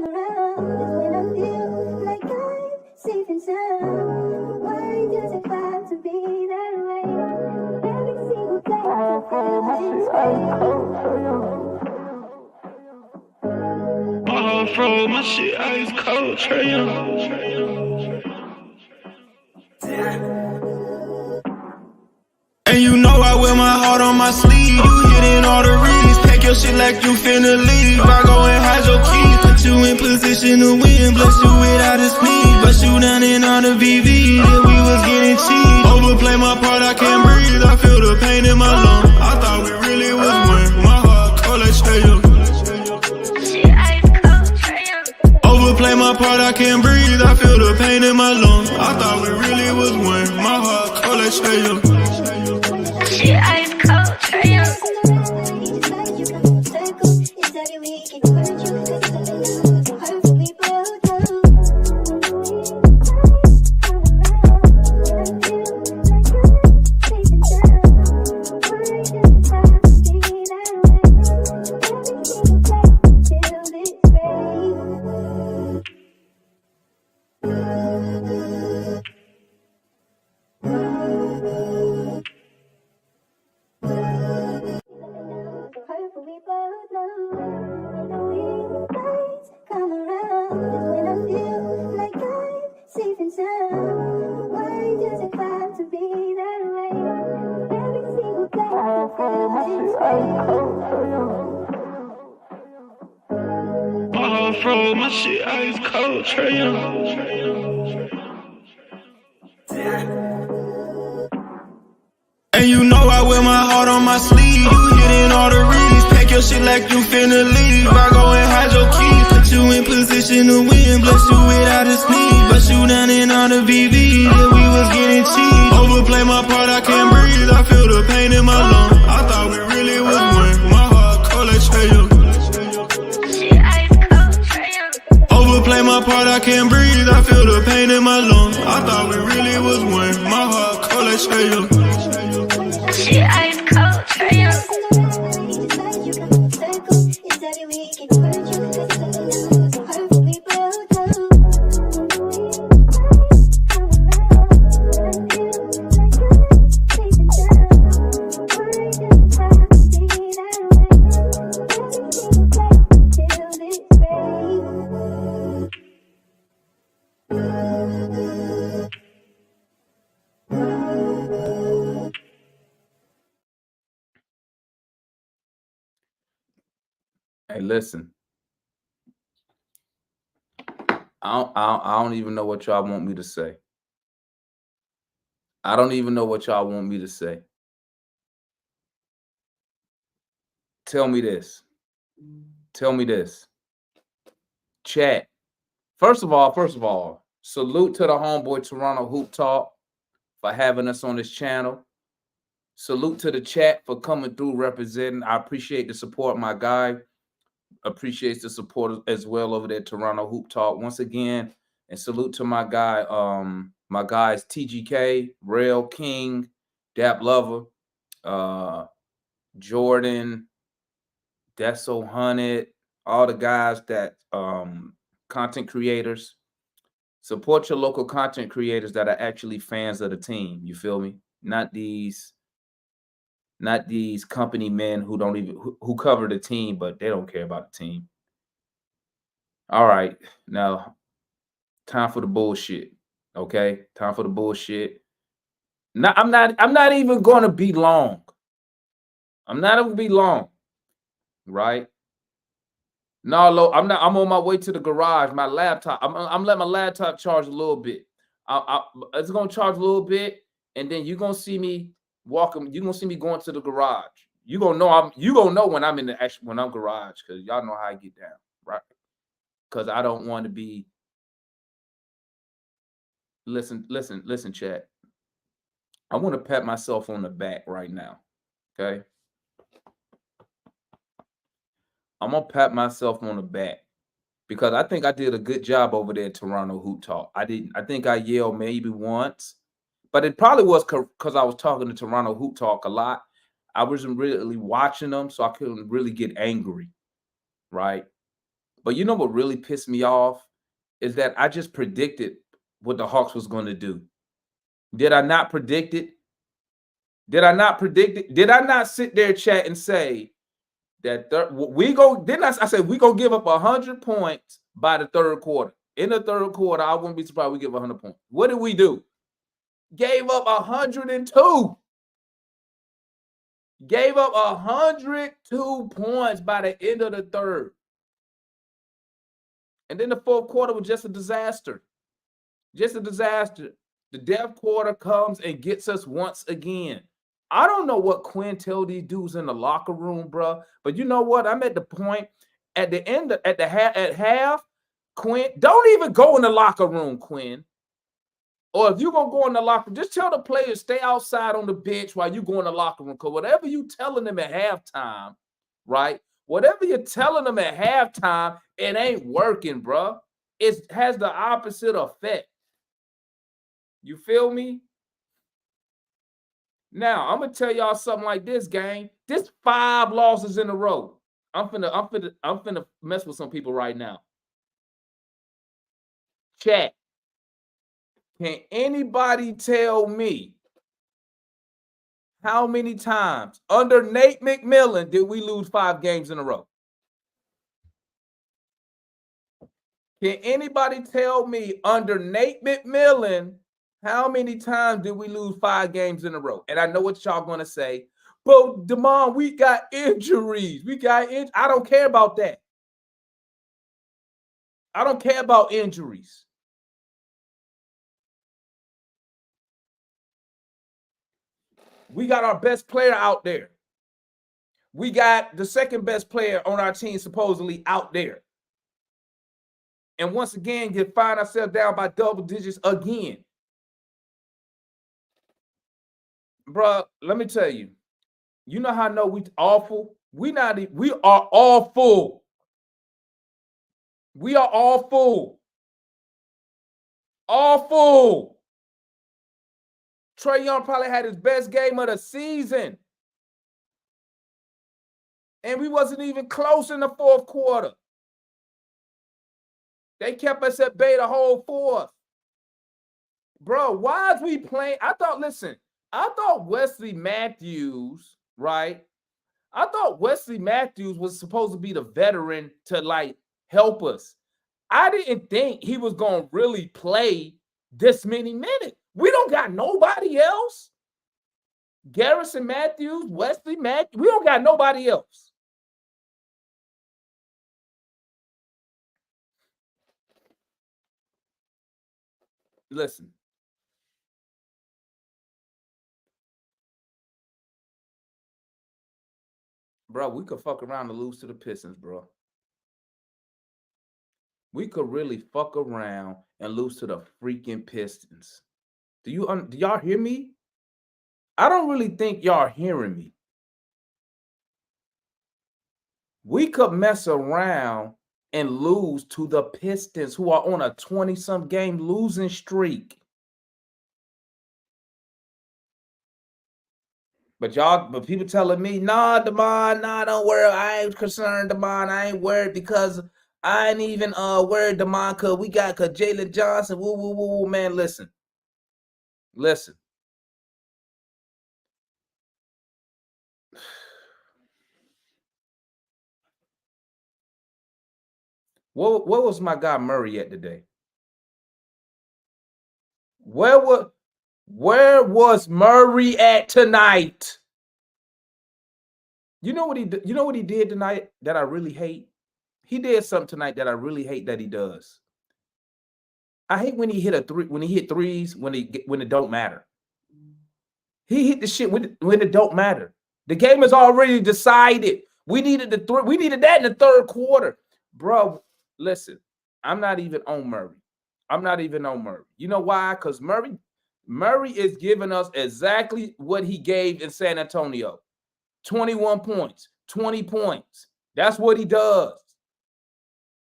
around is when I feel like I'm safe and sound. Why does it have to be that way? Every single day I feel this way. My heart froze, my shit ice cold, Trey Young. And you know I wear my heart on my sleeve. You hitting all the reads. Pack your shit like you finna leave. I go and hide your keys. Put you in position to win. Bless you without a sneeze. Bust you down in all the VV. Yeah, we was getting cheap. Overplay my part, I can't breathe. I feel the pain in my lungs. I thought we really was one. My heart cold like Trey Young. Overplay my part, I can't breathe. I feel the pain in my lungs. I thought we really was one. My heart cold like Trey Young. She ice cold, Trey Young. My heart froze, my shit ice cold, Trey Young. And you know I wear my heart on my sleeve. You hitting all the reads. Pack your shit like you finna leave. I go and hide your keys. Put you in position to win. Bless you without a sneeze. Bust you down in all the VV. Yeah, we was getting cheap. Overplay my part, I can't breathe. I feel the pain in my lungs. I thought we really was one. My heart cold like Trey Young. Overplay my part, I can't breathe. I feel the pain in my lungs. I thought we really was one. My heart cold like Trey Young. She ice cold, Trey Young. Hey, listen. I don't even know what y'all want me to say. I don't even know what y'all want me to say. Tell me this. Tell me this. Chat. First of all, salute to the homeboy Toronto Hoop Talk for having us on this channel. Salute to the chat for coming through representing. I appreciate the support, my guy. Appreciates the support as well over there, Toronto Hoop Talk. Once again, and salute to my guy, my guys TGK, Rail King, Dap Lover, Jordan, Deso Hunted, all the guys that content creators. Support your local content creators that are actually fans of the team. You feel me? Not these company men who don't even who cover the team, but they don't care about the team. All right, now time for the bullshit. Okay, time for the bullshit. Now I'm not even going to be long. I'm not going to be long, right? No, I'm not. I'm on my way to the garage. My laptop. I'm letting my laptop charge a little bit. It's gonna charge a little bit, and then you're gonna see me walking. You're gonna see me going to the garage. You gonna know when I'm in the when I'm garage, because y'all know how I get down, right? Because I don't want to be. Listen, chat. I want to pat myself on the back right now. Okay. I'm gonna pat myself on the back because I think I did a good job over there at Toronto Hoop Talk. I think I yelled maybe once, but it probably was because I was talking to Toronto Hoop Talk a lot. I wasn't really watching them, so I couldn't really get angry, right? But you know what really pissed me off is that I just predicted what the Hawks was going to do. Did I not predict it? Did I not predict it? Did I not sit there, chat, and say that we go? Didn't I said we gonna give up 100 points by the third quarter? In the third quarter, I wouldn't be surprised we give 100 points. What did we do? Gave up 102. Gave up 102 points by the end of the third. And then the fourth quarter was just a disaster. Just a disaster. The death quarter comes and gets us once again. I don't know what Quinn tell these dudes in the locker room, bro. But you know what? I'm at the point at the end of, at half, Quinn, don't even go in the locker room, Quinn. Or if you're gonna go in the locker room, just tell the players stay outside on the bench while you go in the locker room. Because whatever you telling them at halftime, right? Whatever you're telling them at halftime, it ain't working, bro. It has the opposite effect. You feel me? Now I'm gonna tell y'all something like this, gang. This 5 losses in a row. I'm finna mess with some people right now. Chat. Can anybody tell me how many times under Nate McMillan did we lose 5 games in a row? Can anybody tell me under Nate McMillan how many times did we lose 5 games in a row? And I know what y'all gonna say, but Damon, we got injuries. I don't care about that. I don't care about injuries. We got our best player out there. We got the second best player on our team supposedly out there. And once again, you find ourselves down by double digits again. Bro, let me tell you. You know how I know we awful? We are awful. We are awful. Awful. Trae Young probably had his best game of the season. And we wasn't even close in the fourth quarter. They kept us at bay the whole fourth. Bro, why is we playing? I thought Wesley Matthews, right? I thought Wesley Matthews was supposed to be the veteran to like help us. I didn't think he was going to really play this many minutes. We don't got nobody else. Garrison Matthews, Wesley Matthews, we don't got nobody else. Listen. Bro, we could fuck around and lose to the Pistons, bro. We could really fuck around and lose to the freaking Pistons. Do y'all hear me? I don't really think y'all hearing me. We could mess around and lose to the Pistons, who are on a 20-some game losing streak. But people telling me, nah, Damon, nah, don't worry. I ain't concerned, Damon. I ain't worried because I ain't even worried, Damon, because we got Jalen Johnson. Woo, woo, woo, woo, man. Listen. What was my guy Murray at today? Where was Murray at tonight? You know what he did tonight that I really hate? He did something tonight that I really hate that he does. I hate when he hit threes when it don't matter. He hit the shit when it don't matter. The game is already decided. We needed that in the third quarter. Bro, listen, I'm not even on Murray. You know why? Because Murray is giving us exactly what he gave in San Antonio. 21 points, 20 points. That's what he does.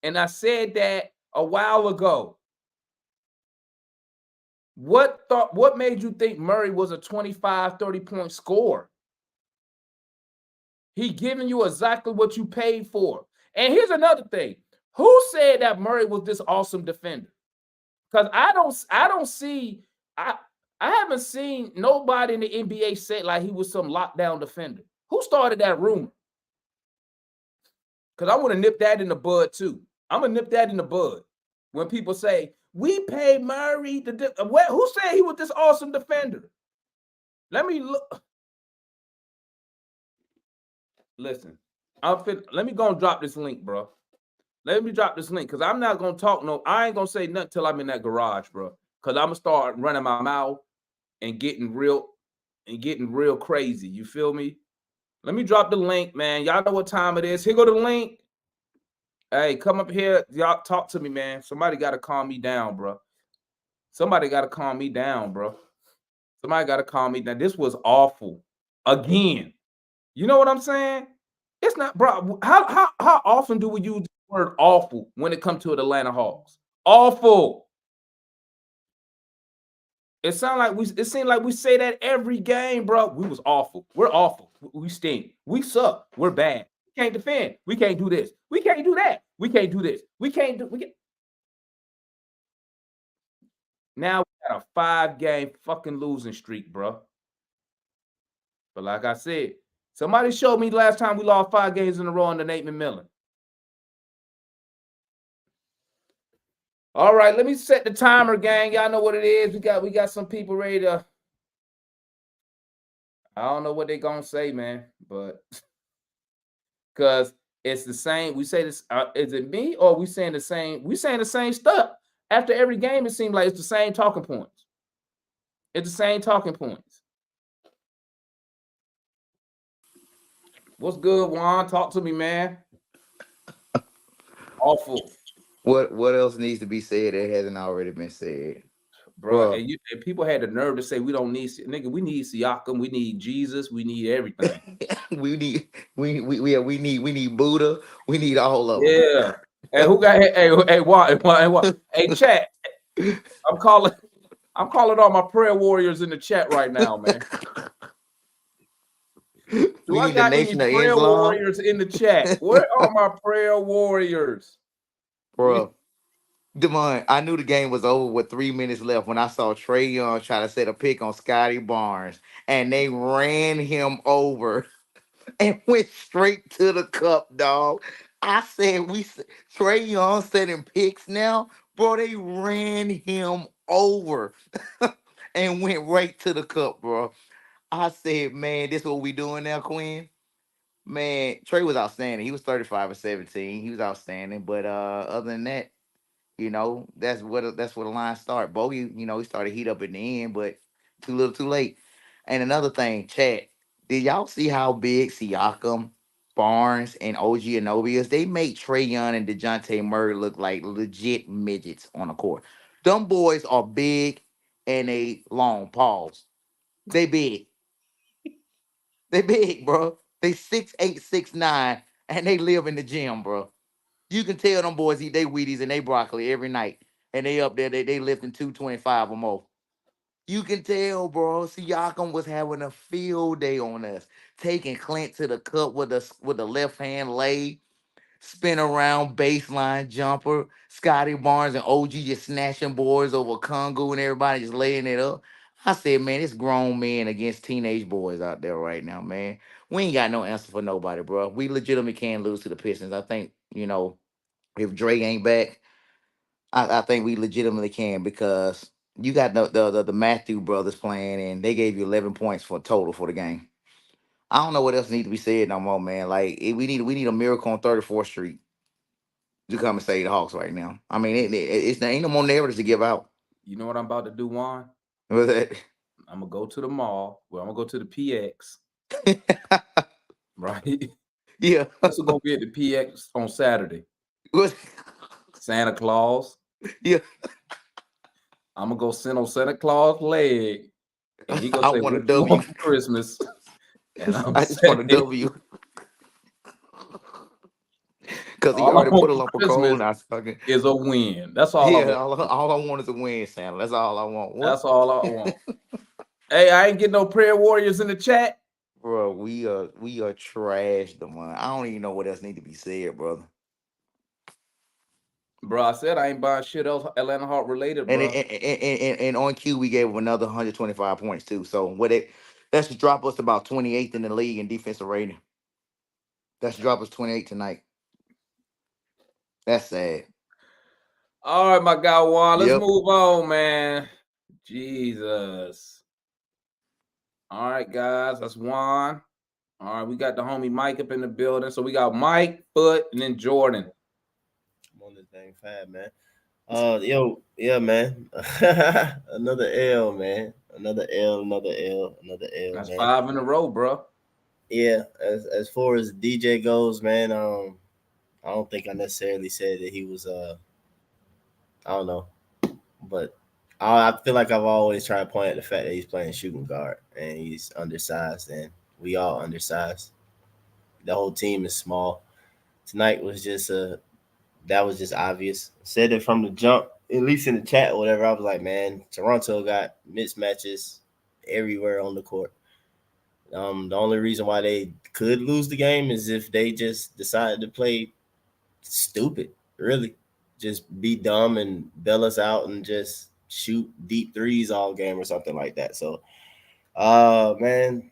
And I said that a while ago. What made you think Murray was a 25, 30-point scorer? He giving you exactly what you paid for. And here's another thing. Who said that Murray was this awesome defender? Because I don't see I I haven't seen nobody in the NBA say like he was some lockdown defender. Who started that rumor? Because I want to nip that in the bud too. I'm gonna nip that in the bud. When people say we paid Murray who said he was this awesome defender? Let me look. Listen, let me go and drop this link, bro. Let me drop this link because I'm not gonna talk no. I ain't gonna say nothing till I'm in that garage, bro. Because I'm gonna start running my mouth and getting real crazy. You feel me? Let me drop the link, man. Y'all know what time it is. Here go the link. Hey, come up here. Y'all talk to me, man. Somebody got to calm me down, bro. Somebody got to calm me down, bro. Somebody got to calm me down. This was awful. Again. You know what I'm saying? It's not, bro. How often do we use the word awful when it comes to the Atlanta Hawks? Awful. It seemed like we say that every game, bro. We was awful. We're awful. We stink. We suck. We're bad. We can't defend. We can't do this. We can't do that. We can't do this. We can't do. Now we got a 5-game fucking losing streak, bro. But like I said, somebody showed me last time we lost 5 games in a row under Nate McMillan. All right, let me set the timer, gang. Y'all know what it is. We got some people ready to. I don't know what they're gonna say, man, but because it's the same. We say this. Is it me or we saying the same? We saying the same stuff after every game. It seems like it's the same talking points. It's the same talking points. What's good, Juan? Talk to me, man. Awful, What else needs to be said that hasn't already been said, bro. bro? And people had the nerve to say we don't need nigga. We need Siakam. We need Jesus. We need everything. we need we need Buddha. We need all of them. Yeah. And who got what? Hey, chat. I'm calling. I'm calling all my prayer warriors in the chat right now, man. Do We I need the got any Nation of prayer Islam, warriors in the chat? Where are my prayer warriors? bro. Demond, I knew the game was over with 3 minutes left when I saw Trey Young try to set a pick on Scotty Barnes, and they ran him over and went straight to the cup, dog. I said, Trey Young setting picks now, bro. They ran him over and went right to the cup, bro. I said, man, this what we doing now, Quinn. Man, Trey was outstanding. He was 35 or 17. He was outstanding. But other than that, that's where the line start. Bogey, he started heat up at the end, but too little, too late. And another thing, chat. Did y'all see how big Siakam, Barnes, and OG Anunoby is? They make Trey Young and DeJounte Murray look like legit midgets on the court. Them boys are big and they long. Pause. They big. They big, bro. They 6'8", 6'9", and they live in the gym, bro. You can tell them boys eat they Wheaties and they broccoli every night. And they up there, they lifting 225 or more. You can tell, bro. Siakam was having a field day on us. Taking Clint to the cup with the left hand lay, spin around baseline jumper. Scotty Barnes and OG just snatching boys over Congo and everybody just laying it up. I said, man, it's grown men against teenage boys out there right now, man. We ain't got no answer for nobody, bro. We legitimately can lose to the Pistons. I think, if Dre ain't back, I think we legitimately can because you got the Matthew brothers playing and they gave you 11 points for total for the game. I don't know what else needs to be said no more, man. Like we need a miracle on 34th Street to come and save the Hawks right now. I mean, it's ain't no more narratives to give out. You know what I'm about to do, Juan? Was that? I'm gonna go to the mall. Well, I'm gonna go to the PX, right? Yeah. This is gonna be at the PX on Saturday. Was- Santa Claus. yeah. I'm gonna go sit on Santa Claus' leg, and he gonna I say, want a "What you want W. for Christmas?" And I'm I just want a saying, W because he all I already want put a for lump of coal. Christmas Now, fucking is a win. That's all I yeah. want. All I want is a win, Santa. That's all I want. What? That's all I want. Hey, I ain't getting no prayer warriors in the chat. Bro, we are trash, the one. I don't even know what else need to be said, brother. Bro, I said I ain't buying shit else Atlanta Hawk related, And bro. and on cue, we gave him another 125 points too. So that's to drop us about 28th in the league in defensive rating. That's to drop us 28 tonight. That's sad. All right, my guy Juan. Let's Yep. move on, man. Jesus. All right, guys. That's Juan. All right, we got the homie Mike up in the building. So we got Mike, Foot, and then Jordan. I'm on this thing fat, man. Yeah, man. Another L, man. Another L, another L, another L, That's man. 5 in a row, bro. Yeah, as far as DJ goes, man, I don't think I necessarily said that he was I don't know, but I feel like I've always tried to point at the fact that he's playing shooting guard and he's undersized, and we all undersized. The whole team is small. Tonight was just that was just obvious. Said it from the jump, at least in the chat or whatever. I was like, man, Toronto got mismatches everywhere on the court. The only reason why they could lose the game is if they just decided to play stupid, really. Just be dumb and bail us out and just shoot deep threes all game or something like that. So, man,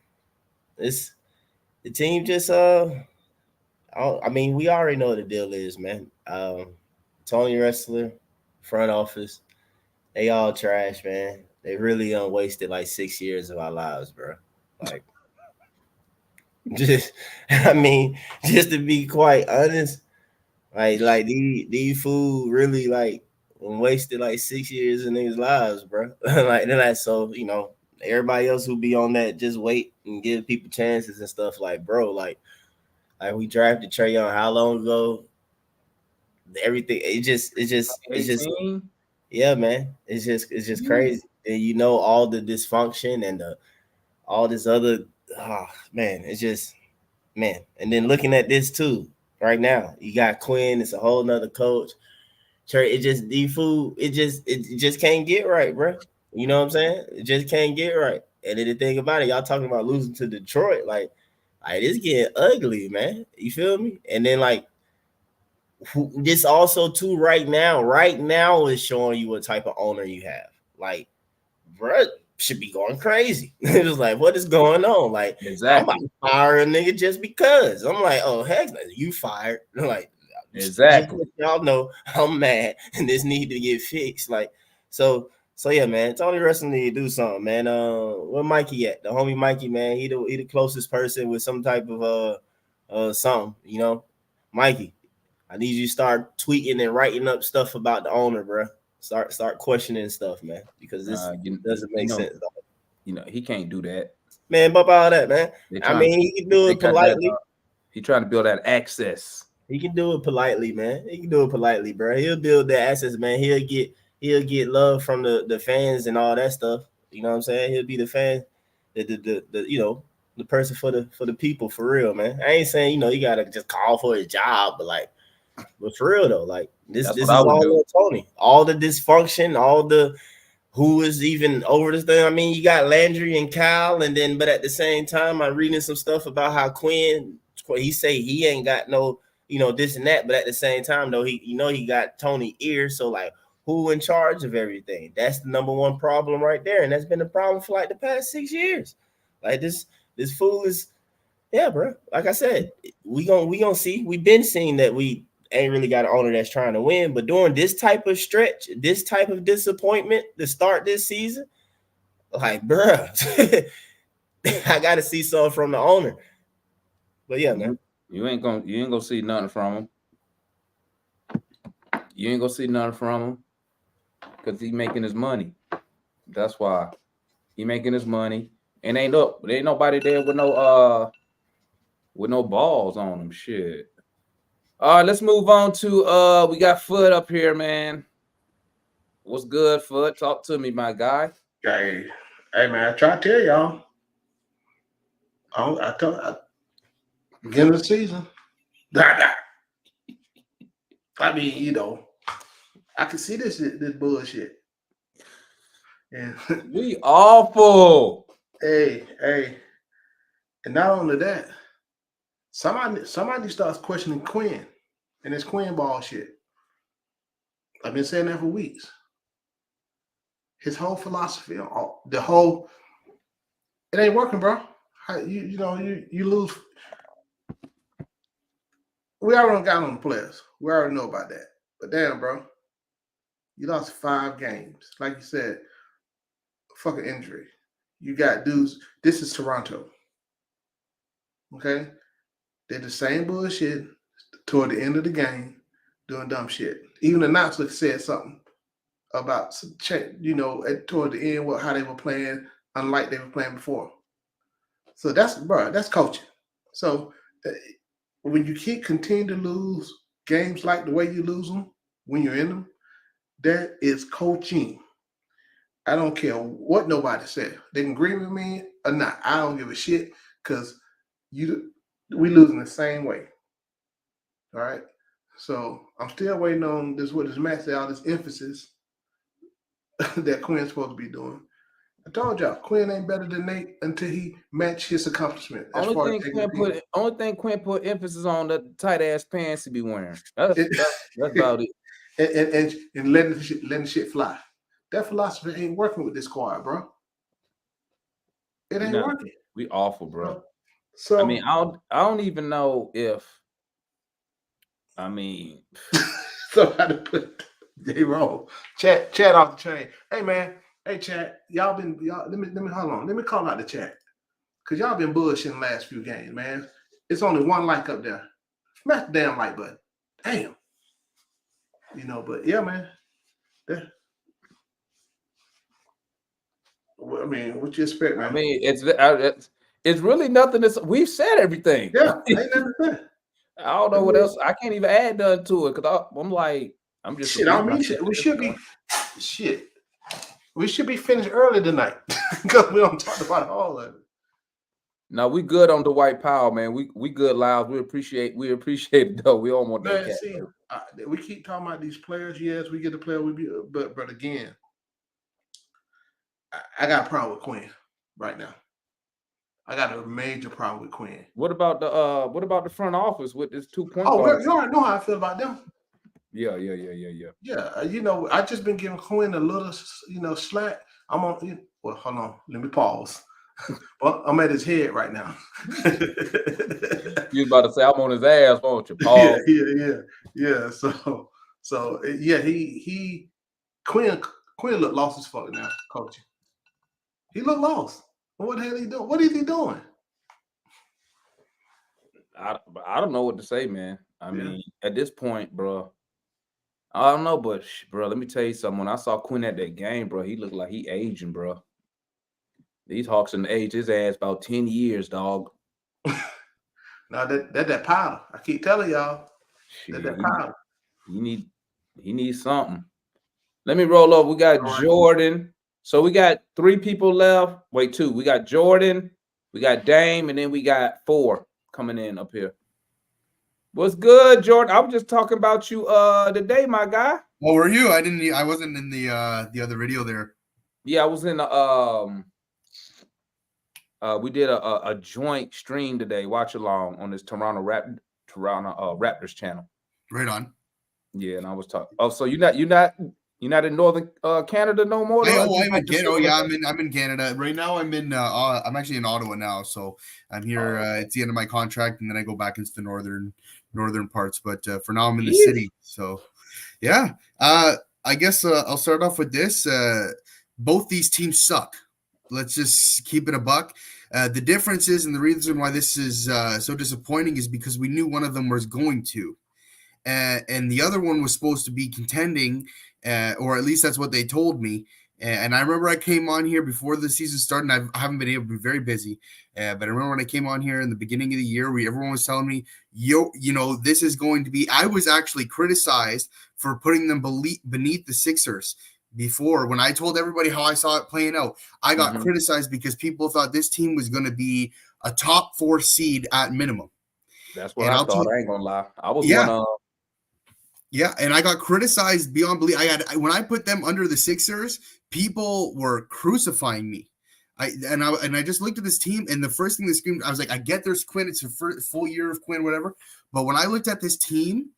it's the team just I mean, we already know what the deal is, man. Tony Wrestler, front office, they all trash, man. They really wasted like 6 years of our lives, bro. Like, just, I mean, just to be quite honest, these fool really like wasted like 6 years in these lives, bro. Like, then that, so everybody else who be on that just wait and give people chances and stuff. Like, bro, like we drafted Trey Young how long ago? Everything it's just 18. yeah, man. It's just crazy. And all the dysfunction and all this other man, it's just man. And then looking at this too, right now, you got Quinn, it's a whole nother coach. Trey, it just the food, it just can't get right, bro. You know what I'm saying? It just can't get right. And then the thing about it, y'all talking about losing to Detroit, like it's getting ugly, man. You feel me? And then like this also too right now is showing you what type of owner you have. Like, bruh should be going crazy. It was like, what is going on? Like, I'm about Exactly. to fire a nigga just because. I'm like, oh heck, you fired. Like, just Exactly. let y'all know I'm mad and this need to get fixed. Like, so yeah, man. Tony Wrestling need to do something, man. Where Mikey at? The homie Mikey, man. He the closest person with some type of something, Mikey. I need you to start tweeting and writing up stuff about the owner, bro. Start questioning stuff, man, because this You, doesn't you make know, sense. he can't do that. Man, bump all that, man. They I trying. mean, he can do They it got that. politely. He trying to build that access. He can do it politely, man. He can do it politely, bro. He'll build the assets, man. He'll get love from the fans and all that stuff. You know what I'm saying? He'll be the fan, the the person for the people for real, man. I ain't saying you gotta just call for his job, but for real though, like this That's what this I is would all do. on Tony. All the dysfunction, all the who is even over this thing. I mean, you got Landry and Kyle, and then but at the same time, I'm reading some stuff about how Quinn he say he ain't got no this and that, but at the same time though he got Tony ear. So like, who in charge of everything? That's the number one problem right there, and that's been the problem for like the past 6 years. Like this fool is yeah, bro. Like I said, we gonna see. We've been seeing that we ain't really got an owner that's trying to win, but during this type of stretch, this type of disappointment to start this season, like, bruh, I got to see something from the owner. But yeah, man. You ain't gonna see nothing from him. You ain't gonna see nothing from him because he making his money. That's why he making his money. And ain't nobody there with no balls on him. Shit. All right, let's move on to we got Foot up here, man. What's good, Foot? Talk to me, my guy. Hey man, I try to tell y'all. Beginning of the season. I mean, I can see this bullshit. And We awful. hey, and not only that, somebody starts questioning Quinn and his Quinn ball shit. I've been saying that for weeks. His whole philosophy, it ain't working, bro. You lose. We already got on the players. We already know about that. But damn, bro, you lost 5 games. Like you said, fucking injury. You got dudes. This is Toronto. Okay, they're the same bullshit toward the end of the game, doing dumb shit. Even the announcer said something about toward the end, how they were playing, unlike they were playing before. So that's coaching. So uh, when you continue to lose games like the way you lose them when you're in them, that is coaching. I don't care what nobody said. They can agree with me or not. I don't give a shit because we losing the same way. All right. So I'm still waiting on this match, all this emphasis that Quinn's supposed to be doing. I told y'all, Quinn ain't better than Nate until he match his accomplishment as far as Only thing Quinn put emphasis on the tight ass pants he be wearing. That's about it. And letting shit fly. That philosophy ain't working with this squad, bro. It ain't working. We awful, bro. So I mean, I don't even know if. I mean, so how to put J Roll chat off the chain. Hey man, hey chat, y'all. Let me hold on. Let me call out the chat because y'all been bullshitting the last few games, man. It's only one like up there. Smash the damn like button. Damn. But yeah, man. I mean, what you expect, man? I mean, it's really nothing. We've said everything. Yeah, ain't nothing said. I don't know what else. I can't even add nothing to it because I'm like, I'm just shit. I mean, shit, we should be finished early tonight because we don't talk about all of it. No, we good on the white power, man. We good, Lyles. We appreciate it though. We don't want that cat. See, we keep talking about these players. Yes, we get the player. But again, I got a problem with Quinn right now. I got a major problem with Quinn. What about the front office with this 2 point guard? You already know how I feel about them. Yeah. Yeah, I just been giving Quinn a little, slack. I'm on. Well, hold on. Let me pause. Well, I'm at his head right now. You was about to say I'm on his ass, won't you, Paul? Yeah. So yeah, he Quinn looked lost as fuck now, coaching. He looked lost. What the hell he doing? What is he doing? I don't know what to say, man. I mean, at this point, bro, I don't know, but bro, let me tell you something. When I saw Quinn at that game, bro, he looked like he aging, bro. These Hawks in age his ass about 10 years, dog. Now that powder. I keep telling y'all. That powder. He needs something. Let me roll up. We got Jordan. So we got 3 people left. Wait, 2. We got Jordan, we got Dame, and then we got 4 coming in up here. What's good, Jordan? I was just talking about you today, my guy. What were you? I wasn't in the other video there. Yeah, I was in the we did a joint stream today, watch along on this Toronto Raptors channel. Right on. Yeah, and I was talking. Oh, so you're not in Northern Canada no more? I'm in Canada. Oh yeah, I'm in Canada right now. I'm actually in Ottawa now, so I'm here. It's the end of my contract, and then I go back into the northern parts. But for now, I'm in the city. So yeah, I guess I'll start off with this. Both these teams suck. Let's just keep it a buck. The difference is, and the reason why this is so disappointing is because we knew one of them was going to. And the other one was supposed to be contending, or at least that's what they told me. And I remember I came on here before the season started, and I haven't been able to be very busy. But I remember when I came on here in the beginning of the year, everyone was telling me, this is going to be. I was actually criticized for putting them beneath the Sixers before. When I told everybody how I saw it playing out, I got criticized because people thought this team was going to be a top 4 seed at minimum. That's what I thought. I ain't gonna lie. I was one of. Yeah, and I got criticized beyond belief. When I put them under the Sixers, people were crucifying me. I just looked at this team, and the first thing that screamed, I was like, I get there's Quinn, it's a full year of Quinn, whatever. But when I looked at this team,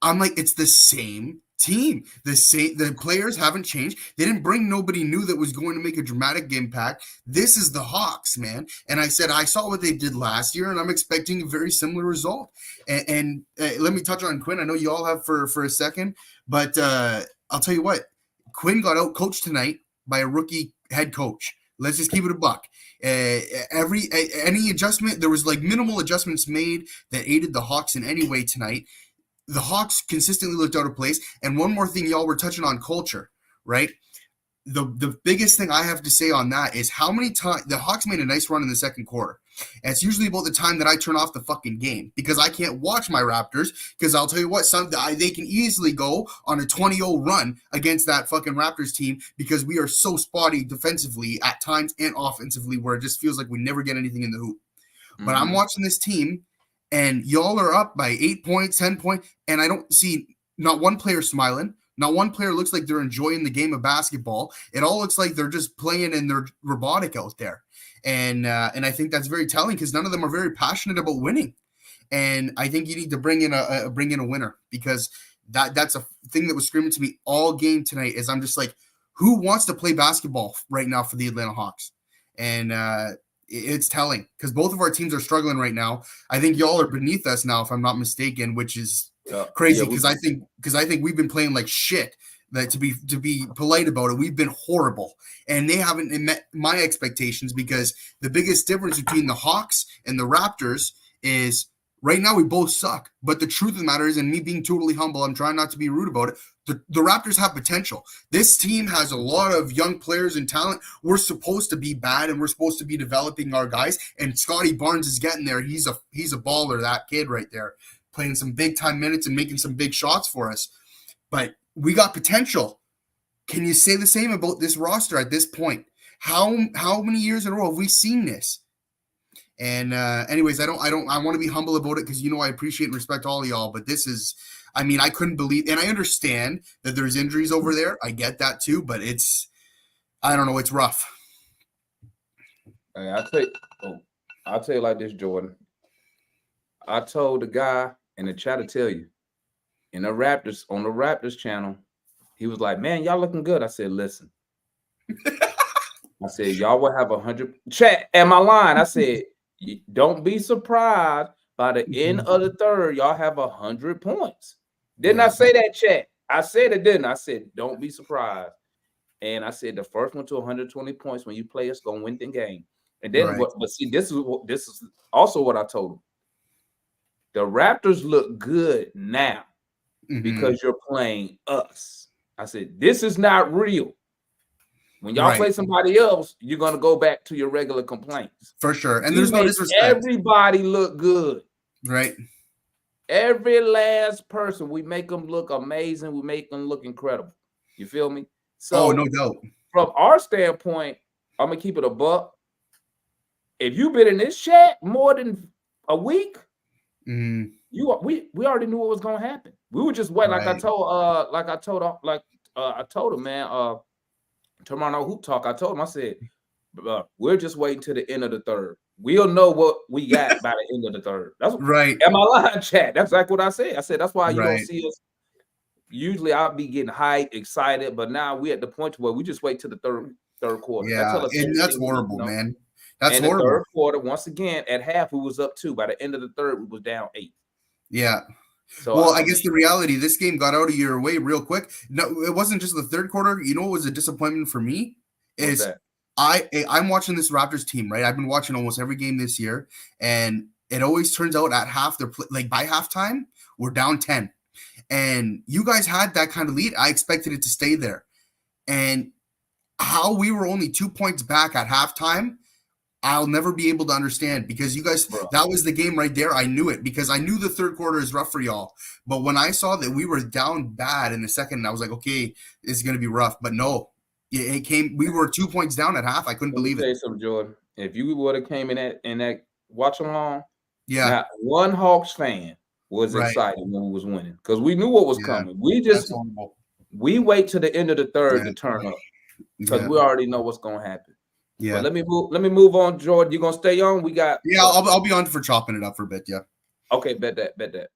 I'm like, it's the same team. The players haven't changed. They didn't bring nobody new that was going to make a dramatic impact. This is the Hawks, man. And I said I saw what they did last year, and I'm expecting a very similar result. And let me touch on Quinn. I know you all have for a second, but I'll tell you what, Quinn got out coached tonight by a rookie head coach. Let's just keep it a buck. Any adjustment, there was like minimal adjustments made that aided the Hawks in any way tonight. The Hawks consistently looked out of place. And one more thing, y'all were touching on culture, right? The biggest thing I have to say on that is how many times the Hawks made a nice run in the second quarter. And it's usually about the time that I turn off the fucking game because I can't watch my Raptors because I'll tell you what, they can easily go on a 20-0 run against that fucking Raptors team because we are so spotty defensively at times and offensively where it just feels like we never get anything in the hoop. But I'm watching this team and y'all are up by 8 points, 10 points, and I don't see not one player smiling. Not one player looks like they're enjoying the game of basketball. It all looks like they're just playing and they're robotic out there. And I think that's very telling because none of them are very passionate about winning. And I think you need to bring in a winner because that's a thing that was screaming to me all game tonight is I'm just like, who wants to play basketball right now for the Atlanta Hawks? And it's telling because both of our teams are struggling right now. I think y'all are beneath us now, if I'm not mistaken, which is crazy because I think we've been playing like shit. That to be polite about it, we've been horrible, and they haven't met my expectations because the biggest difference between the Hawks and the Raptors is right now we both suck. But the truth of the matter is, and me being totally humble, I'm trying not to be rude about it. The Raptors have potential. This team has a lot of young players and talent. We're supposed to be bad, and we're supposed to be developing our guys. And Scotty Barnes is getting there. He's a baller, that kid right there, playing some big time minutes and making some big shots for us. But we got potential. Can you say the same about this roster at this point? How many years in a row have we seen this? And anyways, I want to be humble about it because I appreciate and respect all of y'all. But this is, I couldn't believe, and I understand that there's injuries over there. I get that too, but I don't know, it's rough. Hey, I'll tell you like this, Jordan. I told the guy in the chat to tell you. On the Raptors channel, he was like, "Man, y'all looking good." I said, "Listen," I said, "Y'all will have 100." Chat at my line. I said, "Don't be surprised by the end of the third. Y'all have 100 points." Didn't I say that, chat? I said it, didn't I? said, "Don't be surprised." And I said, the first one to 120 points when you play us gonna win the game. And then, but see, this is also what I told him. The Raptors look good now. Because you're playing us. I said, this is not real. When y'all play somebody else, you're going to go back to your regular complaints. For sure. And there's no disrespect. Everybody look good. Right. Every last person, we make them look amazing. We make them look incredible. You feel me? So, no doubt. From our standpoint, I'm going to keep it a buck. If you've been in this chat more than a week, we already knew what was going to happen. We were just waiting, like I told him, man. Tomorrow Hoop Talk. I told him, I said, we're just waiting to the end of the third. We'll know what we got by the end of the third. That's right. At my live chat. That's like what I said. I said that's why you don't see us. Usually I'll be getting hyped, excited, but now we're at the point where we just wait to the third quarter. Yeah, that's horrible, man. That's horrible. The third quarter, once again, at half, we was up 2. By the end of the third, we was down 8. Yeah. So I guess the reality, this game got out of your way real quick. No, it wasn't just the third quarter. You know what was a disappointment for me? Is I'm watching this Raptors team, right? I've been watching almost every game this year, and it always turns out at half, by halftime, we're down 10. And you guys had that kind of lead. I expected it to stay there. And how we were only 2 points back at halftime, I'll never be able to understand because you guys, that was the game right there. I knew it because I knew the third quarter is rough for y'all. But when I saw that we were down bad in the second, I was like, okay, it's going to be rough. But no, it came. We were 2 points down at half. I couldn't believe it. Something, Jordan. If you would have came in that watch along, not one Hawks fan was excited when we was winning because we knew what was coming. We wait to the end of the third to turn up because we already know what's going to happen. Yeah. But let me move on, Jordan. You gonna stay on? We got I'll be on for chopping it up for a bit. Yeah. Okay, bet that.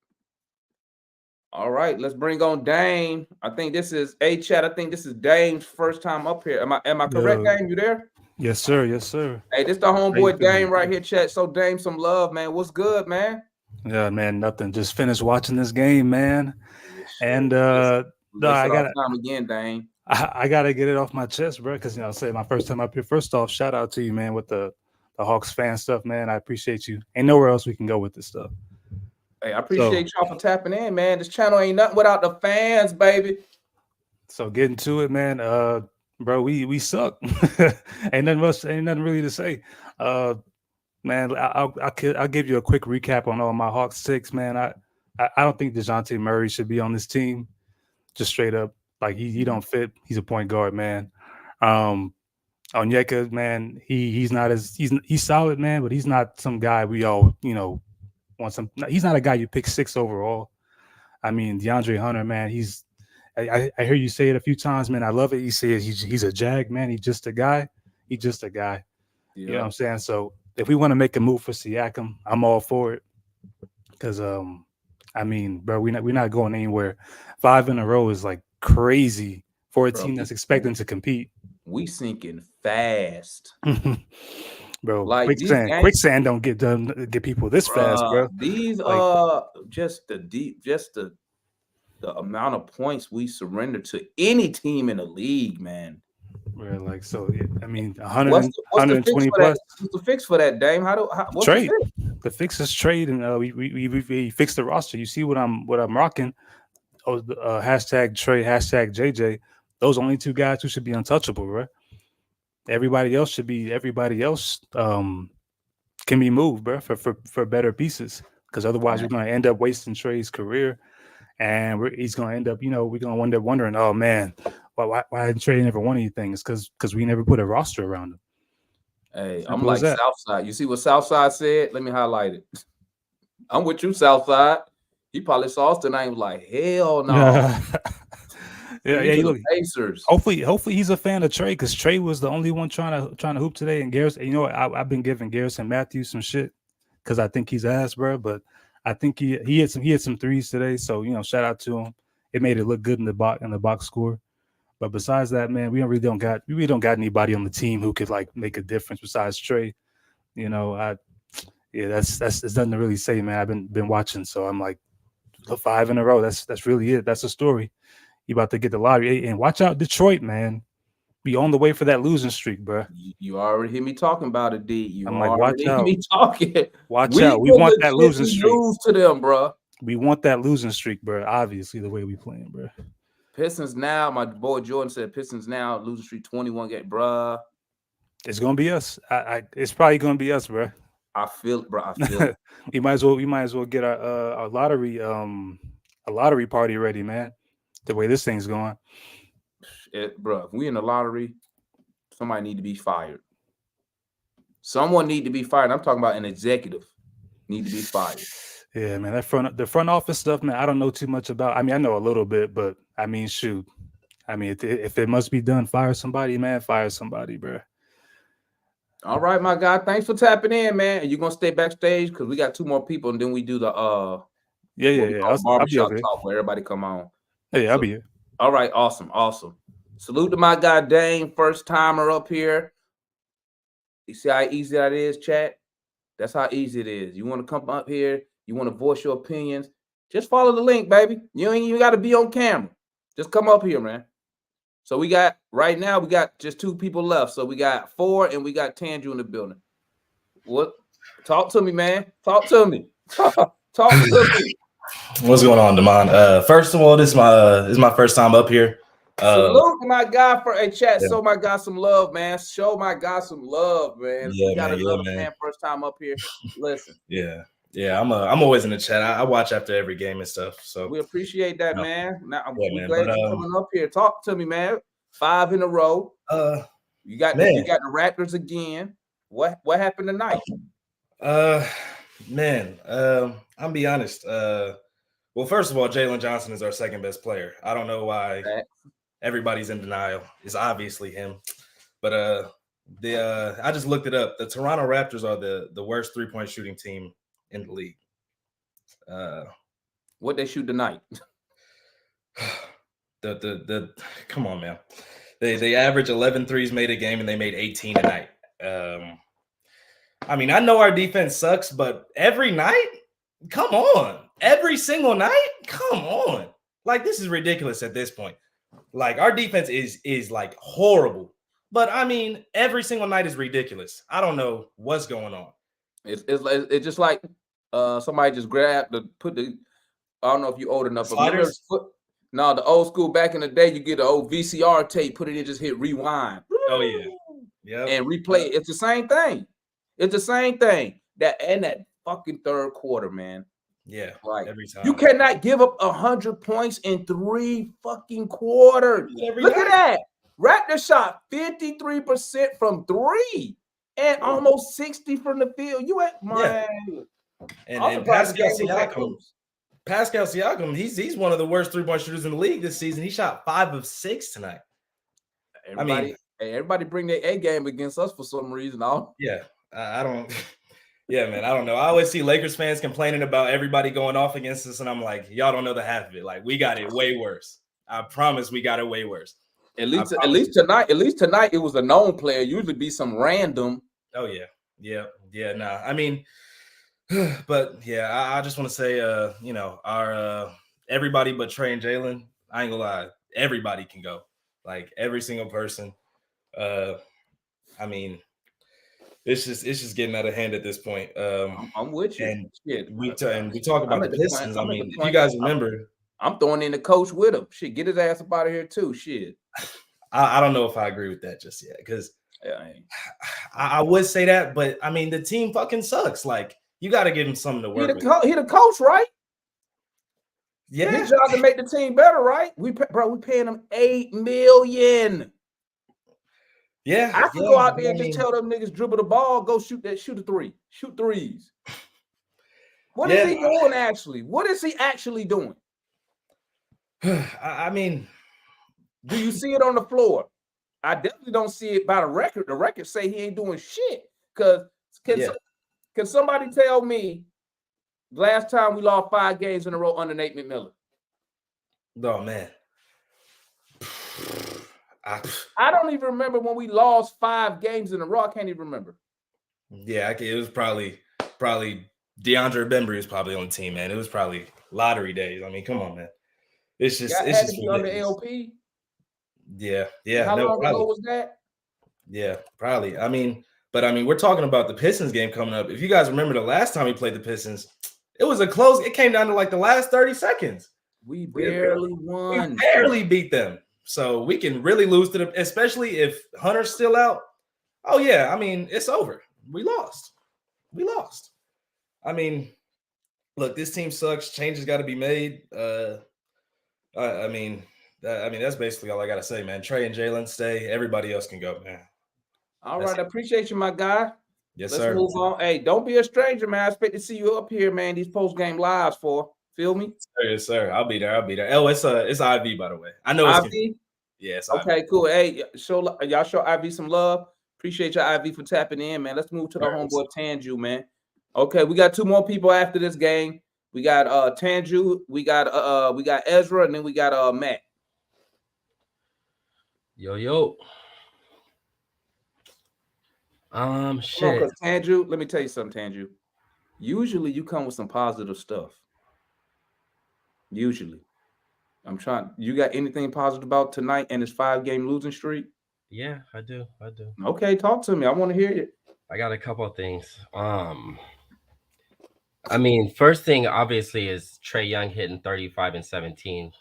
All right, let's bring on Dame. I think this is chat. I think this is Dame's first time up here. Am I correct, Yo, Dame? You there? yes, sir. Yes, sir. Hey, this the How you homeboy feeling? Dame right here, chat. So Dame, some love, man. What's good, man? Yeah, man, nothing. Just finished watching this game, man. Yes, sir. And We no, wasted our time again, Dame. I gotta get it off my chest, bro. Because say my first time up here. First off, shout out to you, man, with the Hawks fan stuff, man. I appreciate you. Ain't nowhere else we can go with this stuff. Hey, I So, appreciate y'all for tapping in, man. This channel ain't nothing without the fans, baby. so getting to it, man. Bro, we suck. Ain't nothing really to say. Man, I'll give you a quick recap on all my Hawks six, man. I don't think DeJounte Murray should be on this team. Just straight up, like he don't fit. He's a point guard, man. Onyeka, man, he's not as he's solid, man, but he's not some guy we all want some. He's not a guy you pick six overall. I mean, DeAndre Hunter, man, he's. I hear you say it a few times, man. I love it. You say he's a jag, man. He's just a guy. He's just a guy. You know what Yeah. I'm saying? So if we want to make a move for Siakam, I'm all for it. Because I mean, bro, we're not going anywhere. 5 in a row is like crazy for a Bro, team that's expecting to compete. we sinking fast. Bro, Like these games, quicksand don't get people this fast, bro. these Like, just the deep, just the amount of points we surrender to any team in the league, man. we're like, so I mean, 100, What's the fix 120 for that? plus What's the fix for that, Dame? What's trade. the fix? The fix is trade, and we fixed the roster. You see what I'm rocking? Oh, hashtag Trey, hashtag JJ. Those only two guys who should be untouchable, right? Everybody else should be. Everybody else can be moved, bro, for better pieces. Because otherwise, we're going to end up wasting Trey's career, and he's going to end up, we're going to end up wondering, oh man, why didn't Trey never won anything? It's because we never put a roster around him. Hey, I'm Simple as like that. Southside. You see what Southside said? Let me highlight it. I'm with you, Southside. He probably saw us tonight and was like, hell no. Yeah, You to the look. Pacers. Hopefully he's a fan of Trey because Trey was the only one trying to hoop today. And Garrison, I've been giving Garrison Matthews some shit because I think he's ass, bro. But I think he had some threes today. So shout out to him. It made it look good in the box score. But besides that, man, we really don't got anybody on the team who could like make a difference besides Trey. That's there's nothing to really say, man. I've been watching, so I'm like 5 in a row. That's really it. That's the story. You about to get the lottery, and watch out, Detroit, man. Be on the way for that losing streak, bro. You already hear me talking about it, D. You I'm like, watch already hear out. me talking. Watch We out. We will want that losing legitimately streak. lose to them, bro. We want that losing streak, bro. Obviously, the way we playing, bro. Pistons now. My boy Jordan said Pistons now losing streak 21 game, bro. It's gonna be us. It's probably gonna be us, bro. I feel it, bro. I feel it. we might as well get our lottery party ready, man. The way this thing's going. Bro, if we in the lottery, somebody need to be fired. Someone need to be fired. I'm talking about an executive need to be fired. Yeah, man. The front office stuff, man. I don't know too much about. I mean, I know a little bit, but I mean, shoot. I mean, if it must be done, fire somebody, man. Fire somebody, bro. All right, my guy. Thanks for tapping in, man. And you're gonna stay backstage because we got 2 more people, and then we do the I'll barbershop talk where everybody come on. Yeah, I'll be here. All right, awesome. Salute to my guy Dane, first timer up here. You see how easy that is, chat? That's how easy it is. You want to come up here, you want to voice your opinions, just follow the link, baby. You ain't even got to be on camera. Just come up here, man. So we got just 2 people left. So we got 4 and we got Tandrew in the building. What? Talk to me, man. Talk to me. Talk to me. What's going on, Damon? First of all, this is my first time up here. Salute to my guy for a chat. Yeah. Show my guy some love, man. Show my guy some love, man. Yeah, we got man, another fan first time up here. Listen. Yeah. I'm always in the chat. I watch after every game and stuff. So we appreciate that, man. Now we're glad you're coming up here. Talk to me, man. 5 in a row. You got the Raptors again. What happened tonight? I'll be honest. Well, first of all, Jalen Johnson is our second best player. I don't know why everybody's in denial. It's obviously him. But I just looked it up. The Toronto Raptors are the worst 3-point shooting team in the league. What they shoot tonight? the come on, man. They average 11 threes made a game and they made 18 tonight. I mean, I know our defense sucks, but every night, come on. Every single night, come on. Like, this is ridiculous at this point. Like, our defense is like horrible. But I mean, every single night is ridiculous. I don't know what's going on. It's just like somebody just grabbed put the. I don't know if you're old enough, but remember the old school back in the day, you get an old VCR tape, put it in, just hit rewind. Oh yeah, yeah, and replay it. It's the same thing. It's the same thing. That fucking third quarter, man. Yeah, like every time. You cannot give up 100 points in 3 fucking quarters. Look at that. Raptor shot 53% from 3 and almost 60 from the field. You at my and Pascal Siakam, he's one of the worst 3-point shooters in the league this season. He shot 5 of 6 tonight. Everybody bring their A game against us for some reason. I don't. Yeah, man, I don't know. I always see Lakers fans complaining about everybody going off against us, and I'm like, y'all don't know the half of it. Like, we got it way worse. I promise we got it way worse. At least tonight, it was a known player. Usually be some random. Oh yeah. Nah, I mean, but yeah, I just want to say, our everybody but Trey and Jalen. I ain't gonna lie, everybody can go. Like every single person. I mean. It's just getting out of hand at this point. I'm with you. And we talk about the Pistons. I mean, if you guys remember, I'm throwing in the coach with him. Shit, get his ass up out of here too. Shit. I don't know if I agree with that just yet because I would say that, but I mean the team fucking sucks. Like you got to give him something to work with. He the coach, right? Yeah, his job to make the team better, right? We paying him $8 million. Yeah, I can go out there and just tell them niggas dribble the ball, go shoot a three, shoot threes. What is he doing actually? What is he actually doing? I mean, do you see it on the floor? I definitely don't see it by the record. The record say he ain't doing shit. Cause can somebody tell me last time we lost 5 games in a row under Nate McMillan? Oh man. I don't even remember when we lost 5 games in a row. I can't even remember. Yeah, it was probably DeAndre Bembry was probably on the team, man. It was probably lottery days. I mean, come on, man. It's just under AOP. Yeah. How long ago was that? Yeah, probably. I mean, we're talking about the Pistons game coming up. If you guys remember the last time we played the Pistons, it was a close. It came down to like the last 30 seconds. We barely won. We barely beat them. So we can really lose to them, especially if Hunter's still out. Oh, yeah. I mean, it's over. We lost. I mean, look, this team sucks. Changes got to be made. I mean, that's basically all I got to say, man. Trey and Jalen stay. Everybody else can go, man. All right. I appreciate you, my guy. Yes, Let's sir. move on. Hey, don't be a stranger, man. I expect to see you up here, man. These post-game lives for. Feel me? Yes, sir. I'll be there. Oh, it's IV, by the way. I know it's IV. Yeah, it's okay, IV. Cool. Hey, y'all show IV some love. Appreciate your IV for tapping in, man. Let's move to the homeboy Tanju, man. Okay, we got 2 more people after this game. We got Tanju, we got Ezra, and then we got Matt. Yo. Shit. Tanju, let me tell you something, Tanju. Usually you come with some positive stuff. Usually. You got anything positive about tonight and this 5-game losing streak? Yeah, I do. Okay, talk to me. I want to hear it. I got a couple of things. I mean, first thing obviously is Trae Young hitting 35 and 17.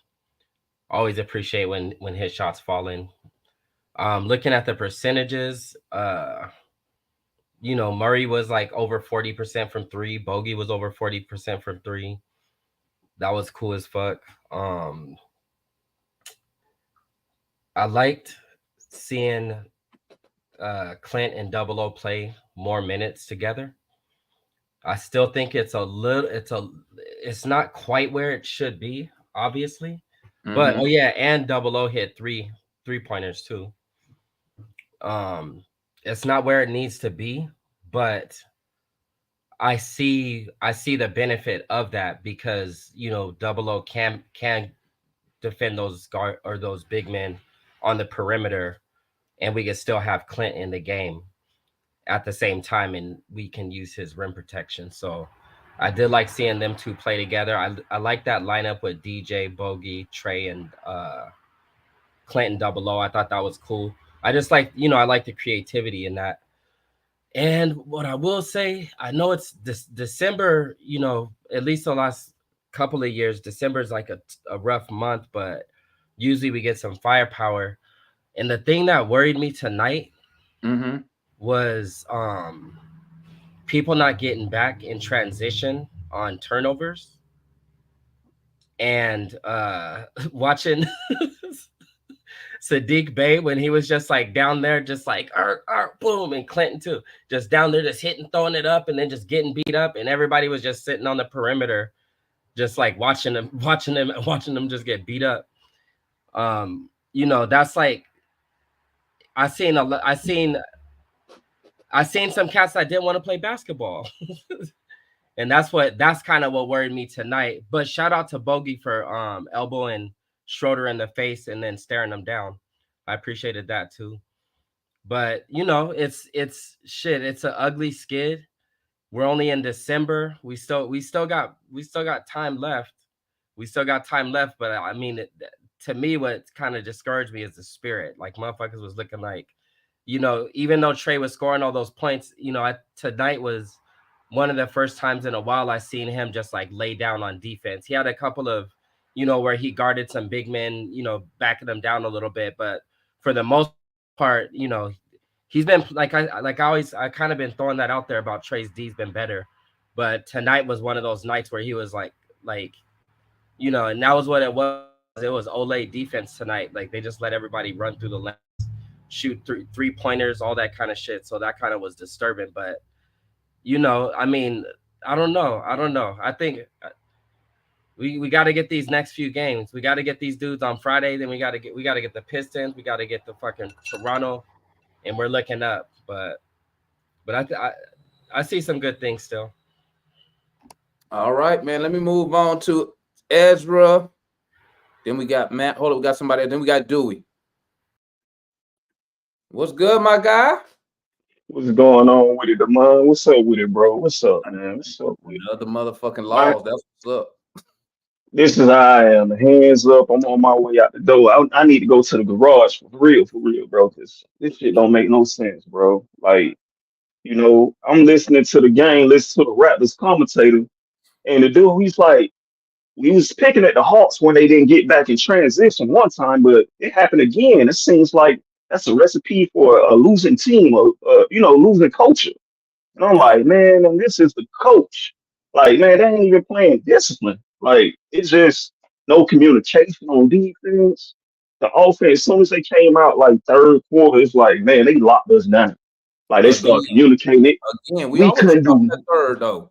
Always appreciate when his shots fall in. Looking at the percentages, Murray was like over 40% from 3. Bogey was over 40% from 3. That was cool as fuck. I liked seeing Clint and Double O play more minutes together. I still think it's not quite where it should be, obviously. Mm-hmm. But and Double O hit 3-pointers too. It's not where it needs to be, but I see the benefit of that because Double O can defend those guard or those big men on the perimeter, and we can still have Clint in the game at the same time, and we can use his rim protection. So I did like seeing them two play together. I like that lineup with DJ, Bogey, Trey, and Clinton Double O. I thought that was cool. I just like, I like the creativity in that. And what I will say, I know it's this December, at least the last couple of years, December is like a rough month, but usually we get some firepower. And the thing that worried me tonight was people not getting back in transition on turnovers, and watching Sadiq Bey when he was just like down there, just like boom, and Clinton too, just down there, just hitting, throwing it up, and then just getting beat up, and everybody was just sitting on the perimeter, just like watching them, watching them just get beat up. That's like I seen some cats that didn't want to play basketball. And that's kind of what worried me tonight. But shout out to Bogey for elbowing Schroeder in the face and then staring him down. I appreciated that too. But it's shit. It's an ugly skid. We're only in December. We still got time left. We still got time left. But I mean, to me, what kind of discouraged me is the spirit. Like motherfuckers was looking like, even though Trey was scoring all those points, tonight was one of the first times in a while I seen him just like lay down on defense. He had a couple of, where he guarded some big men, backing them down a little bit, but for the most part, he's been I kind of been throwing that out there about Trey's D's been better, but tonight was one of those nights where he was and that was what it was. It was Olay defense tonight. Like they just let everybody run through the lane, shoot three pointers, all that kind of shit. So that kind of was disturbing, but I mean, I don't know. I think we got to get these next few games. We got to get these dudes on Friday. Then we got to get the Pistons. We got to get the fucking Toronto, and we're looking up. But I see some good things still. All right, man. Let me move on to Ezra. Then we got Matt. Hold on, we got somebody. Then we got Dewey. What's good, my guy? What's going on with it, Demond? What's up with it, bro? What's up, man? What's up with it? Another motherfucking My, laws. That's what's up. this is how I am. Hands up. I'm on my way out the door. I need to go to the garage for real, bro. Cause this shit don't make no sense, bro. Like, I'm listening to the game, listen to the Raptors commentator, and the dude, he's like, we was picking at the Hawks when they didn't get back in transition one time, but it happened again. It seems like that's a recipe for a losing team or, losing culture. And I'm like, man, and this is the coach. Like, man, they ain't even playing discipline. Like, it's just no communication on defense. The offense, as soon as they came out like third quarter, it's like, man, they locked us down. Like they Again, start communicating it. we We always couldn't talk do, that third though.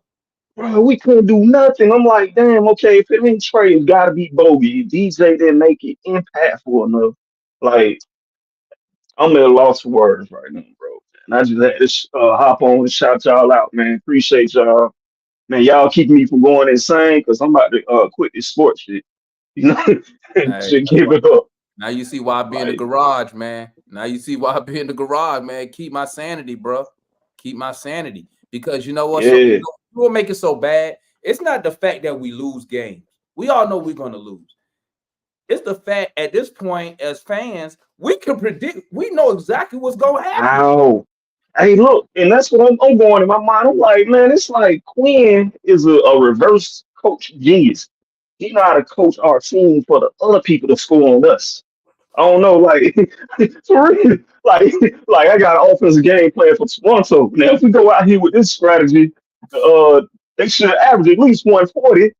bro, we couldn't do nothing. I'm like, damn, okay, if it ain't Trey, it's gotta be Bogey. DJ didn't make it impactful enough. Like, I'm at a loss for words right now, bro. And I just had to hop on and shout y'all out, man. Appreciate y'all. Man, y'all keeping me from going insane because I'm about to quit this sports shit. You know, Hey, should give it up. now you see why I be in the Like, garage, man. Now you see why I be in the garage, man. Keep my sanity, bro. Keep my sanity. Because you know what? So yeah, will make it so bad. It's not the fact that we lose games. We all know we're gonna lose. It's the fact at this point, as fans, we can predict, we know exactly what's gonna happen. ow. Hey, look, and that's what I'm going in my mind. I'm like, man, it's like Quinn is a reverse coach genius. He know how to coach our team for the other people to score on us. I don't know, like for real. Like I got an offensive game plan for Toronto. Now if we go out here with this strategy, uh they should average at least 140.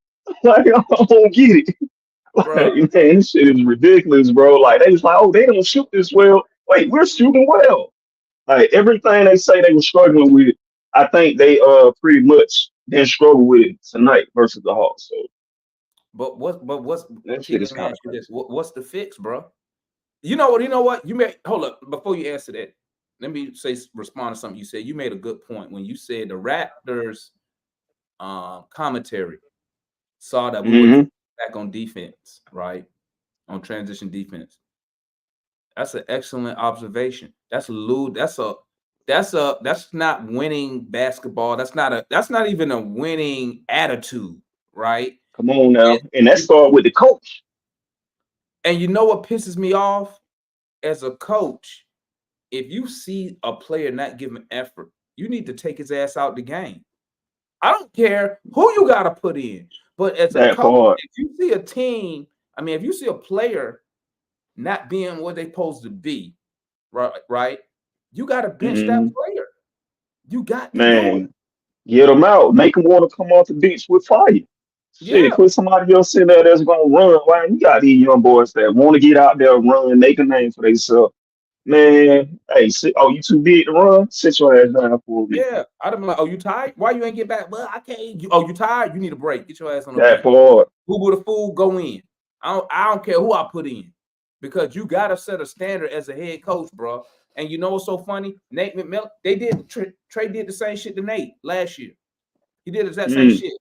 Like I don't get it. Bro. Like, man, this shit is ridiculous, bro. Like they just like, oh, they don't shoot this well. Wait, we're shooting well. Like everything they say they were struggling with, I think they pretty much didn't struggle with it tonight versus the Hawks. So What's that Key, shit let is me kind of ask you crazy. this. What's the fix, bro? You know what? You may hold up before you answer that. Let me respond to something you said. You made a good point when you said the Raptors commentary saw that we were Hmm. back on defense, right? on transition defense. That's an excellent observation. That's not winning basketball. That's not even a winning attitude, right? Come on And now. And that you, started with the coach. and you know what pisses me off as a coach? If you see a player not giving effort, you need to take his ass out the game. I don't care who you got to put in, but as a That coach, part. if you see a team, if you see a player not being what they're supposed to be, right, you got to bench that Mhm. player. You got to do it. Man, get them out. Make them want to come off the beach with fire. Shit, Yeah, put somebody else in there that's gonna run. Why you got these young boys that want to get out there, run, make a name for themselves? Man, hey, you too big to run? Sit your ass down for a bit. yeah. I'd be like, "Oh, you tired? Why you ain't get back?" Well, I can't. You tired? You need a break. Get your ass on the That bench. part. Who would the fool go in? I don't care who I put in because you got to set a standard as a head coach, bro. And you know what's so funny? Nate McMillan, Trey did the same shit to Nate last year. He did the exact same Mm. shit.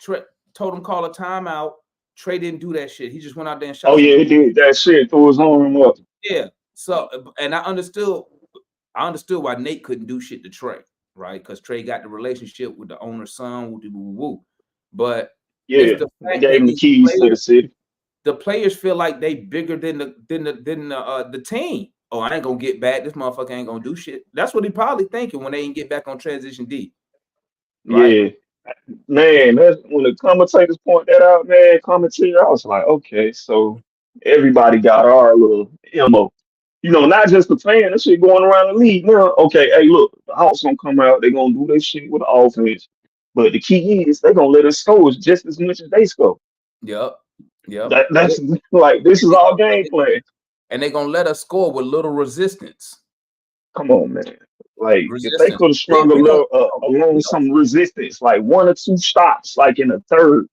Trey told him call a timeout. Trey didn't do that shit. He just went out there and Oh shot some. yeah, he did that shit. Threw his arm up. Yeah. So, and I understood why Nate couldn't do shit to Trey, right? Because Trey got the relationship with the owner's son, woo woo woo. But it's Yeah, the they fact gave that him the keys to the city. the players feel like they bigger than the team. Oh, I ain't gonna get back. This motherfucker ain't gonna do shit. That's what he probably thinking when they ain't get back on transition D, right? Yeah, man. That's when the commentators point that out, man. Commentator, I was like, okay, so everybody got our little MO. Not just the fan. That shit going around the league now. Okay, hey, look, the Hawks gonna come out. They gonna do their shit with the offense. But the key is they gonna let us score just as much as they score. Yep, yep. That's like this is our game plan. And they gonna let us score with little resistance. Come on, man. Like if they Resistance. could have We strung we don't along we don't some resistance, like one or two stops, like in the third,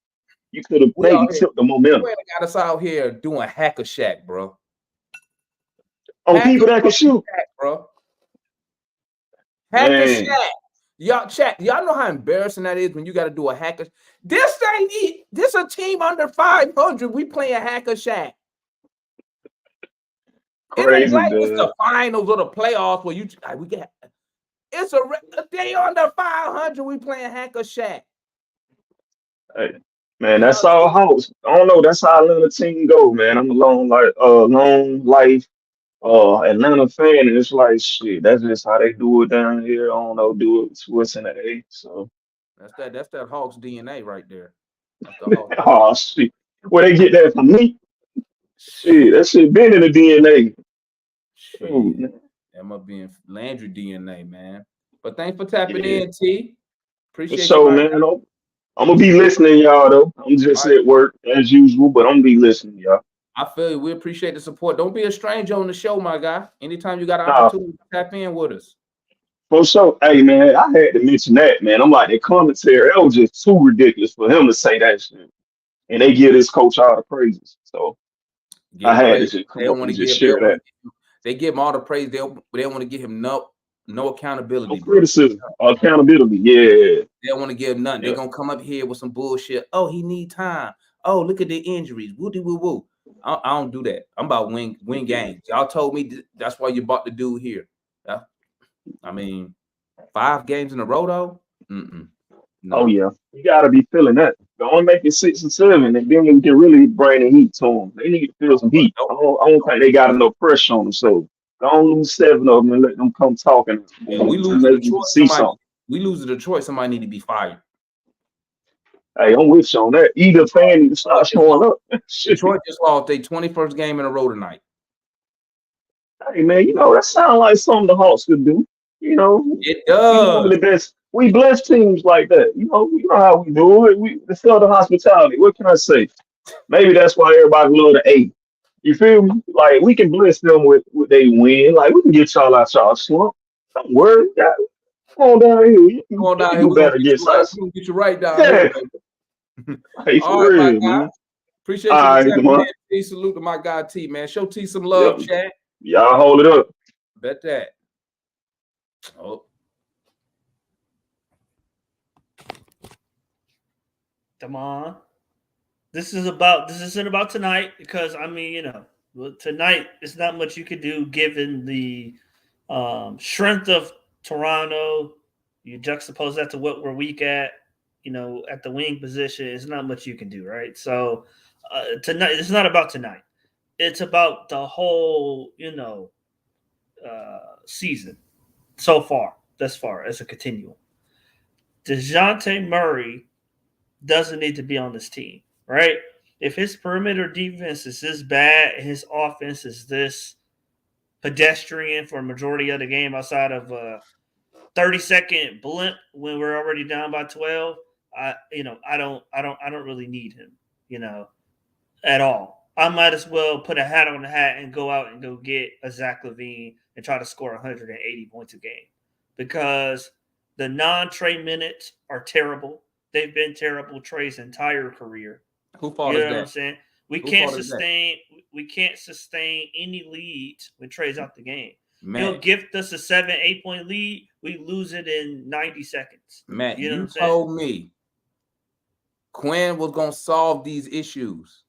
you could have we maybe out here. tipped the You momentum ain't got us out here doing hack a shack, bro. on Hack a people that can fucking shoot. shack, bro. Hack a Man, shack. Y'all know how embarrassing that is when you got to do a hacker. This a team under 500. We playing hacker shack. It ain't crazy, like it's dude. the finals or the playoffs where we get. It's a day under 500. We playing hacker shack. Hey, man, Y'all that's all Hawks. I don't know. That's how Atlanta team go, man. I'm a long life Atlanta fan, and it's like shit. That's just how they do it down here. I don't know, do it to us in the A. So, That's that Hawks DNA right there. That's the Hawks DNA. oh shit, where they get that from me? Shit, that shit been in the DNA. Oh, Shit. man. That must be in Landry DNA, man. But thanks for tapping Yeah, in, T. for Appreciate you, sure, my man. guy. I'm gonna be listening, y'all. Though I'm All just right. at work as usual, but I'm gonna be listening, y'all. I feel you. We appreciate the support. Don't be a stranger on the show, my guy. Anytime you got an Nah, opportunity to tap in with us. for sure. Hey, man, I had to mention that, man. I'm like, the commentary, that was just too ridiculous for him to say that shit. And they give this coach all the praises. So Give I him had to praise. just They come don't up want and to just give. They share don't want that. to. They give him all the praise. They don't want to give him no No accountability, bro. criticism, accountability. Yeah, They don't want to give nothing. They're yeah, gonna come up here with some bullshit. Oh, he need time. Oh, look at the injuries. Woo woo woo. I don't do that. I'm about win yeah. games. Y'all told me that's why you bought the dude here. Yeah. I mean, 5 games in a row though. Oh, Nah. yeah. You got to be feeling that. Don't make it 6 and 7, and then you can really bring the heat to them. They need to feel some heat. Nope. I don't think they got enough pressure on them. So don't lose 7 of them and let them come talking. Yeah, we lose to Maybe you can Detroit. see something. We lose to Detroit. Somebody need to be fired. Hey, I'm with you on that. Either fan need to Detroit start just showing lost. up. Shit. Detroit just lost their 21st game in a row tonight. Hey, man, that sounds like something the Hawks could do. You know, It we one of does. the best. We bless teams like that. You know how we do it. The Southern hospitality. What can I say? Maybe that's why everybody love the A. You feel me? Like we can bless them with they win. Like we can get y'all out y'all slump. Don't worry. Yeah, come on down here. Come You on down can here. do We're gonna better get you against right. us. We're gonna get you right down here, Yeah. baby. Hey, All for right, my real, guy. man. Appreciate you All for right, tapping come in. on. T. Salute to my guy T, man. Show T some love, Yep. chat. Y'all hold it up. Bet that. Oh, Come on. This isn't about tonight because I mean, tonight it's not much you could do given the strength of Toronto. You juxtapose that to what we're weak at, at the wing position. It's not much you can do, right? So tonight, it's not about tonight. It's about the whole, season so far, thus far as a continuum. DeJounte Murray doesn't need to be on this team, right? If his perimeter defense is this bad and his offense is this pedestrian for a majority of the game outside of a 30-second blimp when we're already down by 12, I don't really need him, at all. I might as well put a hat on the hat and go out and go get a Zach LaVine and try to score 180 points a game because the non-Trey minutes are terrible. They've been terrible Trey's entire career. Who fault You is know what I'm that? saying? We Who can't fault is that? sustain we can't sustain any leads when Trey's out the game. He'll Matt, gift us a 7-8 point lead. We lose it in 90 seconds. Matt, You know what you I'm saying? told me Quinn was gonna solve these issues.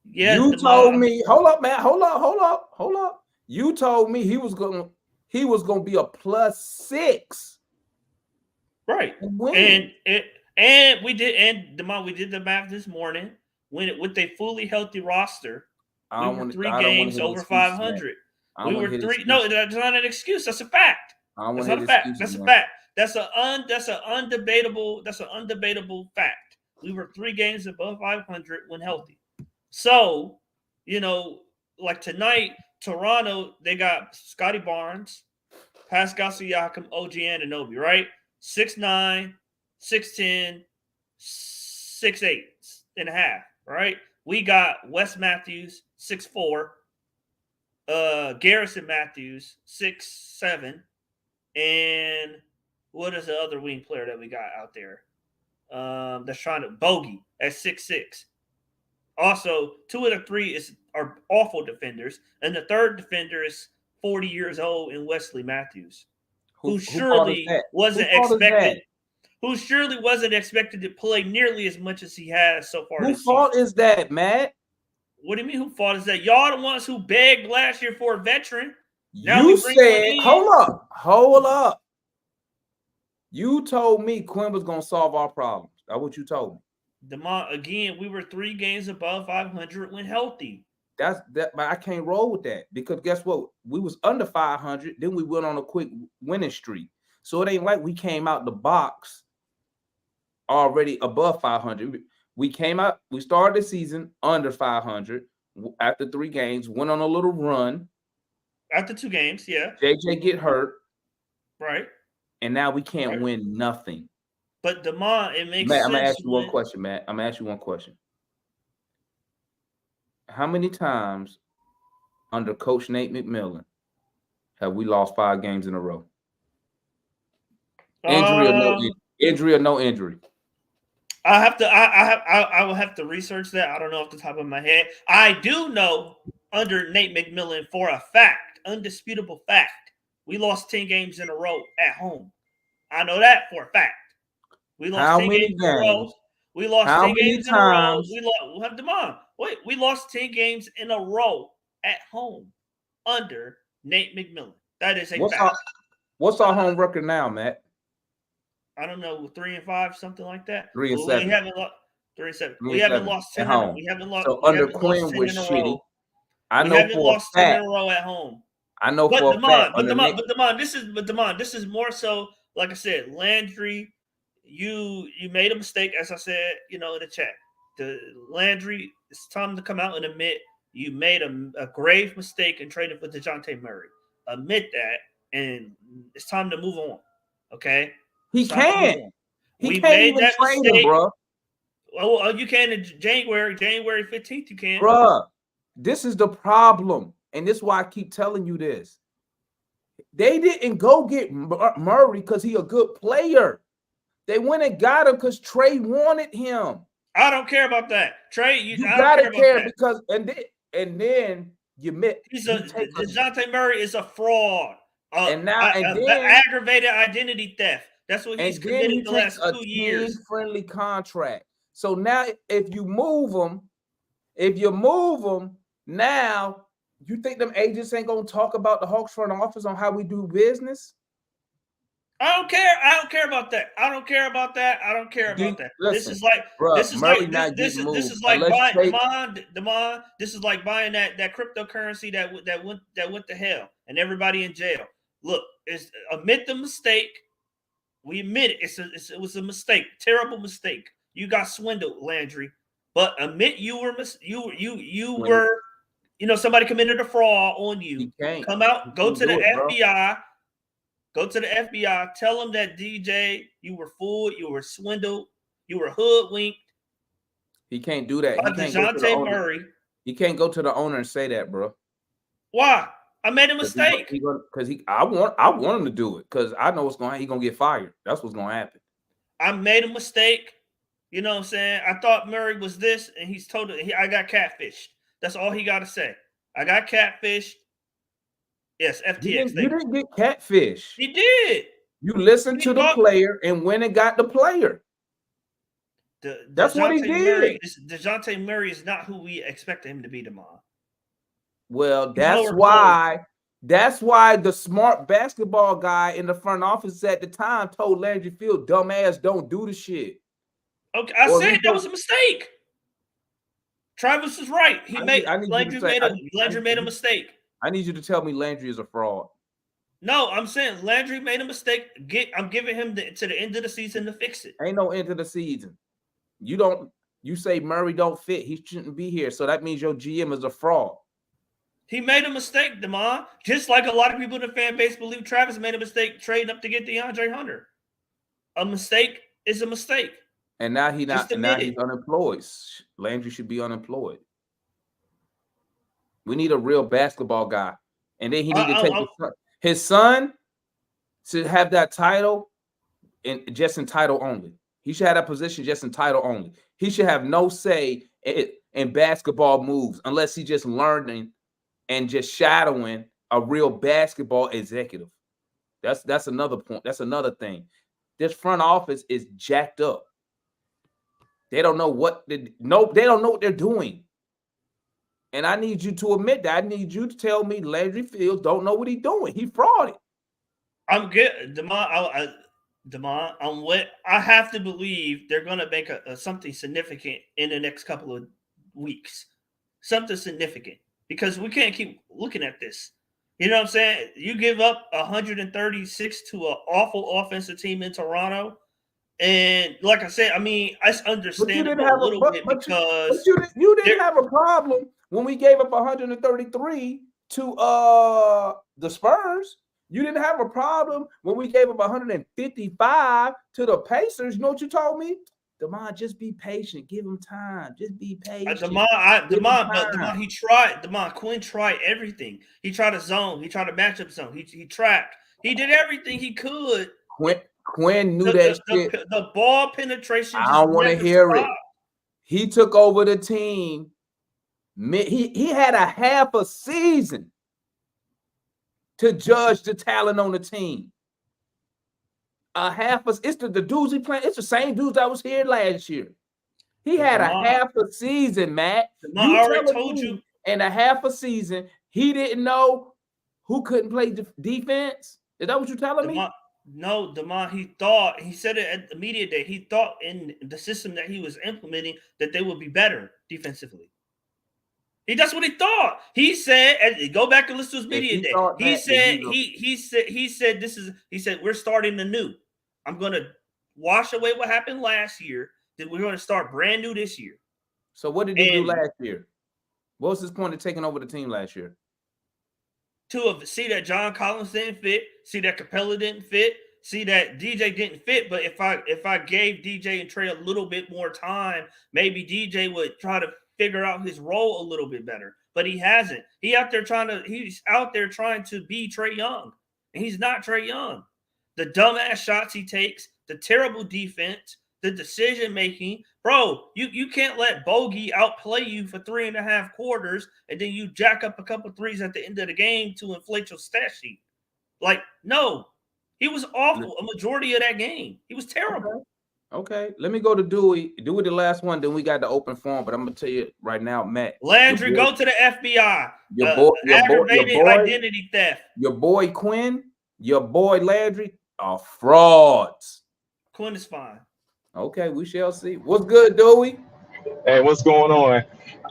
Yeah, You told me, hold up, man, hold up. You told me he was gonna be a +6. right. And win. And we did the math this morning. With a fully healthy roster, we were three I don't want to games hear the over excuses, man. 500. I We don't want to were hear the three. No, excuses. that's not an excuse. That's a fact. I don't want That's to not hear a the fact. excuses, That's a man. fact. That's an undebatable fact. We were 3 games above 500 when healthy. So, like tonight, Toronto, they got Scotty Barnes, Pascal Siakam, OG Anunoby, right? 6'9", 6'10", 6'8" and a half, right? We got Wes Matthews, 6'4", Garrison Matthews, 6'7", and what is the other wing player that we got out there? That's trying to Bogey at 6'6". Also, 2 of the 3 are awful defenders, and the third defender is 40 years old in Wesley Matthews, who fault is surely that? wasn't Who fault is expected. that? Who surely wasn't expected to play nearly as much as he has so far Who this fault season. is that, Matt? What do you mean? Who fault is that? Y'all the ones who begged last year for a veteran. Now You we bring one said, in. hold up. You told me Quinn was gonna solve our problems. That's what you told me. Again, we were 3 games above 500 when healthy. But I can't roll with that because guess what? We was under 500, then we went on a quick winning streak. So it ain't like we came out the box already above 500. We started the season under 500 after 3 games, went on a little run. After 2 games, yeah. JJ get hurt. Right. And now we can't win nothing. But it makes Matt, sense. I'm gonna ask you one question, Matt. I'm gonna ask you one question. How many times under Coach Nate McMillan have we lost 5 games in a row? Injury or no injury? I will have to research that. I don't know off the top of my head. I do know under Nate McMillan for a fact, undisputable fact, we lost 10 games in a row at home. I know that for a fact. We lost How 10 many games in a row. We lost How 10 many games in a row. times? We lost 10 games in a row at home under Nate McMillan. That is a fact. What's our home record now, Matt? I don't know, 3-5, something like that. 3-7. We haven't lost 3-7. We haven't lost 10 at home. We haven't lost. So we under haven't lost Quinn 10 was in a shitty. row. I We know haven't for a lost 10 fact. in a row at home. I know for a fact. This is Landry. You made a mistake, as I said, in the chat. The Landry, it's time to come out and admit you made a grave mistake in trading for DeJounte Murray. Admit that, and it's time to move on. Okay? He can't. We can't made even that trade mistake. him, bro. Oh, you can in January 15th. You can, Bruh, this is the problem, and this is why I keep telling you this. They didn't go get Murray because he a good player. They went and got him because Trey wanted him. I don't care about that. Trey, you gotta care because and then you met. DeJounte Murray is a fraud. Aggravated identity theft. That's what he's committed the last 2 years. Team-friendly contract. So now, if you move them, now you think them agents ain't gonna talk about the Hawks front office on how we do business? I don't care. I don't care about that. I don't care about that. I don't care about that. This Listen, is like bro, Murray not getting this moved is like unless buying you take. Demond. This is like buying that cryptocurrency that went to hell and everybody in jail. Look, it's admit the mistake. We admit it. It was a mistake, terrible mistake. You got swindled, Landry. But admit you were somebody committed a fraud on you. He can't. Come out, go to the do it, bro. FBI. Go to the FBI. Tell them that DJ, you were fooled, you were swindled, you were hoodwinked. He can't do that. By He can't go to the DeJounte owner. Murray. He can't go to the owner and say that, bro. Why? I made a mistake. I want him to do it because I know what's going to happen. He's going to get fired. That's what's going to happen. I made a mistake. You know what I'm saying? I thought Murray was this, and he's told it. I got catfished. That's all he got to say. I got catfished. Yes, FTX. You didn't get catfished. He did. You listened to the player and went and got the player. That's what he did. DeJounte Murray is not who we expected him to be tomorrow. Well, that's why the smart basketball guy in the front office at the time told Landry Field, dumbass, don't do the shit. Okay, I said that was a mistake. Travis is right. Landry made a mistake. I need you to tell me Landry is a fraud. No, I'm saying Landry made a mistake. I'm giving him to the end of the season to fix it. Ain't no end of the season. You say Murray don't fit. He shouldn't be here. So that means your GM is a fraud. He made a mistake, Demond. Just like a lot of people in the fan base believe Travis made a mistake trading up to get DeAndre Hunter. A mistake is a mistake. And now he's unemployed. Landry should be unemployed. We need a real basketball guy. And then he need to take his son to have that title just in title only. He should have that position just in title only. He should have no say in basketball moves unless he's just learning and just shadowing a real basketball executive. That's another point. That's another thing. This front office is jacked up. They don't know what they don't know what they're doing. And I need you to admit that. I need you to tell me Landry Fields don't know what he's doing. He frauded. I'm good, Demond. I have to believe they're going to make something significant in the next couple of weeks. Something significant. Because we can't keep looking at this. You know what I'm saying? You give up 136 to an awful offensive team in Toronto. And like I said, I mean, I understand it a little bit because you didn't have a problem when we gave up 133 to the Spurs. You didn't have a problem when we gave up 155 to the Pacers. You know what you told me? Demond, just be patient. Give him time. Just be patient. Demond, he tried. Demond, Quinn tried everything. He tried a zone. He tried a matchup zone. He tracked. He did everything he could. Quinn knew that shit. The ball penetration. I don't want to hear it. He took over the team. He had a half a season to judge the talent on the team. It's the dudes he playing. It's the same dudes that was here last year. He had a half a season, Matt. I already told you. In a half a season, he didn't know who couldn't play defense. Is that what you're telling me? No, Demond, he said it at the media day. He thought in the system that he was implementing that they would be better defensively. That's what he thought. He said, go back and listen to his media day. He said we're starting anew. I'm gonna wash away what happened last year. Then we're gonna start brand new this year. So what did he do last year? What was his point of taking over the team last year? To see that John Collins didn't fit, see that Capella didn't fit, see that DJ didn't fit. But if I gave DJ and Trey a little bit more time, maybe DJ would try to figure out his role a little bit better. But he hasn't. He's out there trying to be Trey Young. And he's not Trey Young. The dumbass shots he takes, the terrible defense, the decision making. Bro, you can't let Bogey outplay you for 3.5 quarters and then you jack up a couple threes at the end of the game to inflate your stat sheet. Like, no. He was awful a majority of that game. He was terrible. Okay, let me go to Dewey. Dewey, the last one. Then we got the open forum. But I'm gonna tell you right now, Matt. Landry, go to the FBI. Your Aggravated boy, identity theft. your boy Quinn, your boy Landry are frauds. Quinn is fine. Okay, we shall see. What's good, Dewey? Hey, what's going on?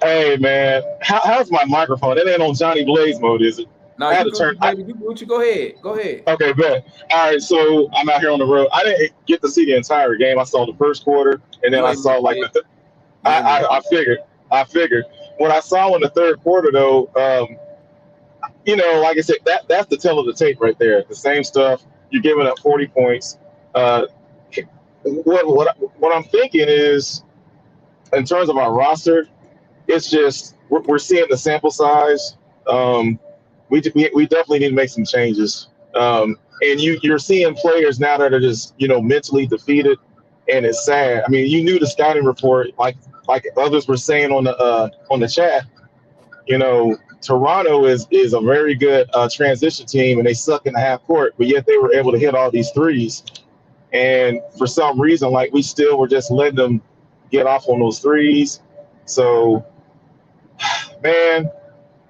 Hey, man, how's my microphone? It ain't on Johnny Blaze mode, is it? No, I had you to good, turn. baby. You good? You go ahead. Go ahead. Okay, bet. All right, so I'm out here on the road. I didn't get to see the entire game. I saw the first quarter, and then You I ain't saw missed like it. You ain't missed I it. figured. I figured. What I saw in the third quarter, though, like I said, that's the tell of the tape right there. The same stuff. You're giving up 40 points. Uh, what I'm thinking is, in terms of our roster, it's just we're seeing the sample size. Um, we definitely need to make some changes. And you're seeing players now that are just mentally defeated, and it's sad. I mean, you knew the scouting report, like others were saying on the chat. Toronto is a very good transition team, and they suck in the half court, but yet they were able to hit all these threes. And for some reason, like we still were just letting them get off on those threes. So, man,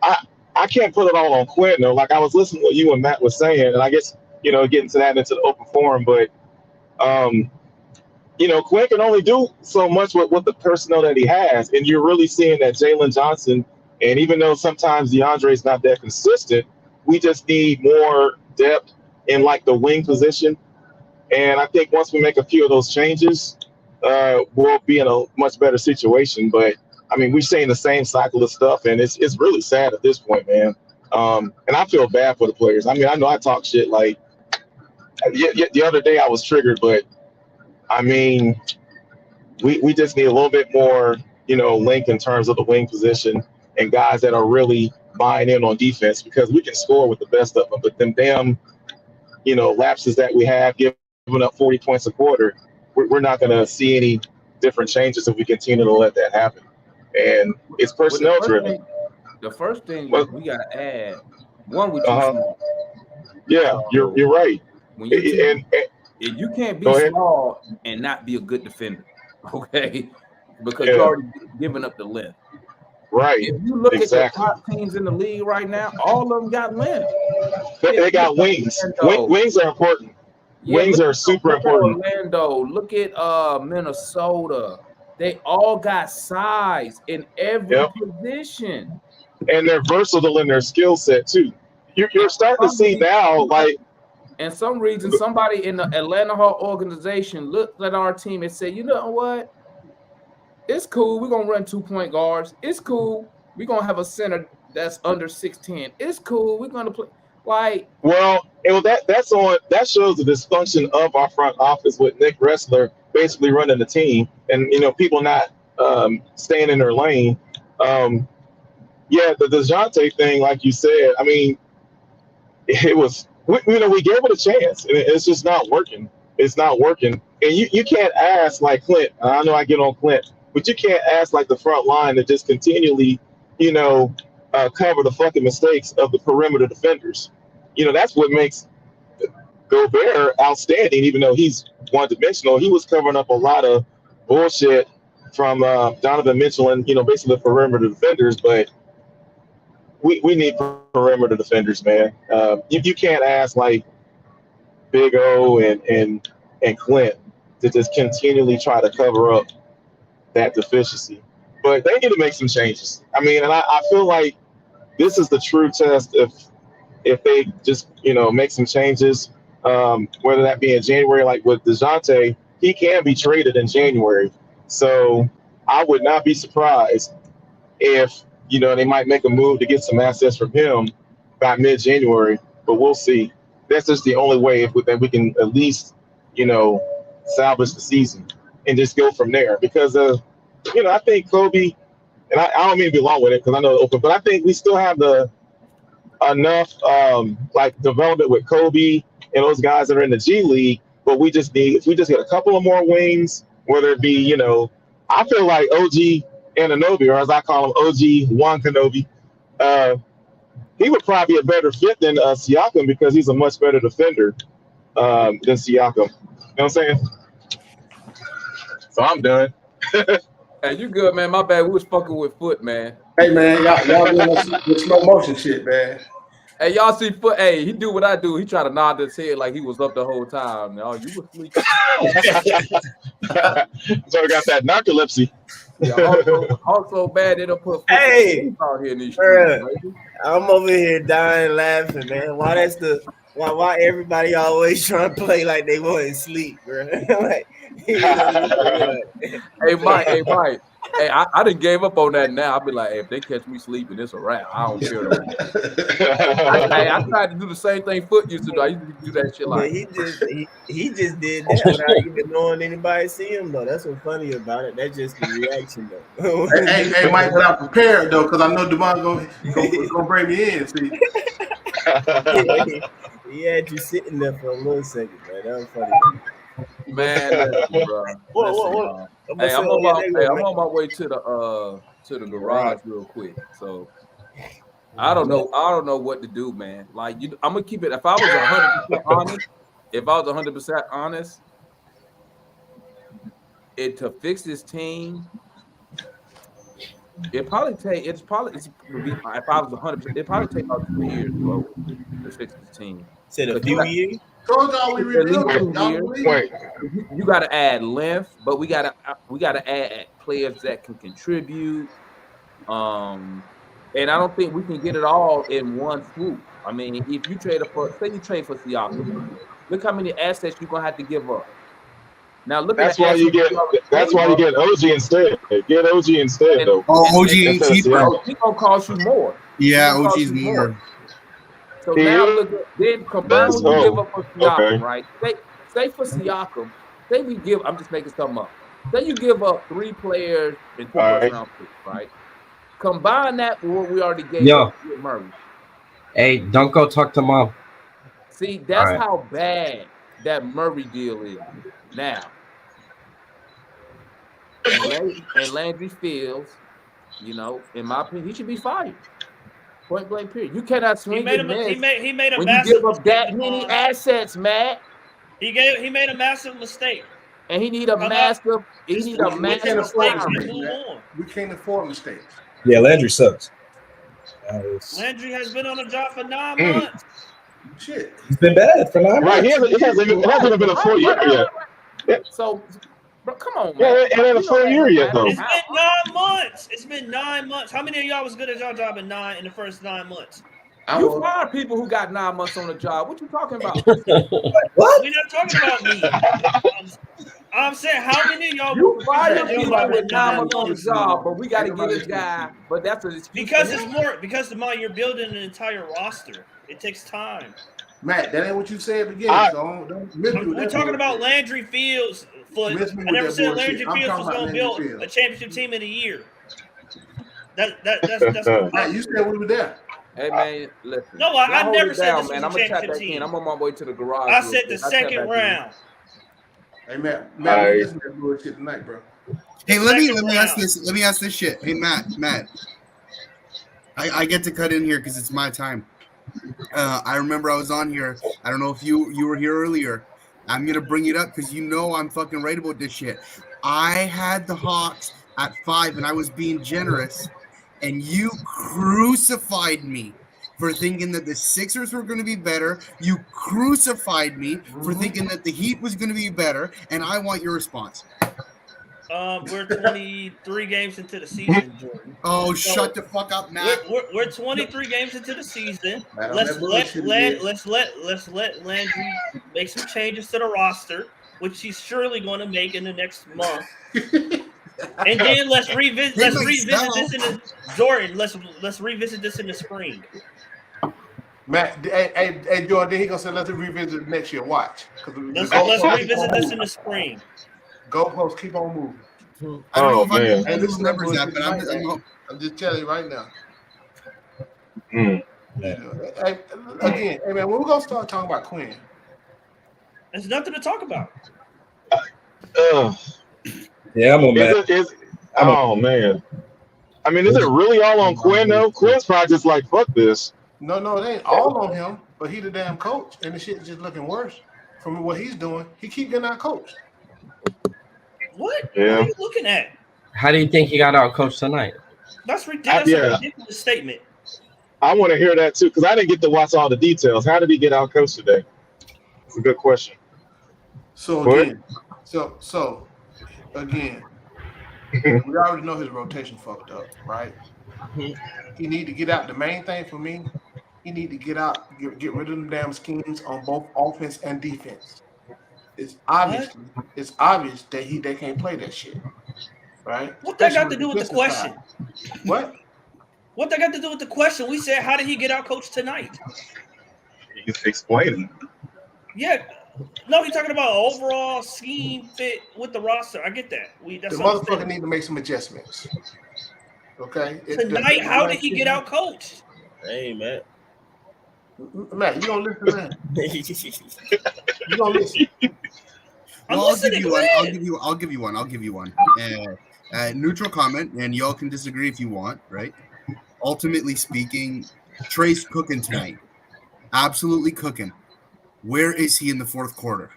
I I can't put it all on Quinn though. Like I was listening to what you and Matt was saying, and I guess getting to that into the open forum, but um, Quinn can only do so much with the personnel that he has, and you're really seeing that Jalen Johnson. And even though sometimes DeAndre's not that consistent, we just need more depth in like the wing position. And I think once we make a few of those changes, we'll be in a much better situation. But I mean, we're saying the same cycle of stuff, and it's really sad at this point, man. And I feel bad for the players. I mean, I know I talk shit like the other day I was triggered, but I mean, we just need a little bit more, length in terms of the wing position and guys that are really buying in on defense because we can score with the best of them, but them damn, lapses that we have giving up 40 points a quarter, we're not going to see any different changes if we continue to let that happen. And it's Well, personnel driven. the first thing But we gotta add, one, we too uh-huh. small. Yeah, So you're right. when you too, And you can't be go ahead. small and not be a good defender, okay? Because you Yeah, already given up the length. right. If you look at the Exactly. top teams in the league right now, all of them got length. They Look got at wings. Orlando. Wings are important. Yeah, Wings are super look at important. Orlando. Look at Minnesota. They all got size in every Yep. position. And they're versatile in their skill set too. You're And starting to some see reason, now, like, and some reason, somebody in the Atlanta Hawk organization looked at our team and said, "You know what? It's cool. We're gonna run 2-point guards. It's cool. We're gonna have a center that's under 6'10. It's cool. We're gonna play like that shows the dysfunction of our front office with Nick Ressler basically running the team, and people not staying in their lane. Um, yeah, the Dejounte thing, like you said, I mean, it was we gave it a chance, and it's just not working. It's not working, and you can't ask like Clint. I know I get on Clint, but you can't ask like the front line to just continually, you know, cover the fucking mistakes of the perimeter defenders. That's what makes Gobert outstanding, even though he's one dimensional. He was covering up a lot of bullshit from Donovan Mitchell and basically the perimeter defenders, but we need perimeter defenders, man. You can't ask like Big O and Clint to just continually try to cover up that deficiency. But they need to make some changes. I mean, and I feel like this is the true test if they just make some changes, whether that be in January, like with Dejounte, he can be traded in January. So I would not be surprised if they might make a move to get some assets from him by mid-January, but we'll see. That's just the only way that we can at least salvage the season and just go from there. Because I think Kobe, and I don't mean to be long with it because I know it's open, but I think we still have the enough like development with Kobe and those guys that are in the G League, but if we just get a couple of more wings, whether it be I feel like OG Ananobi, or as I call him, OG Juan Kenobi, uh, he would probably be a better fit than Siakam because he's a much better defender than Siakam. You know what I'm saying? So I'm done. Hey, you good, man? My bad. We was fucking with Foot, man. Hey man, y'all doing this slow motion shit, man. Hey, y'all see Foot? Hey, he do what I do. He try to nod his head like he was up the whole time. Oh, you was sleeping. So I got that narcolepsy. Yeah, Hawk so bad they don't put Foot to Hey, sleep out here in these streets, bruh, baby. I'm over here dying laughing, man. Why everybody always trying to play like they want to sleep, bro? Like, you know what? Hey, Mike. Hey, Mike. Hey, I done gave up on that now. I be like, hey, if they catch me sleeping, it's a wrap. I don't care no more. I tried to do the same thing Foot used to do. I used to do that shit But like, he just did that without even knowing anybody see him though. That's what's funny about it. That's just the reaction though. Hey, Mike, but I'm prepared though, because I know Devon gonna bring me in. See, he had you sitting there for a little second, man. That was funny. man, listen, bro. Listen, What? bro. I'm gonna Hey, say, oh yeah, there you I'm go, on my way to the garage man. real quick. So I don't know what to do, man. Like I'm gonna keep it. If I was 100% honest, it to fix this team, if I was 100%, it probably take about 2 years, bro, to fix this team. Said a Because you few got years. told y'all we at least rebuilding. 2 Y'all years. believe it? You got to add length, but we gotta add players that can contribute. And I don't think we can get it all in one swoop. I mean, if you say you trade for Siakam, look how many assets you're gonna have to give up. Now look at That's the why assets you get. you already That's gave why you up, get OG instead. Get OG instead and though, Oh, OG and ain't instead of cheaper. Siakam. OG gonna cost you more. He Yeah, gonna cost OG's you more. more. So He now look at then combine is. what you give Oh, up for Siakam, okay. right? Say for Siakam, say we give. I'm just making something up. Say you give up 3 players and 2 All first right. round picks, right? Combine that with what we already gave up Yo, to get Murray. hey, don't go talk to mom. See, All that's right. how bad that Murray deal is now. And Landry Fields, in my opinion, he should be fired. Point blank period. You cannot He swing made and a he miss made he made a when you give massive up mistake, that many Devon. assets, Matt. He made a massive mistake. And he need a How about massive, he just need a We fix the can't massive afford mistakes hiring. and mistakes, move man. on? We can't afford mistakes. Yeah, Landry sucks. Landry has been on the job for 9 Mm. months. Shit. He's been bad for 9 Right. months. It hasn't even been a full year yet. Yeah, So, bro, come on, yeah, man. it ain't a You know full that year don't yet matter. though. It's been 9 months. It's been 9 months. How many of y'all was good at y'all job in the first 9 months? I You was. fire people who got 9 months on the job. What you talking about? What? We're not talking about me. I'm saying how many of y'all were You proficient fire at your people job with in 9 nine months on the months? job, but we got to Ain't get nobody a guy. But that's an excuse for Because him. it's more because you're building an entire roster. It takes time. Matt, that ain't what you said at the beginning. I So don't miss me with We're that talking about bullshit. Landry Fields. Miss me I with never that said bullshit. Landry I'm Fields talking was about going to Landry build a Fields. championship team in a year. That's the Matt, you said we were there. Hey, man, listen. no. Y'all I hold never it said down, this was man. a I'm going to tap championship back in. team. I'm on my way to the garage I real said the quick. I'll tap second back in. round. Hey Matt, we I listen to that bullshit tonight, bro. The Hey, let me second ask round. this. Let me ask this shit. Hey, Matt. I get to cut in here because it's my time. I remember I was on here. I don't know if you were here earlier. I'm gonna bring it up because I'm fucking right about this shit. I had the Hawks at 5, and I was being generous, and you crucified me for thinking that the Sixers were going to be better. You crucified me for thinking that the Heat was going to be better, and I want your response. We're 23 games into the season, Jordan. Oh, So shut the fuck up, Matt. we're 23 games into the season. Matt on that bullshit again. Let's let Landry make some changes to the roster, which he's surely going to make in the next month. And then let's revisit Hit myself. this in the Jordan. Let's revisit this in the spring. Matt, hey, Jordan, then he gonna say let's revisit it next year. Watch, because the Let's goalposts keep revisit on this in the moving. spring. Goalposts keep on moving. I don't know Oh if I'm going man. to Hey, do those listen to that numbers bullshit up, but tonight, man. I'm just telling you right now. Mm. Hey, again, hey man, when we gonna start talking about Quinn? There's nothing to talk about. Yeah, I'm on Matt. Oh man. I mean, is it really all on Quinn though? Quinn's probably just like fuck this. No, it ain't all on him, but he the damn coach, and the shit's just looking worse from what he's doing. He keep getting out coached. What are Yeah. you looking at? How do you think he got out coached tonight? That's ridiculous. That's a Yeah. ridiculous statement. I want to hear that too because I didn't get to watch all the details. How did he get out coached today? It's a good question. So What? again, so again, we already know his rotation fucked up, right? He need to get out. The main thing for me, he need to get out, get rid of them damn schemes on both offense and defense. It's What? obvious that they can't play that shit, right? What that Especially got to with do the with the defensive side. question? What? What that got to do with the question? We said, how did he get out coached tonight? He's explaining. Yeah, no, he's talking about overall scheme fit with the roster. I get that. That's The motherfucker understandable. need to make some adjustments. Okay. Tonight, how did he get out coached? Hey, man. Matt, you don't listen, man. You don't listen. I'm Well, I'll give listening. you Go one. ahead. I'll give you one. Neutral comment, and y'all can disagree if you want. Right? Ultimately speaking, Trey's cooking tonight. Absolutely cooking. Where is he in the fourth quarter?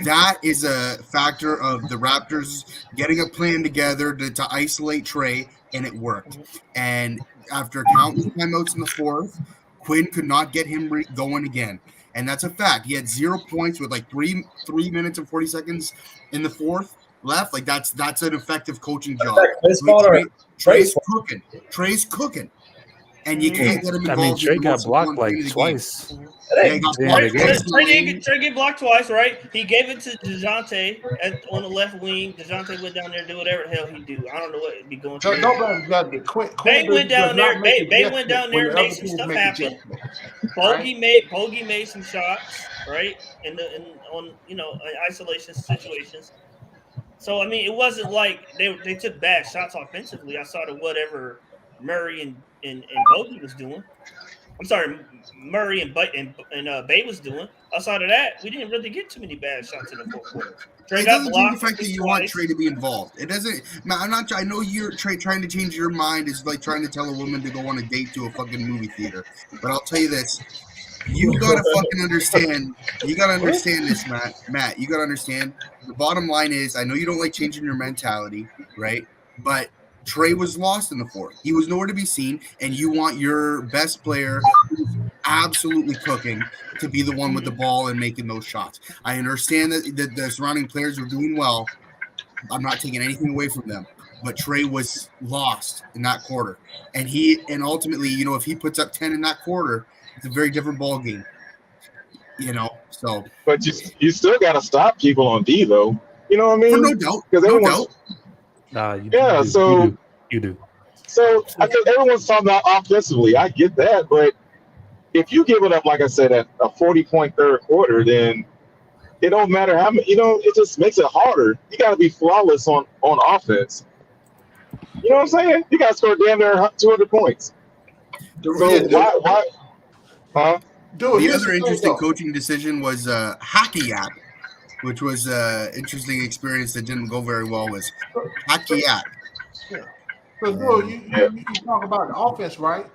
That is a factor of the Raptors getting a plan together to isolate Trey, and it worked. And after countless timeouts in the fourth, Quinn could not get him going again, and that's a fact. He had 0 points with like three minutes and 40 seconds in the fourth left. Like that's an effective coaching job. His fault or Trey's fault? cooking. Trey's cooking. And you can't get him I mean, involved in Trey the got most blocked important like thing of the game. twice. Yeah, he got Yeah, blocked they Trey, did. twice in the lane. Trey get blocked twice, right? He gave it to DeJounte on the left wing. DeJounte went down there and do whatever the hell he do. I don't know what be going through. Don't blame Judge. Quinn Bay went does down there. not make Bay went adjustments down when there, the made other some teams stuff make happen. adjustments. Bogey made some shots, right? On isolation situations. So I mean, it wasn't like they took bad shots offensively. I saw the whatever Murray and Bogey was doing. I'm sorry, Murray and Bay was doing. Outside of that, we didn't really get too many bad shots in the fourth quarter. Trey It got doesn't change the blocked fact that you want Trey to be involved. It doesn't. I'm not. I know you're trying to change your mind. Is like trying to tell a woman to go on a date to a fucking movie theater. But I'll tell you this: you gotta fucking understand. You gotta understand this, Matt. Matt, you gotta understand. The bottom line is, I know you don't like changing your mentality, right? But Trey was lost in the fourth. He was nowhere to be seen, and you want your best player, who's absolutely cooking, to be the one with the ball and making those shots. I understand that the surrounding players are doing well. I'm not taking anything away from them, but Trey was lost in that quarter, and ultimately, if he puts up 10 in that quarter, it's a very different ball game. So But you still got to stop people on D though. You know what I for mean? no doubt, Because no everyone's doubt. Nah, you yeah. do. So You do. so I think everyone's talking about offensively. I get that, but if you give it up, like I said, at a 40-point third quarter, then it don't matter how many. It just makes it harder. You got to be flawless on offense. You know what I'm saying? You got to score damn near 200 points. So Yeah, dude. why? Huh? Dude, The here's other the thing, interesting though. coaching decision was Hacky Yak, which was an interesting experience that didn't go very well. Was Hacky Yak. Yeah. So, dude, you talk about the offense, right?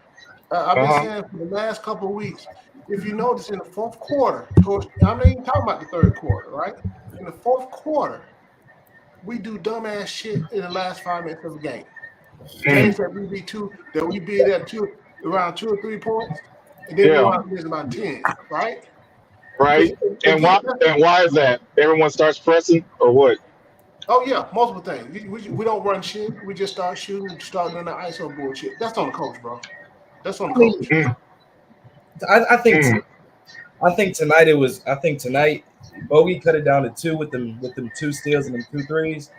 I've been saying for the last couple of weeks, if you notice in the fourth quarter, I'm not even talking about the third quarter, right? In the fourth quarter, we do dumbass shit in the last 5 minutes of the game. Games that we beat at around 2 or 3 points, and then we Yeah. want to lose about 10, right? Right. And why is that? Everyone starts pressing or what? Oh yeah, multiple things. We don't run shit. We just start shooting, start doing the ISO bullshit. That's on the coach, bro. That's on the coach. I think tonight it was. I think tonight Bogey cut it down to 2 with them 2 steals and them 2 threes,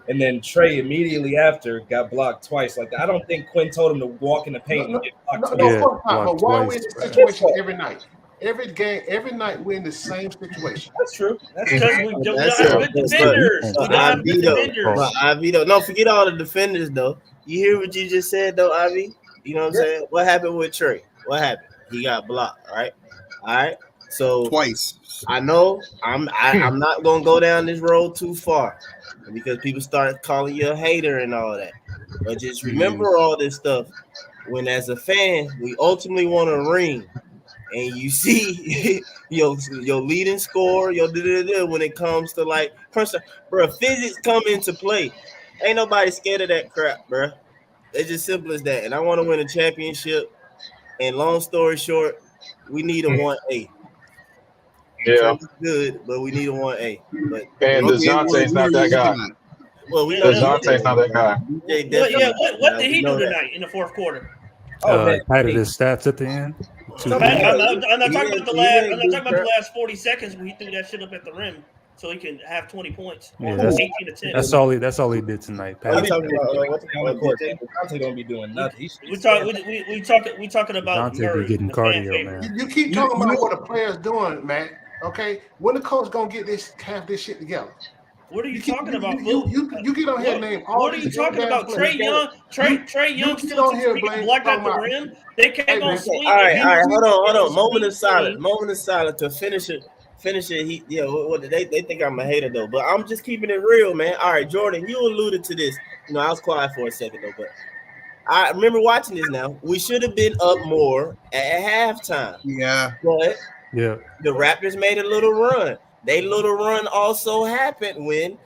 and then Trey immediately after got blocked twice. Like I don't think Quinn told him to walk in the paint and get blocked No, twice. of course not. But why are we in this situation every night? Every game, every night we're in the same situation. That's true. That's because we don't have good defenders. We don't have good defenders. But Ivy, though, no, forget all the defenders, though. You hear what you just said, though, Ivy? You know what I'm saying? What happened with Trey? What happened? He got blocked, right? All right. So twice. I know I'm not gonna go down this road too far because people start calling you a hater and all that. But just remember all this stuff. When as a fan, we ultimately want a ring. and you see your leading score, when it comes to like crunch time, bro, physics come into play. Ain't nobody scared of that crap, bro. It's just simple as that. And I want to win a championship. And long story short, we need a 1A. Yeah, Trey is good, but we need a 1A. But and Okay, DeJounte's what not are you that guy. looking at? well, we And, know DeJounte's not that guy. DJ definitely. what did he do know that. tonight in the fourth quarter? Oh man, Padded his stats at the end. Some I'm people- not talking about the he last. didn't I'm not do talking about the crap. last 40 seconds when he threw that shit up at the rim, so he can have 20 points Yeah, on that's 18 attempts. that's all he did tonight. Oh, you Padded talking his about stats. what's on the court. DJ? DeJounte don't be doing nothing. He should be We talking about DeJounte be Murray, getting the fan cardio, favorite. man. You keep talking about what the player's doing, man. Okay, when the coach gonna have this shit together? What are you keep- talking about? You get on here and name all What are you these talking goddamn about? players. Trey Young, Trey You Young get still on too here, freaking Blaine, blocked out talking the about- rim. They can't Hey, go man. swing. All right, if hold on. swing, Moment of silence. swing. Moment of silence to finish it. What they think I'm a hater though, but I'm just keeping it real, man. All right, Jordan, you alluded to this. I was quiet for a second though, but I remember watching this. Now we should have been up more at halftime. Yeah, but Yeah. the Raptors made a little run. They little run also happened when,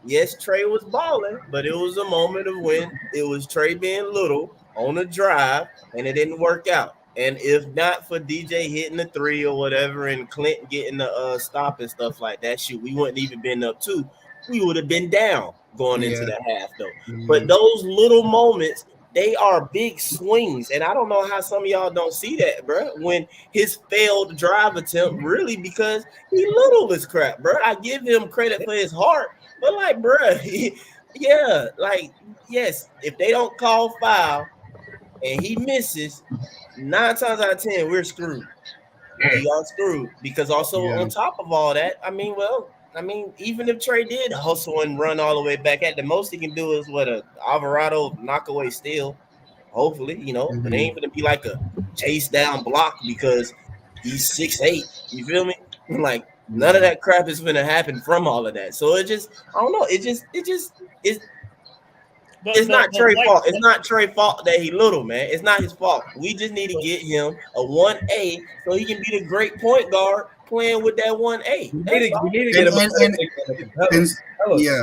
yes, Trey was balling, but it was a moment of when it was Trey being little on a drive, and it didn't work out. And if not for DJ hitting the three or whatever, and Clint getting the stop and stuff like that, shoot, we wouldn't even been up two. We would have been down going into the half though. But those little moments, they are big swings, and I don't know how some of y'all don't see that, bro. When his failed drive attempt, really, because he little as crap, bro. I give him credit for his heart, but like, bro, yes, if they don't call foul and he misses, 9 times out of 10, we're screwed. We are screwed because also on top of all that, even if Trey did hustle and run all the way back, at the most he can do is what a Alvarado knockaway steal. Hopefully, but it ain't gonna be like a chase down block because he's 6'8". You feel me? Like none of that crap is gonna happen from all of that. So it just, I don't know. It's not Trey's fault. It's not Trey's fault that he little, man. It's not his fault. We just need to get him a 1A so he can be the great point guard playing with that 1A. We need to get him yeah.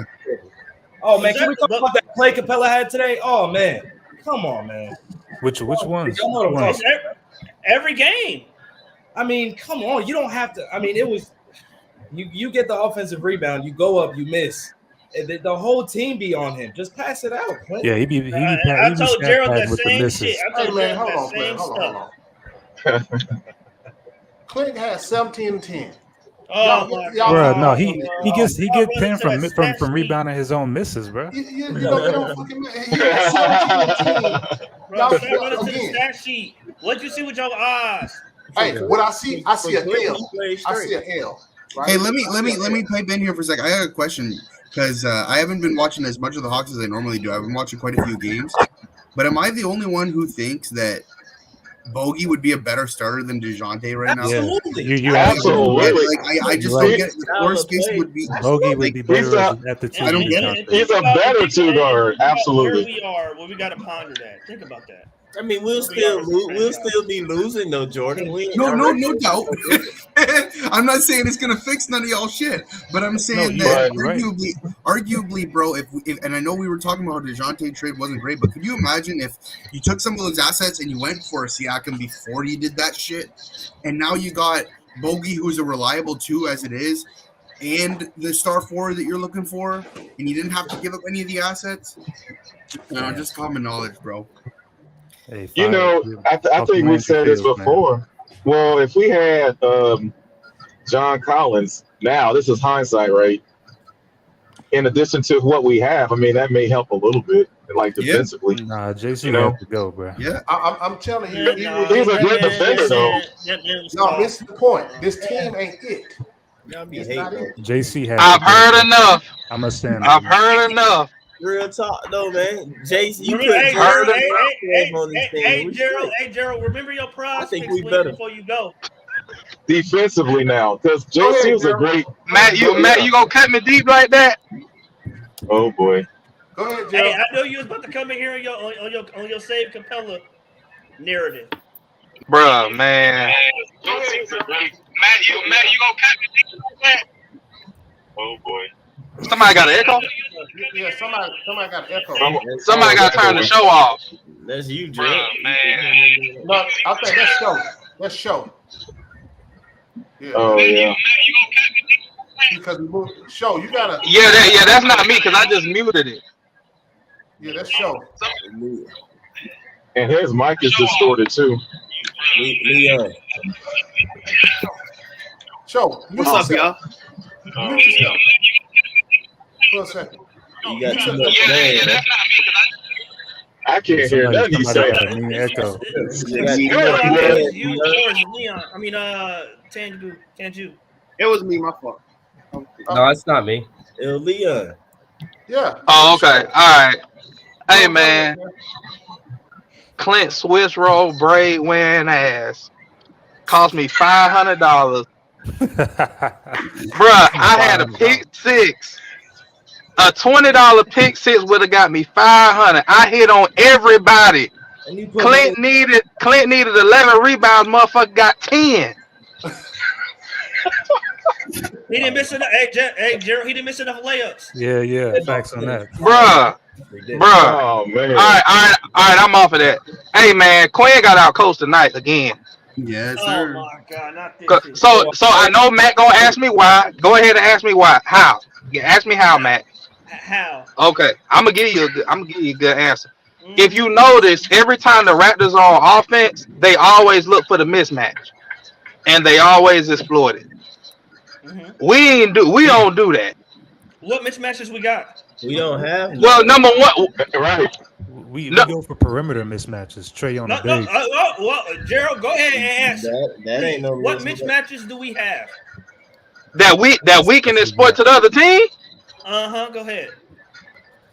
Oh man, can we talk about that play Capella had today? Oh man, come on, man. Which ones? Y'all know what I'm talking about. Every game. I mean, come on. You don't have to. I mean, it was you get the offensive rebound, you go up, you miss. The whole team be on him. Just pass it out, Clint. Yeah, he be I told Gerald that with the same misses. shit. I told Gerald that same stuff. Clint has 17 and 10. Oh bro, no, he gets 10 running from rebounding his own misses, bro. You know, they don't fucking he has 17 and 10. Bro, start running to the stat sheet. What'd you see with your eyes? Hey, what I see an L. I see an L. Right? Hey, let me pipe in here for a second. I got a question because I haven't been watching as much of the Hawks as I normally do. I've been watching quite a few games, but am I the only one who thinks that Bogey would be a better starter than DeJounte right now? Absolutely. You absolutely. I just don't get it. The floor space would be Bogey would be better at the two. I don't get it. He's a better two guard. Absolutely. Where we are, we got to ponder that. Think about that. I mean, we'll still be losing though, Jordan. No doubt. I'm not saying it's gonna fix none of y'all shit, but I'm saying that arguably, bro. If and I know we were talking about how DeJounte trade wasn't great, but could you imagine if you took some of those assets and you went for a Siakam before you did that shit, and now you got Bogey, who's a reliable two as it is, and the star forward that you're looking for, and you didn't have to give up any of the assets? Just common knowledge, bro. Hey, I think we said this before. Man. Well, if we had John Collins, now this is hindsight, right? In addition to what we have, I mean, that may help a little bit, like defensively. Nah, JC has to go, bro. Yeah, I'm telling you, he's a good defender, though. No, this is the point. This team ain't it. It's not it. JC has. I've heard enough. I'm a stand. I've heard enough. Real talk though, man. Jason, you could Hey, Gerald, remember your prospects before you go. Defensively now, because JC was a great Matt, you gonna cut me deep like that? Oh boy. Go ahead, Gerald. Hey, I know you was about to come in here on your Save Capella narrative. Bruh, man. Go ahead, Gerald. Matt, you gonna cut me deep like that? Oh boy. Somebody got an echo? Yeah, somebody got an echo. Somebody got to turn the show off. That's you, Gerald. Bruh, man. No, I think that's show. That's show. Yeah. Oh yeah. Because we moved show. You gotta. Yeah, that's not me because I just muted it. Yeah, that's show. And his mic is distorted too. Show. What's up, y'all? Mute yourself. For a second. You got too Mute much yourself. man, man. I can't hear nothing he's saying. Echo. It's you, Forrest, Leon. I mean, Tanju. It was me, my fault. No, it's not me. It was Leon. Yeah. Oh, okay. All right. Hey, man. Clint Swiss roll braid wearing ass cost me $500. Bruh, I had a pick six. A $20 pick six would have got me $500. I hit on everybody. Clint needed 11 rebounds. Motherfucker got 10. He didn't miss enough. Hey, Gerald, he didn't miss enough layups. Yeah. Facts on that. Bruh. Oh man. All right. I'm off of that. Hey man, Quinn got out coached tonight again. Yes, Oh sir. my God, not this. So I know Matt gonna ask me why. Go ahead and ask me why. How? Yeah, ask me how, Matt. How? Okay, I'm gonna give you a good answer. If you notice, every time the Raptors are on offense, they always look for the mismatch, and they always exploit it. We don't do that. What mismatches we got? We don't have. Well, number one, right. We go for perimeter mismatches. Trey on the big. Well, Gerald, go ahead and answer. That ain't no. What mismatches do we have? That we can exploit to the other team. Go ahead.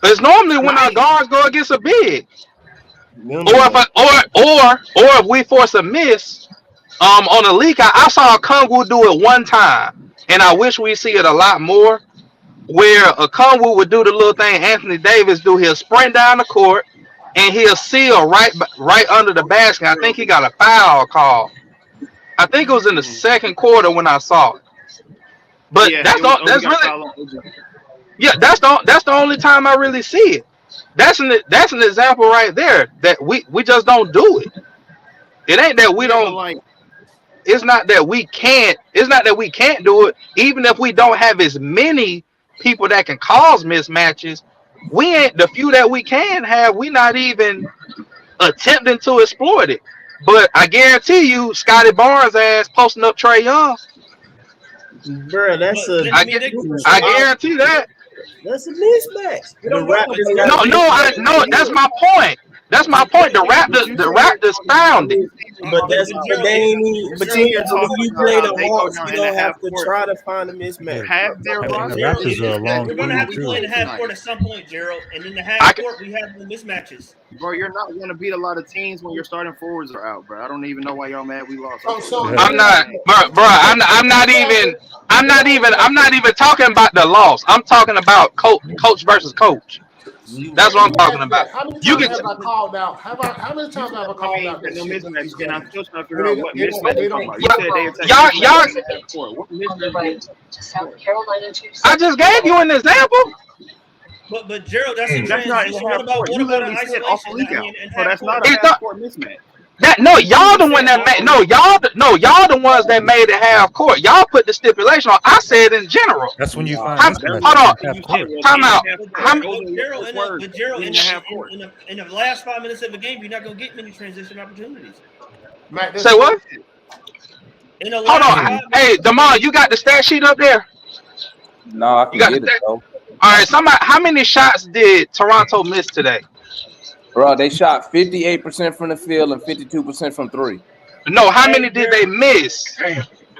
It's normally when our guards go against a big, or if we force a miss, on a leak. I saw Kungwu do it one time, and I wish we see it a lot more. Where a Kungwu would do the little thing Anthony Davis do, he'll sprint down the court and he'll seal right under the basket. I think he got a foul call. I think it was in the second quarter when I saw it. But that's the only time I really see it. That's an example right there that we just don't do it. It ain't that we don't. It's not that we can't. It's not that we can't do it. Even if we don't have as many people that can cause mismatches, we ain't the few that we can have. We not even attempting to exploit it. But I guarantee you, Scotty Barnes' ass posting up Trae Young. Bro, that's I guarantee that. That's a mismatch. No. That's my point. That's my point. The Raptors found it. But that's the game. But you play the Hawks, you don't have to try to find a mismatch. The Raptors are a long. We're gonna have to play the half court at some point, Gerald, and in the half court we have the mismatches. Bro, you're not going to beat a lot of teams when your starting forwards are out, bro. I don't even know why y'all mad we lost. I'm not, bro. I'm not even talking about the loss. I'm talking about coach versus coach. That's what I'm talking about. How many times have I called out? How many times have I called out? No mismatch, and I'm still trying to figure out what mismatch you're talking about. You said they attacked y'all. What mismatch? I just gave you an example. But Gerald, that's a transition. What about an isolation? So that's not a half court mismatch. Y'all the one that made y'all the ones that made it half court. Y'all put the stipulation on. I said in general. That's when you find. Hold on. Time out. Gerald, in the last 5 minutes of the game, you're not gonna get many transition opportunities. Say what? Hold on. Hey, Damon, you got the stat sheet up there? No, I can get it though. All right, somebody. How many shots did Toronto miss today? Bro, they shot 58% from the field and 52% from three. No, how many did they miss?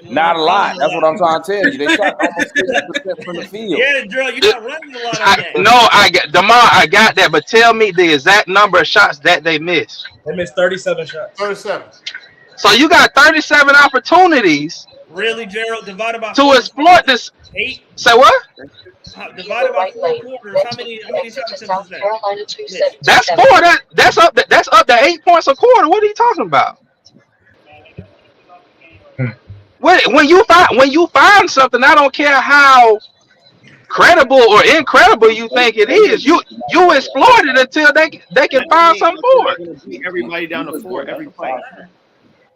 Not a lot. That's what I'm trying to tell you. They shot almost 50% from the field. Yeah, Gerald, you're not running a lot on that. No, I got that, but tell me the exact number of shots that they missed. They missed 37 shots. 37. So you got 37 opportunities. Really, Gerald? Divided by to exploit this. 8. Say what? Divided by 4 quarters. How many shots is that? That's 4. That's up to 8 points a quarter. What are you talking about? When you find something, I don't care how credible or incredible you think it is. You exploit it until they can That don't find mean something that for they're it. gonna beat everybody down He the was floor good. That's every a play. positive.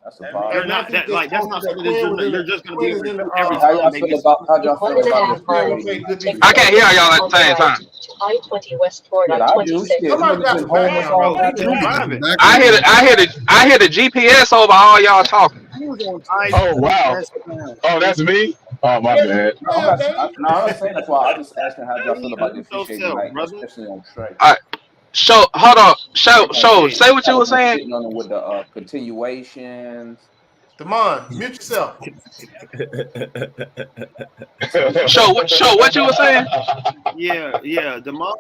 That's a You're positive. not Matthew that just like that's posted not that something Quinn was in you're the just gonna be Quinn able is to in the do every How time y'all they feel miss. about Quinn will defense? play good I defense. can't hear y'all at the same time. Shit, I do. Shit, you Somebody would have got been some homeless background all noise. He goddamn was day. driving. I hear the GPS over all y'all talking. He was on I Oh wow. fast down. Oh, that's me. Oh my Quinn, bad. No, I'm Quinn, not. baby. No, I'm not saying that's why. I'm just asking how y'all feel about the Mute officiating yourself, tonight, brother. especially on Trey. All right, hold on, Like say what you kind were of been saying. shitting on him with the continuations. Demond, mute yourself. Show what you were saying. Yeah. Demond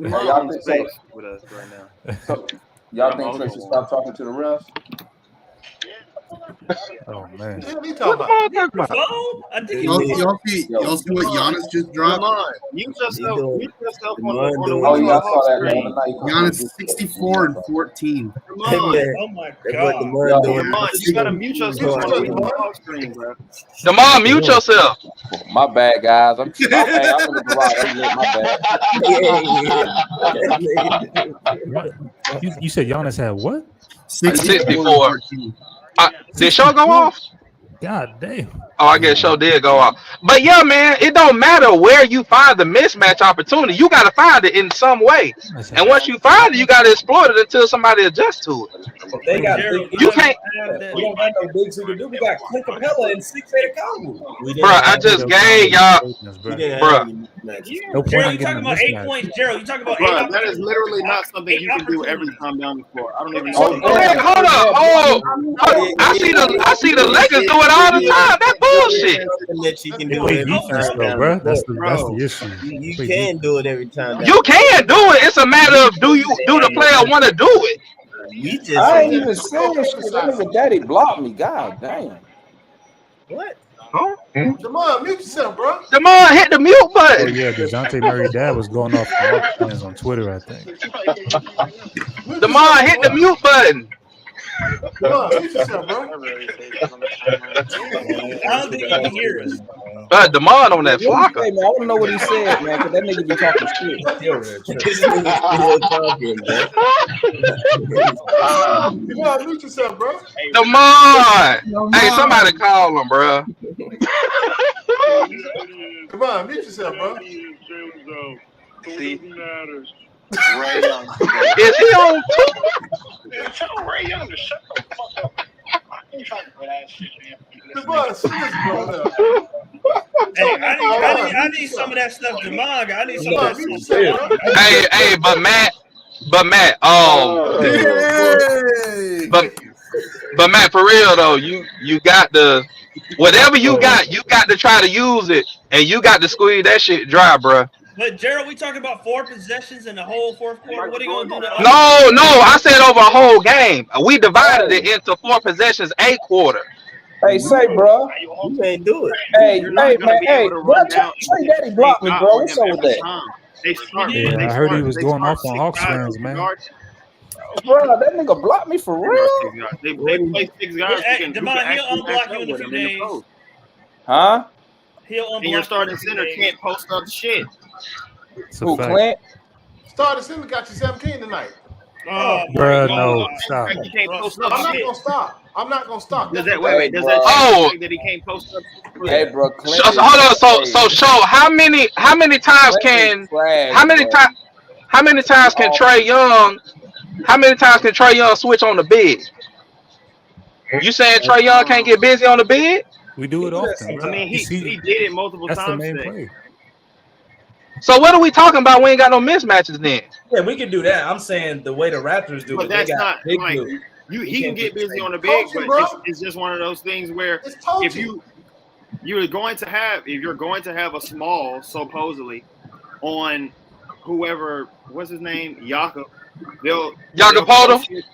Hey, y'all on think so? space with us right now. So But y'all I'm think Trey also should on. stop talking to the refs? Oh man. What the hell are you What talking the about? ball He on talking the about? phone? I think he Y'all, was y'all on. see, Yo. y'all see what Demond, Giannis just dropped? mute He yourself. doing Mute yourself the on the man Oh We doing yeah, Talk I saw Hawk that the screen. other night. He posted a Giannis video. Yeah, I 64 and saw 14. that Demond, man. Oh my That boy the god. man that. Yo, doing Demond, you gotta mute Mute yourself on the yourself, We Talk Demond. Hawk screen, bro. Demond, mute yourself. my bad, guys. I'm in the garage. I'm lit. My bad. What? You said Giannis had what? 64 and 64. 14. Did show go 64? off? God damn. Oh, I guess show did go off. But yeah, man, it don't matter where you find the mismatch opportunity. You got to find it in some way. Giannis And had once you find it, you got to exploit it until somebody adjusts to it. If they But got big Gerald, You we bigs, can't, don't have that. we don't got no bigs who can do. We got Clint Capella and 6'8" Conley. We bro. didn't I have just Tatum, gave Conley, y'all, Staples, we bro. didn't have bro. any mismatches for No real. point Gerald, on you getting talking a about 8 mismatch. points? Gerald, you talking about 8 Bro, that is opportunities? literally not something 8 you can do every opportunities. time down the floor. I don't even know Oh what Hey, you're damn! talking hold about. up. Man, block me. Hold up. I see the Lakers do it all the time. That It is bullshit. something that you Let's can They do do play it. every defense time Okay. though, down the bro. court. That's Bro, the issue. They You play can defense. do it every time down You the court. can do it. It's a matter We of just do the saying player want to do it? we just I Don't ain't saying even just don't saying shit. That criticize him. nigga daddy blocked me. God damn. what? Huh? Demond, mute yourself, bro. Demond, hit the mute Oh button. yeah, DeJounte Murray dad was going off on Hawks fans on Twitter, I think. Mute yourself, Demond, hit the Demond. mute button. Demond, mute yourself, bro. I don't think he can hear us. Demond on that What he flocker. say, man? I want to know what he said, man, because that nigga be talking shit. He's still real tripping. This nigga still talking, bro. Demond, mute yourself, bro. Demond. Hey, somebody Lamar. call him, bro. Demond, mute yourself, bro. Is he on two? Demond, shut this brother up. Hey, Demond, I mute need some yourself. of that stuff Demond got. I need some of that Demond, mute stuff yourself, Demond bro. got. Hey, but Matt, Hey. but Matt, for real though, you got the whatever you got to try to use it, and you got to squeeze that shit dry, bro. But Gerald, we talking about 4 possessions in the whole fourth quarter. What are you gonna do the other 3? No, I said over a whole game. We divided it Hey, into 4 possessions, a quarter. hey, say, bro. You ain't do it. Hey, You're hey, not gonna man. be able Hey, to bro, run down Trey and Daddy stay blocked me, hot bro. on What's him up with every that? time. They He start did. Yeah, they I heard he start was they going start off on 6 Hawks guys fans, 6 man. guards. Bro, that nigga blocked me for They start real? 6 guards. They What do play you 6 Yeah, guys hey, who can Demond, he'll actually match unblock you up in a with few him in the days. post. Huh? He'll And your unblock you in a starting few center days. can't post up shit. It's a Who, fact. Clint? Starting center got you 17 tonight. Oh my Bruh, No, no, god. stop. he can't Bro, post up I'm stop. not shit. gonna stop. I'm not gonna stop. Does That's that what that Hey, does means. that change bro. the Oh, fact that he can't post up shit for Hey, real? bro. Clint is, hold on. So hey, show how many times Clint is can trash, how many bro. times how many He times can all, Trey Young switch on the big? You saying Trey Young can't get busy on the big? We do He it do that often, I bro. mean, You sometimes. see, he did it multiple that's the times main today. play. So what are we talking about? We ain't got no mismatches then. Yeah, we can do that. I'm saying the way the Raptors do But it, they that's got not big like dudes. He he can can't do get the busy same. on the big, Coaching, but bro. it's just one of those things where It's if coaching. you're going to have if you're going to have a small supposedly on whoever what's his name Jakob, they'll Yagapoto? post switch.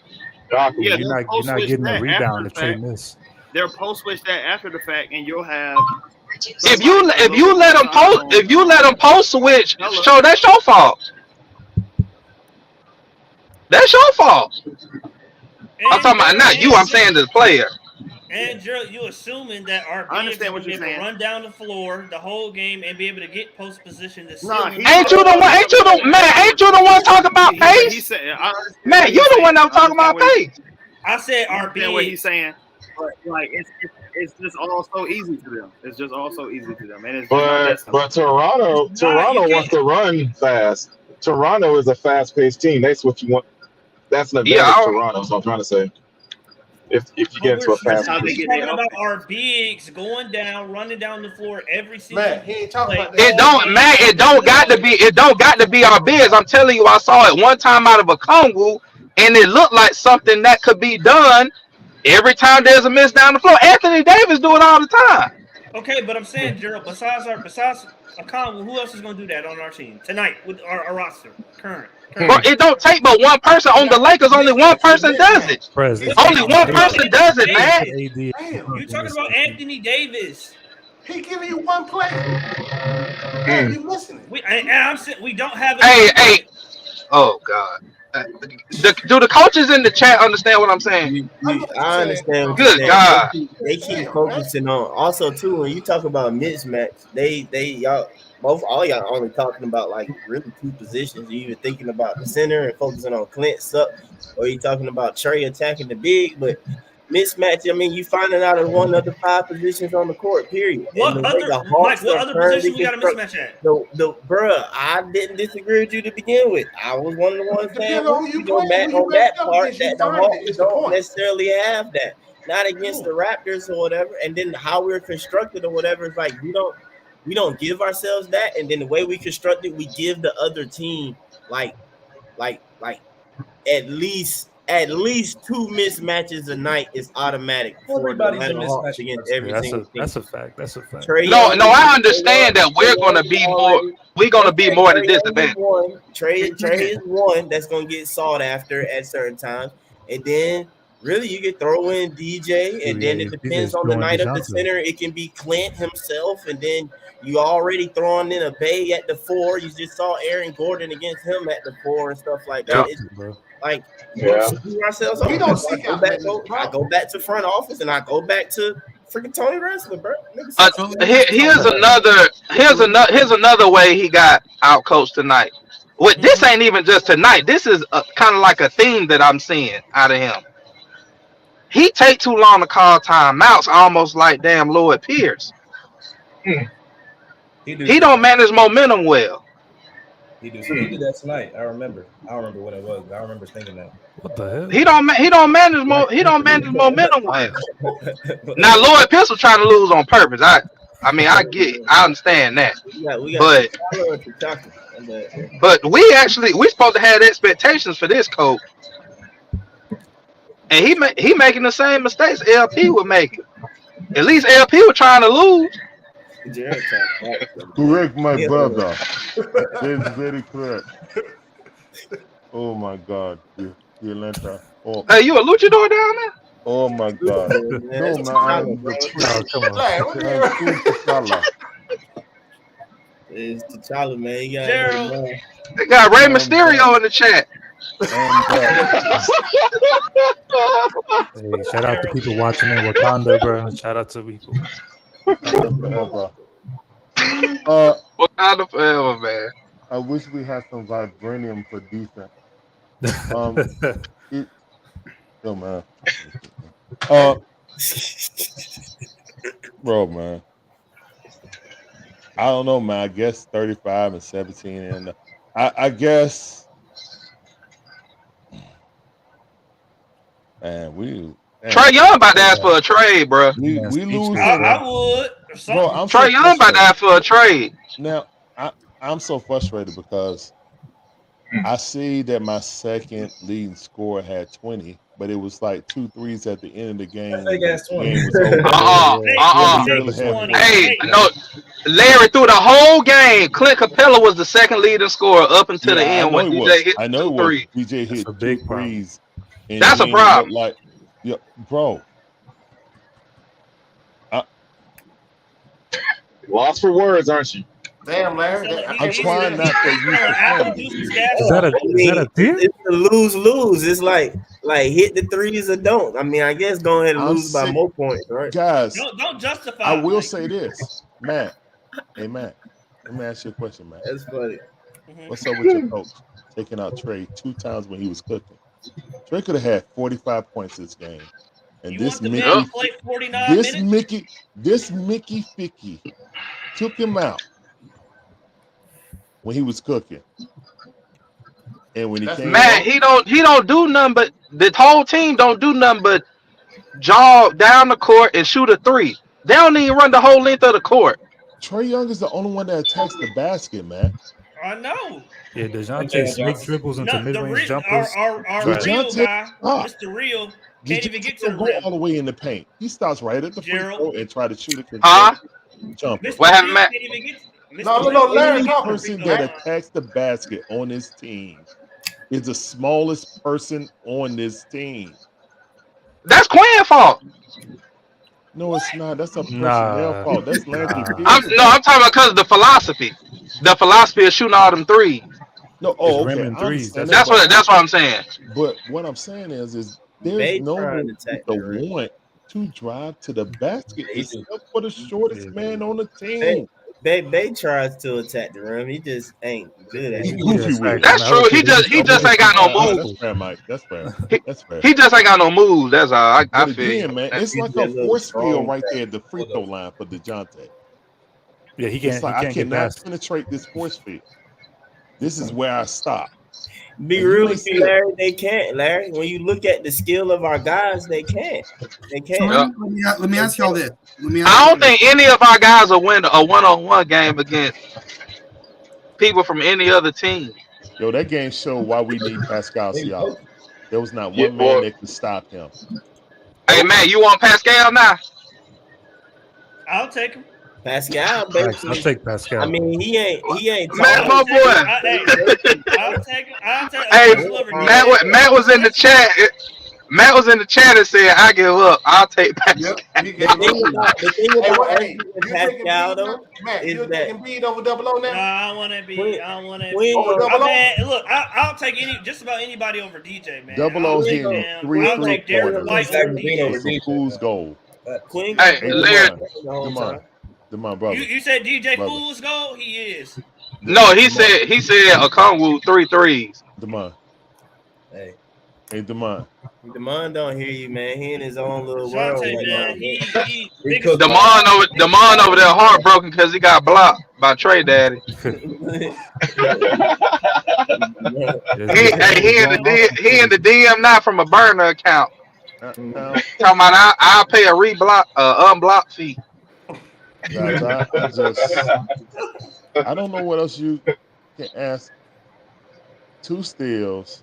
Yeah, Yeah, you're they'll not post switch getting a that after rebound the if Trey fact. miss. They'll post switch that after the fact, and you'll have If somebody a little bit more size you let them on post switch, Capella. show that's your fault. That's your fault. I'm And talking about Gerald not you. I'm and saying the player. And you assuming that our I bigs are understand going what to be you're able to saying. run down the floor the whole game and be able to get post position to seal No, him he out. Ain't you the one? Ain't you the man? Ain't you the one talking about but he pace? said I understand Man, what you he's the one saying. that was I talking understand about what pace. I said I our understand what he's bigs. saying, but like it's just all so easy to them. It's just all so easy to them, and it's just not that simple. But Toronto Not you wants can't. to run fast. Toronto is a fast paced team. That's what you want. That's an Yeah, advantage Toronto. So I'm trying to say, if you get But into a we're That's fast how they strictly paced get talking their game. about offense. our bigs going down, running down the floor every single Man, he ain't talking play about that. it all don't, game man. and It getting don't the got to ball. be. It don't got to be our bigs. I'm telling you, I saw it one time out of a Kongu, and it looked like something that could be done every time there's a miss down the floor. Anthony Davis do it all the time. Okay, but I'm saying, Gerald, besides Akon, who else is going to do that on our team tonight with our roster But currently? it don't take but one person on the Nah, Lakers. Only one mismatch. It's person does mismatch. it. Prez, It's it's Only You one talking mismatch. about person Anthony does it, man. Davis? AD Damn. You talking about Anthony Davis? He giving you one play. Man, Mm. you listening. And I'm saying we don't have Hey, enough hey. minutes. Oh God. Do the coaches in the chat understand what I'm saying? I know what you're I saying. understand what you're Good saying. God. They keep Damn, man. focusing on also too when you talk about mismatch. They y'all both all y'all only talking about like really two positions. You even thinking about the center and focusing on Clint Sup, or you talking about Trey attacking the big, but mismatch. I mean, you finding out of one of the five positions on the court. Period. And the What way other the Mike? Hawks What are other currently position we got a constructed. mismatch at? The bruh, I didn't disagree with you to begin with. I was one of the ones saying Depends on with who you you know playing, Matt who you on matched that up part against. You that the find it. Hawks It's the don't point. necessarily have that. Not against Yeah. the Raptors or whatever, and then how we're constructed or whatever is like we don't give ourselves that, and then the way we construct it, we give the other team like like at least two mismatches a night is automatic for the Everybody's a Atlanta Hawks mismatch against person. every Yeah, single team. that's a fact. That's a fact. Trey No, Young, no, I Trey Young, understand that Trey we're Young gonna is be more. already. We're gonna Let's be say more at a Trey Young is disadvantage. one. Trey is one that's gonna get sought after at certain times, and then really you could throw in DJ, and then it depends DJ's on the doing night of the DeJounte. center. It can be Clint himself, and then you already throwing in a Bay at the four. You just saw Aaron Gordon against him at the four and stuff like that. Yeah. It's Bro. like we're Yeah. screwing ourselves We over. don't That's why seek out man is the I problem. go back to front office and I go back to freaking Tony Wrestler, bro. Nigga said Here's another way he got out coached tonight. What this ain't even just tonight. This is kind of like a theme that I'm seeing out of him. He take too long to call timeouts, almost like damn Lloyd Pierce. He do He sometimes. don't manage momentum well. He do. He did that tonight. I remember. I don't remember what it was, but I remember thinking that. What the hell? He don't manage momentum well. Now Lloyd Pierce was trying to lose on purpose. I mean I get it. I understand that. we got But T'Challa or T'Chaka. I'm bad, bro. but we supposed to have expectations for this coach, and he making the same mistakes LP was making. At least LP was trying to lose. Jared trying to act so good. Correct, my Yeah. brother. That's very correct. Oh my God, the Atlanta. Oh, Hey, you a luchador down there? oh my God. Man, No, that's man, T'Challa, I'm bro. the Oh, prince. come on. Like, what the I'm hell? Queen T'Challa. It's T'Challa, man. You gotta know the Gerald, man. They got Rey I'm back. Mysterio in the chat. I'm back. Hey, shout out to Gerald. people watching in Wakanda, bro. Shout out to people. Wakanda forever. Uh, What kind of forever, man? I wish we had some vibranium for defense. It, oh man. Uh, bro, man. I don't know, man. I guess 35 and 17, and I guess, man, Trey Young about to ask for a trade, bro. Man, we lose speechless, him, bro. I would or bro. something. I'm so Trey Young about to frustrated ask for a trade. now. I'm so frustrated because I see that my second leading scorer had 20, but it was like 2 threes at the end of the game Fake when the ass 20. game was over. Uh-uh. He Fake, only fake really had 20. 14. Hey, Fake. no. Larry through the whole game. Clint Capella was the second leading scorer up until the Yeah, I end know when it DJ was. hit I know two it was. threes. BJ That's hit a 2 big problem. threes, and That's a he ain't look problem. like, yeah, bro. I, Lost for words, aren't you? Damn, Larry. So I I'm can't believe trying that. not to he's use selling apple profanity. juice and gas Is Yeah, that money. a I is that mean, a tear? it's a lose-lose. It's like Like hit the threes or don't. I mean, I guess go ahead and I'm lose by sick, more points, right? guys. Don't justify. I will like, say this, Matt. Hey, Matt. Let me ask you a question, Matt. That's funny. What's up with your coach taking out Trey 2 times when he was cooking? Trey could have had 45 points this game, and You want the man to play 49 minutes? This Mickey Ficky took him out when he was cooking, and when he came Man, back, he don't do nothing but the whole team don't do nothing but jog down the court and shoot a three. They don't even run the whole length of the court. Trey Young is the only one that attacks the basket, man. I know. Yeah, And DeJounte Jalen snake Johnson. dribbles into No, mid-range our, jumpers. our, our Trash. real DeJounte, guy, stop. Mr. Real, can't even DeJounte get to don't the go rim. all the way in the paint. He stops right at the free Gerald, throw and try to shoot a Huh? contested jumper. What Mr. happened, Real Matt? can't even get. No, Mr. no, Real no. can't even Larry Only get to the talking. free person throw that Matt, line. attacks the basket on this team is the smallest person on this team. That's Quinn fault. No, it's not. That's a personnel Nah, fault. That's Landry nah. I'm Fields' no, I'm fault. talking about because of the philosophy. The philosophy of shooting all them threes. No, It's oh, rim okay, and I threes. understand That's that, why. That's what I'm saying. but what I'm saying is there's Bay no trying one to with attack the the rim. want to drive to the basket He do. except for the shortest Yeah. man on the Bay, team. Bay tries to attack the rim. He just ain't good at He, it. he Goofy just with like it. I That's mean, I true. would say he He just just needs ain't to got no be That's moves. fair, Mike. That's fair. He, That's fair. he just ain't got no moves. That's all. I But feel you. again, man, it's He's like just a a little force field strong. right there at the free throw line for DeJounte. Yeah, It's he like I can't get cannot past. penetrate this force field. This is where I stop. Be And you real may with you, see it. Larry. They can't, Larry. When you look at the skill of our guys, they can't. They So can't. Yeah. let me They ask y'all can't. this. Let me ask I y'all don't this. think any of our guys will win a one-on-one game against people from any other team. Yo, that game showed why we need Pascal Siakam. There was not Yeah, one man well, that could stop him. Hey, nope. Matt, you want Pascal now? I'll take him. Pascal Facts. I'll basically. take I Pascal. mean, he ain't Matt, tall, I'll my take him. boy. but he basically I'll take him. I'll take, Hey, especially over Matt, DJ. Matt was in the Especially, chat. Matt was in the chat and said, "I give up. I'll take Yep, Pascal." he the gave up. thing about us hey, and you taking Pascal Embiid now? though Matt, is you that taking Embiid over Double O no, now? I want to be. Quinn I want to Quinn Over be. go Double I O? man, look, I'll take just about anybody over DJ, man. Double I'll O take hitting Quinn him. three I'll go three take Derek Quinn pointers go White second over Stacking the green DJ. over was a DJ, fool's man. goal. Quinn Hey, gonna Hey, go Larry. Demond, second the whole Demond, time. Demond, You brother, you said DJ brother, Fool's goal? He is. No, Demond, he said a Kongwu 3 threes. Demond. Hey, Hey, Demond. Demond don't hear you, man. He in his own little world Dejounte, right now, man, man. he He biggest cooked star, man. biggest Demond star over in there the league. heartbroken because he got blocked by Trey Daddy. Yeah, this Demond is going off these He in days. the DM now from a burner account. Now, Talking about I'll pay a unblock fee. guys, I don't know what else you can ask. 2 steals,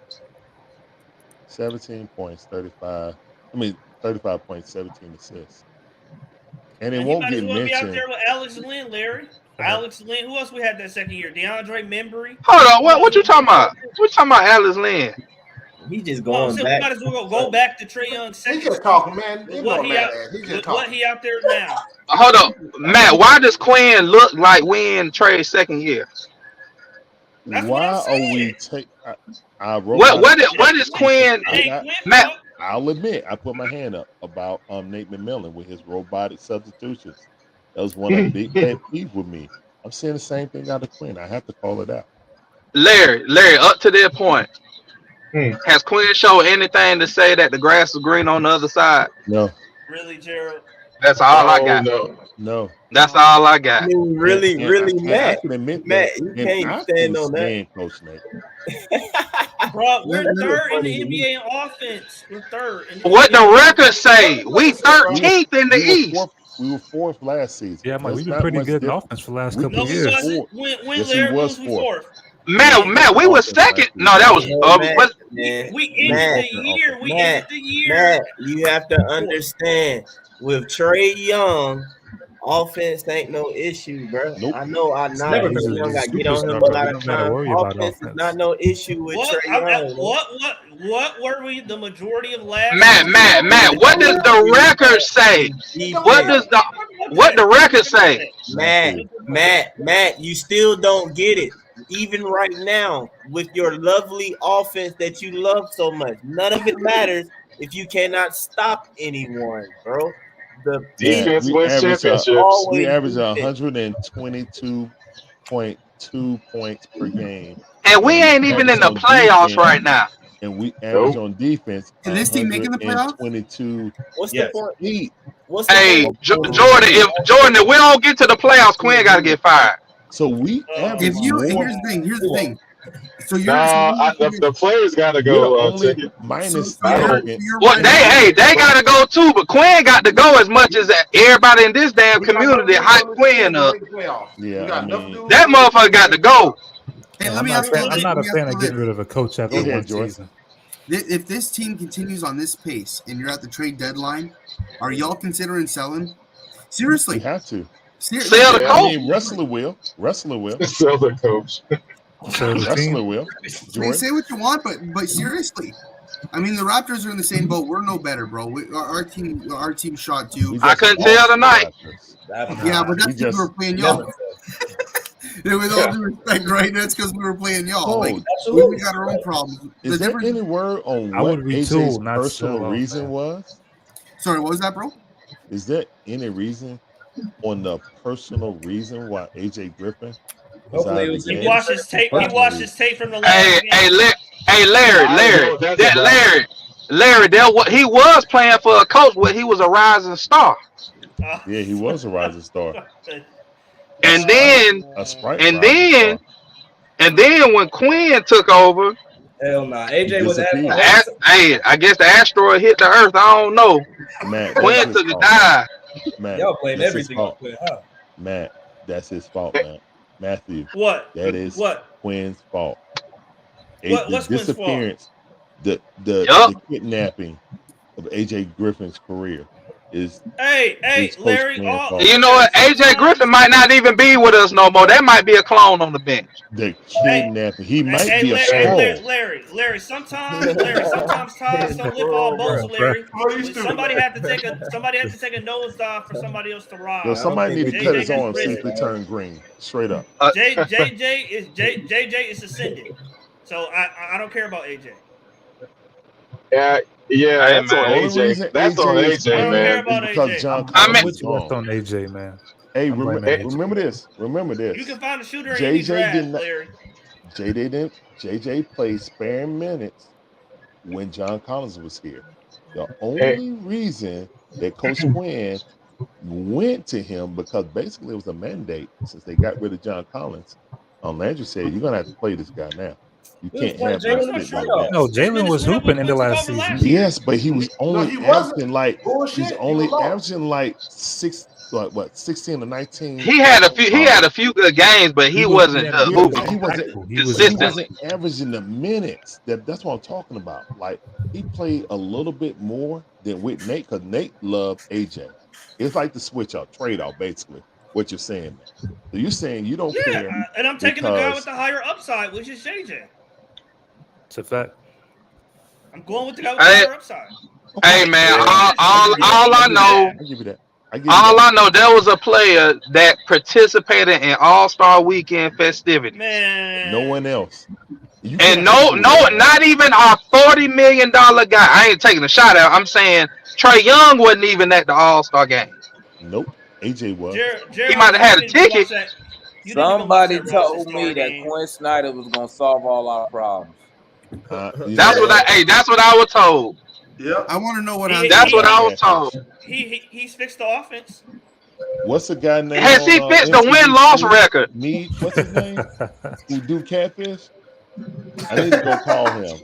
17 points, 35. I mean, 35 points, 17 assists. And it And he won't might as get well be out mentioned. there with Alex Lynn, Larry. Fact. Alex Lynn. Who else we had that second year? DeAndre Membry. Hold on, We might as what you well talking bring him about? out there. What you talking about, Alice Lynn? He just No, I'm going saying we back. might as well go back to Trey Young's He's second just season talking, man. with You know what what he Matt out is. He's just with what talking. he out there now. Hold on, Matt. Why does Quinn look like we in Trey's second year? That's what I Why are we said. take? I wrote my. What is Quinn? It I ain't got. Quinn Matt, fault. I'll admit, I put my hand up about Nate McMillan with his robotic substitutions. That was one of big pet peeve with me. I'm saying the same thing out of Quinn. I have to call it out. Larry, up to that point, Hmm. has Quinn showed anything to say that the grass is green on the other side? No, Really, Gerald? That's all I Oh got. no. no, That's Oh, all I I got. mean, and really, really, I Matt. can admit that, Matt, you and can't I stand can on that. stand Coach Nate. bro, we're Let- let- That's third in funny the to me. NBA in offense. We're third in the What NBA the in records offense. say? We We were 13th in the we were East. fourth. We were fourth last season. Yeah, Mike, we've That's been not pretty much good in different. offense for the last We couple No, of we years. wasn't. fourth. When Yes, we Larry, when was was we fourth. fourth? We were fourth Matt, in we were offense last second. season. No, that was Man, Matt, what? man, We We were ended Matt, the fourth in year. offense. We ended Matt, the year Matt. You have to fourth. understand. With Trey Young, offense ain't no issue, bro. Nope. I know It's Uh, Trey never He's been a, an Young. he's I a get on him superstar. a We lot of don't got to times. worry about Offense is not offense. no issue with What? Trey Young, man. What were we the majority of last Matt, season? Matt, The Matt. What does the issue record say? is Come on, What defense. does the One what second. the record say? Not Matt, cool. Matt, you still don't get it. even right now with your lovely offense that you love so much. None of it matters if you cannot stop anyone, bro. The Yeah. it Defense is wins championships. always We average defense. 122.2 points per game, And and we we ain't even in average the on playoffs defense, right now. and we average Nope. on defense Can this team make it in the playoffs? 122. What's the Yes, point? we. What's the point Hey, of winning Jordan, if we don't get to the playoffs, Quinn got to get fired. So we Oh If average my you more. here's the thing, here's the thing. So you're so Nah, you're, the players got to We're the go. only Ticket. minus so I you're don't. so defense. you're Well, minus two. they got to go too, but Quinn got to go as much as everybody in this damn We got enough community dudes hype on this team Quinn to up. make the playoffs. We Yeah, I got enough mean, dudes That on this motherfucker team to got to make the go. playoffs. Hey, Yeah, let me ask you I'm this. not Let a me ask fan of you getting this. rid of a coach after go If, one ahead, Joy. season. if this team continues on this pace and you're at the trade deadline, are y'all considering selling? We Seriously, have to. Sell the like Yeah. I coach. mean, wrestler will. Wrestler will. Sell the coach. So the Wrestler team. will. say Jordan. what you want, but seriously, I mean the Raptors are in the same boat. We're no better, bro. Our team shot too. We I just couldn't tell lost to the tonight. Raptors. Yeah, Nah, but We that's because we were just playing never y'all. tell. With all due respect, right? That's because we were playing y'all. Like so. we got our own problems. Is The there difference. any word on I would what AJ's retool, not personal sell off, reason man. was? Sorry, what was that, bro? Is there any reason on the personal reason why AJ Griffin is Hopefully, out it of the was an He game? watched his internal The tape. He personal watched reason. his tape from the Hey, last game. Larry, I already know what that's about. Larry. He was playing for a coach where he was a rising star, Uh, Yeah, he was a rising star. A and Sprite, then a Sprite and rising then star. and then when Quinn took over, Hell nah. He AJ was asking disappeared. every I guess the asteroid hit the earth. I don't know. Matt, that's Quinn his took a fault. dive. Matt, y'all blame that's his everything on fault. Quinn, huh? Matt, that's his fault, Matt. Matthew, what? that is What? Quinn's fault. The What's Quinn's fault? disappearance, the Yup. kidnapping of AJ Griffin's career is Hey, Coach Larry. Quinn's All fault. You know Larry. what? AJ Griffin Sometimes. might not even be with us no more. That might be a clone on the bench. The Hey, kidnapping. He might be a Hey, clone. Larry. Sometimes tides don't lift all boats, Yeah, bro. Larry. Oh, you stupid. Somebody have to take a nosedive for somebody else to Yo, rise. I don't somebody think need they to cut did JJ his has arm, see anything, if risen. it man. turned green. Straight up. Uh, JJ is ascended. So I don't care about AJ. Yeah, yeah, hey that's on The man, only AJ. reason That's on AJ is I AJ, don't winning care man. is about because AJ. John I I'm mean, Collins with is you what's gone. on AJ, man. Hey, I'm blaming AJ. remember this. Remember You this. can find a shooter in any JJ did draft, not. Larry. JJ played sparing minutes when John Collins was here. The Hey, only reason that Coach Quinn went to him because basically it was a mandate since they got rid of John Collins. Landry said, "You're gonna have to play this guy now. You We was can't playing have him That's Jalen in not the sitting on the true. No, bench." playoffs. His Jalen minutes was went up hooping when in the Quinn took last over season. last year. Yes, but he was No, only he wasn't. averaging like Bullshit. He was lost. 16 to 19. he had a few good games, but He he was wasn't he Yeah, was but hooping impactful. but he consistently. wasn't averaging the minutes. That's what I'm talking about. Like he played a little bit more than with Nate because Nate loved AJ. It's like the switch out, trade out, basically. What you're saying, man. So you're saying you don't Yeah, care and I'm taking the guy with because the higher upside, which is JJ. It's a fact. I'm going with the guy with the Hey, higher upside. okay, hey man, He yeah, don't need to. I give you that. all I I give you that. know, Yeah. I give you that. I give you that. there was a player that participated in All Star Weekend festivities, No one Man, else. You and can't argue with that, man. not even our $40 million guy. I ain't taking a shot at. I'm saying Trey Young wasn't even at the All Star game. Nope. AJ was. He Jared, might have you had a didn't even watch ticket. that. You didn't even watch Somebody that Ross told me Star that game. Quinn Snyder was gonna solve all our problems. You know That's what what? that's what I was told. Yep. I want to know what He happened. That's what he I he was told. Catfish. he's fixed the offense. What's the guy name Has on he fixed the win loss NBC? record? Mead. What's his name? Who do catfish? I need to go call him.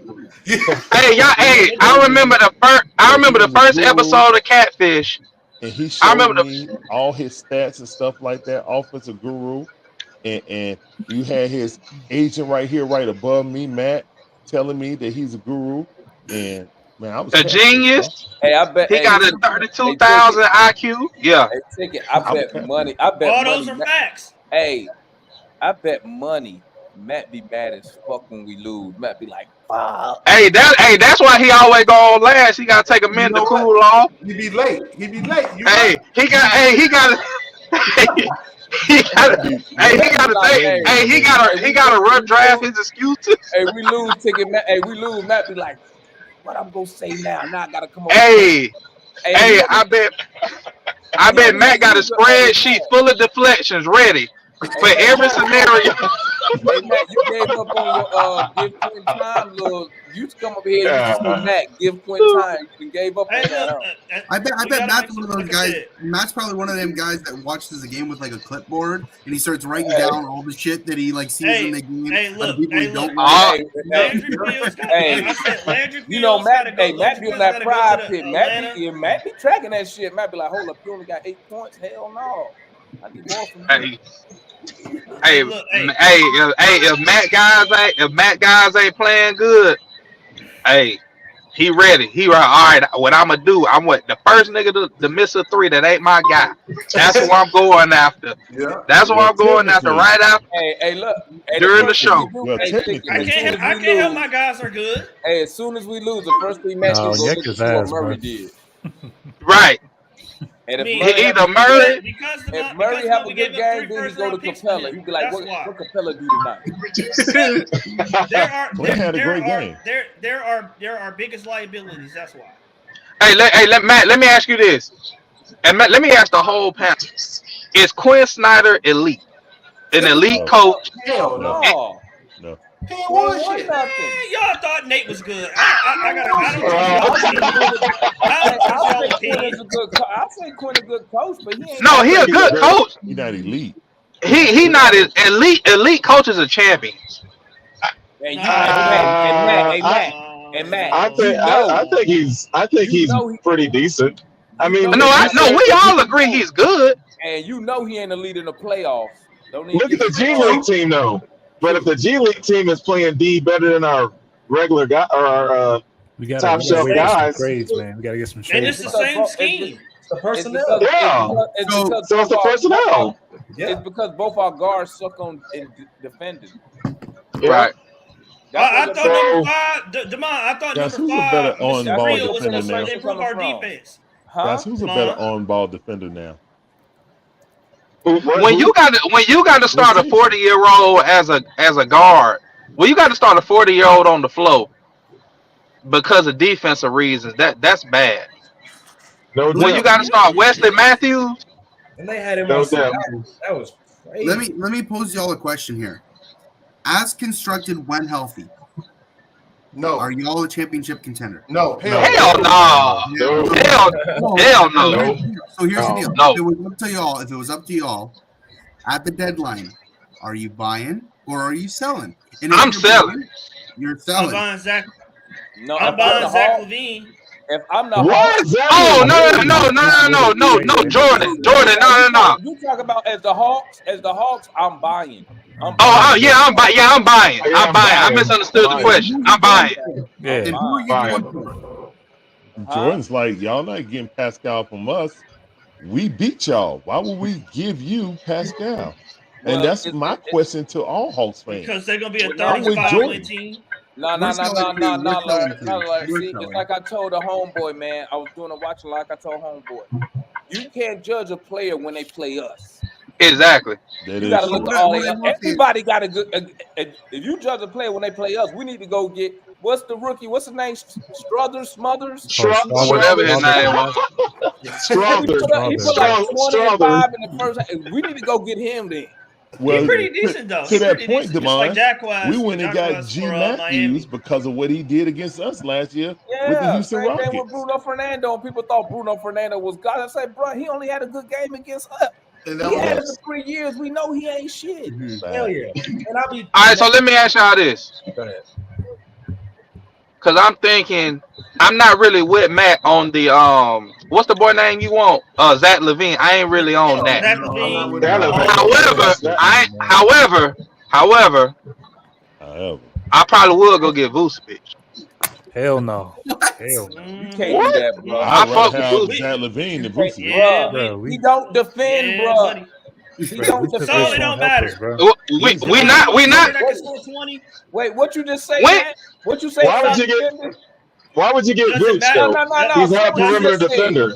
Hey, y'all. He Hey, told me I that he remember the was a first guru, episode of Catfish. and he I showed remember the me all his stats and stuff like that. Offensive guru, and you had his agent right here, right above me, Matt, telling me that he's a guru. And man, I was a catfish, genius. bro. Hey, I bet. He Hey, got a ticket. Hey, ticket. 32,000 IQ. Yeah. Hey, ticket. I I was bet catfish. money. I bet All those money. are facts. Hey, I bet money. Matt be mad as fuck when we lose. Matt be like, "Fuck." That's why he always go on last. He gotta take a You minute to know what? cool off. He be late. He be late. You right. Hey, he got He got, hey, he got to like, think. Hey, he got a rough draft. His excuses. Hey, we lose ticket. Hey, we lose. Matt be like, what I'm gonna say now? Now I gotta come up with something. Hey, Hey, I bet be like, Matt got a spreadsheet full of deflections ready for every scenario. Hey Matt, you gave up on your give Quentin time, little. You used to come up here. You used to say, Matt, give Quentin time. You gave up Hey, on that, look, huh? I bet we gotta Matt's make one sure, of those like I guys. said. Matt's probably one of them guys that watches the game with like a clipboard and he starts writing down all the shit that he like sees in the game. Hey, Of look, the people hey, he look. don't like. Landry Fields got. I said Landry you know Fields got to Matt. go. Hey, Matt Landry be on Fields got that to go to pride pit. the Atlanta. Matt be tracking that shit. Matt be like, hold up, you only got 8 points. Hell no, I need more from you. Hey, Look, if Matt guys ain't playing good, hey, he ready. He right. All right. What I'm gonna do? I'm what the first nigga to miss a three that ain't my guy. That's who I'm going after. Yeah. That's what I'm going after right after Hey, look. Hey, the during the first thing show. you do, Well, hey, Ticket, I as soon technically, as we can't help lose, my guys are good. hey, as soon as we lose, the first thing Matt do No, go yank look and his see what ass, Murray bro. did. Right. And I if mean, Murray have a Either good game, Murray. if because Murray have we a gave good up game, 3 then he first go to round picks for Capella. him. He be like, That's what why. Capella do tonight? Clint had a great game. There are our biggest liabilities. That's why. Matt, let me ask you this. And Matt, let me ask the whole panel. Is Quinn Snyder elite? An elite No, coach? Hell no, And, no. no. He ain't He ain't won won shit. nothing. Y'all thought Nate was good. I don't trust Uh, y'all I say opinion. Quinn. I don't trust I y'all say Quinn opinion. is a good. I say Quinn a good coach, but he ain't no, no I he a think he's a good great. coach. He's not elite. He's a He great not as coach. elite. Elite coaches are champions. And you and Matt, I think I think you he's know pretty decent. I you mean, know No, he if I you not no. said a, We all agree he's good. and you know he ain't a lead in the playoffs. Don't even look at get me the G started. League team though, but if True. the G League team is playing D better than our regular guy or our We gotta top we gotta shelf wait for some guys, trades, man. We gotta get some And It's it's trades the done. because same scheme. It's the it's personnel. because yeah. it's because So it's the personnel. it's Yeah. because both our guards suck on in defending. Yeah. Right. That's where I your thought best. number So 5, Demond. I thought Guys, number who's a better 5, Mr. on That's where ball Real your was going defender to now? penetration improve coming our from, defense. huh? Guys, who's a better Demond. on ball defender now? When who? you got to Which start a team? 40-year-old as a guard, well, you got to start a 40-year-old on the floor because of defensive reasons. That's bad. No Let When me you doubt. got to start Wesley Matthews, And they had him on No center. doubt. That was crazy. let me pose y'all a question here. As constructed when healthy, are No, y'all a championship contender? no, hell No, no. hell no, No. No. hell hell no, No. So here's the No. deal. no. If it was up to y'all at the deadline, are you buying or are you selling? And if I'm you're selling. buying, you're I'm selling. buying Zach. No, I'm if I'm the buying Zach Hawk, Levine. if I'm the Hawk, What? Zach Oh Levine? you Jordan, you talk about as the Hawks, I'm buying. I'm buying. Oh, yeah, I'm buying. Yeah, I'm I buying. misunderstood the Then Buying. question. who are you I'm going buying. for? I'm Yeah. Then who are buying. you going Buying. for? Huh? Jordan's like, y'all not getting Pascal from us. We beat y'all. Why would we give you Pascal? And Well, that's my question to all Hawks fans. Because they're going to be a no, I'm with 35 win Jordan. team. no, We're no, no, selling no, too. no, We're no, selling Larry, no, too. Larry. We're See, just selling. like I told a homeboy, man, I was doing a watch like I told homeboy. You can't judge a player when they play us. Exactly. That You got is to Well, look true. at all what they. I will say is, Everybody got a good. If you judge a player when they play us, we need to go get what's the rookie? What's his name? Smothers. Oh, Whatever his name Strawther. was. Strother. He Strawther. put like 20 and Strother. 5 in the first. We need to go get him then. He Well, pretty decent, though. to He that pretty point, decent. Just like Demond, we went and got Jacquez G for Matthews Miami. because of what he did against us last year with the Yeah, Houston same thing with Rockets. Bruno Fernando. And people thought Bruno Fernando was God. I said, bro, he only had a good game against us. And that He was had it it. for Yes. 3 years. We know he ain't shit. Hell Fact. yeah. And I'll be All right, so let me ask y'all this, go ahead. because I'm thinking I'm not really with Matt on the what's the boy name you want? Zach Levine. I ain't really on Hell that. Zach no. I'm not Levine. with him at Nah, all. fuck Relevant. However, Zach That's I Levine, man. however, However, I probably would go get Vucevic. Hell no. what? Hell no. You can't Mm-hmm. do What? that, bro. I'd I rather fuck with have Vucevic. Zach We, Levine You than can't, Vucevic. yeah, bro. Bro, He don't defend, yeah, bro. buddy. He bro, don't Vucevic So it defend. won't don't help us, matter. bro. We He's we Demond, gone. not you want we a not center that Wait, can score 20? wait. What you just say, when Matt? What you say why would about you get defending? why would you get Doesn't Vooch matter. No, though? no, no, no. He's Say not a what you Doesn't perimeter just said. defender.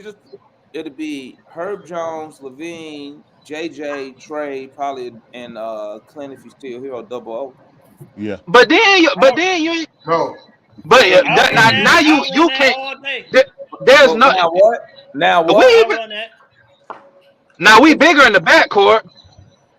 you just it'd be Herb Jones, Levine, JJ, Trey, probably, and Clint if he's still here, or Double O. Yeah. But then you, but I'll, then you, No. but No, you I'll can't. run now, that. now I'll run you that can't. all day. There's But no. now what? Now We what? I'll even run that. now we What? bigger in the backcourt.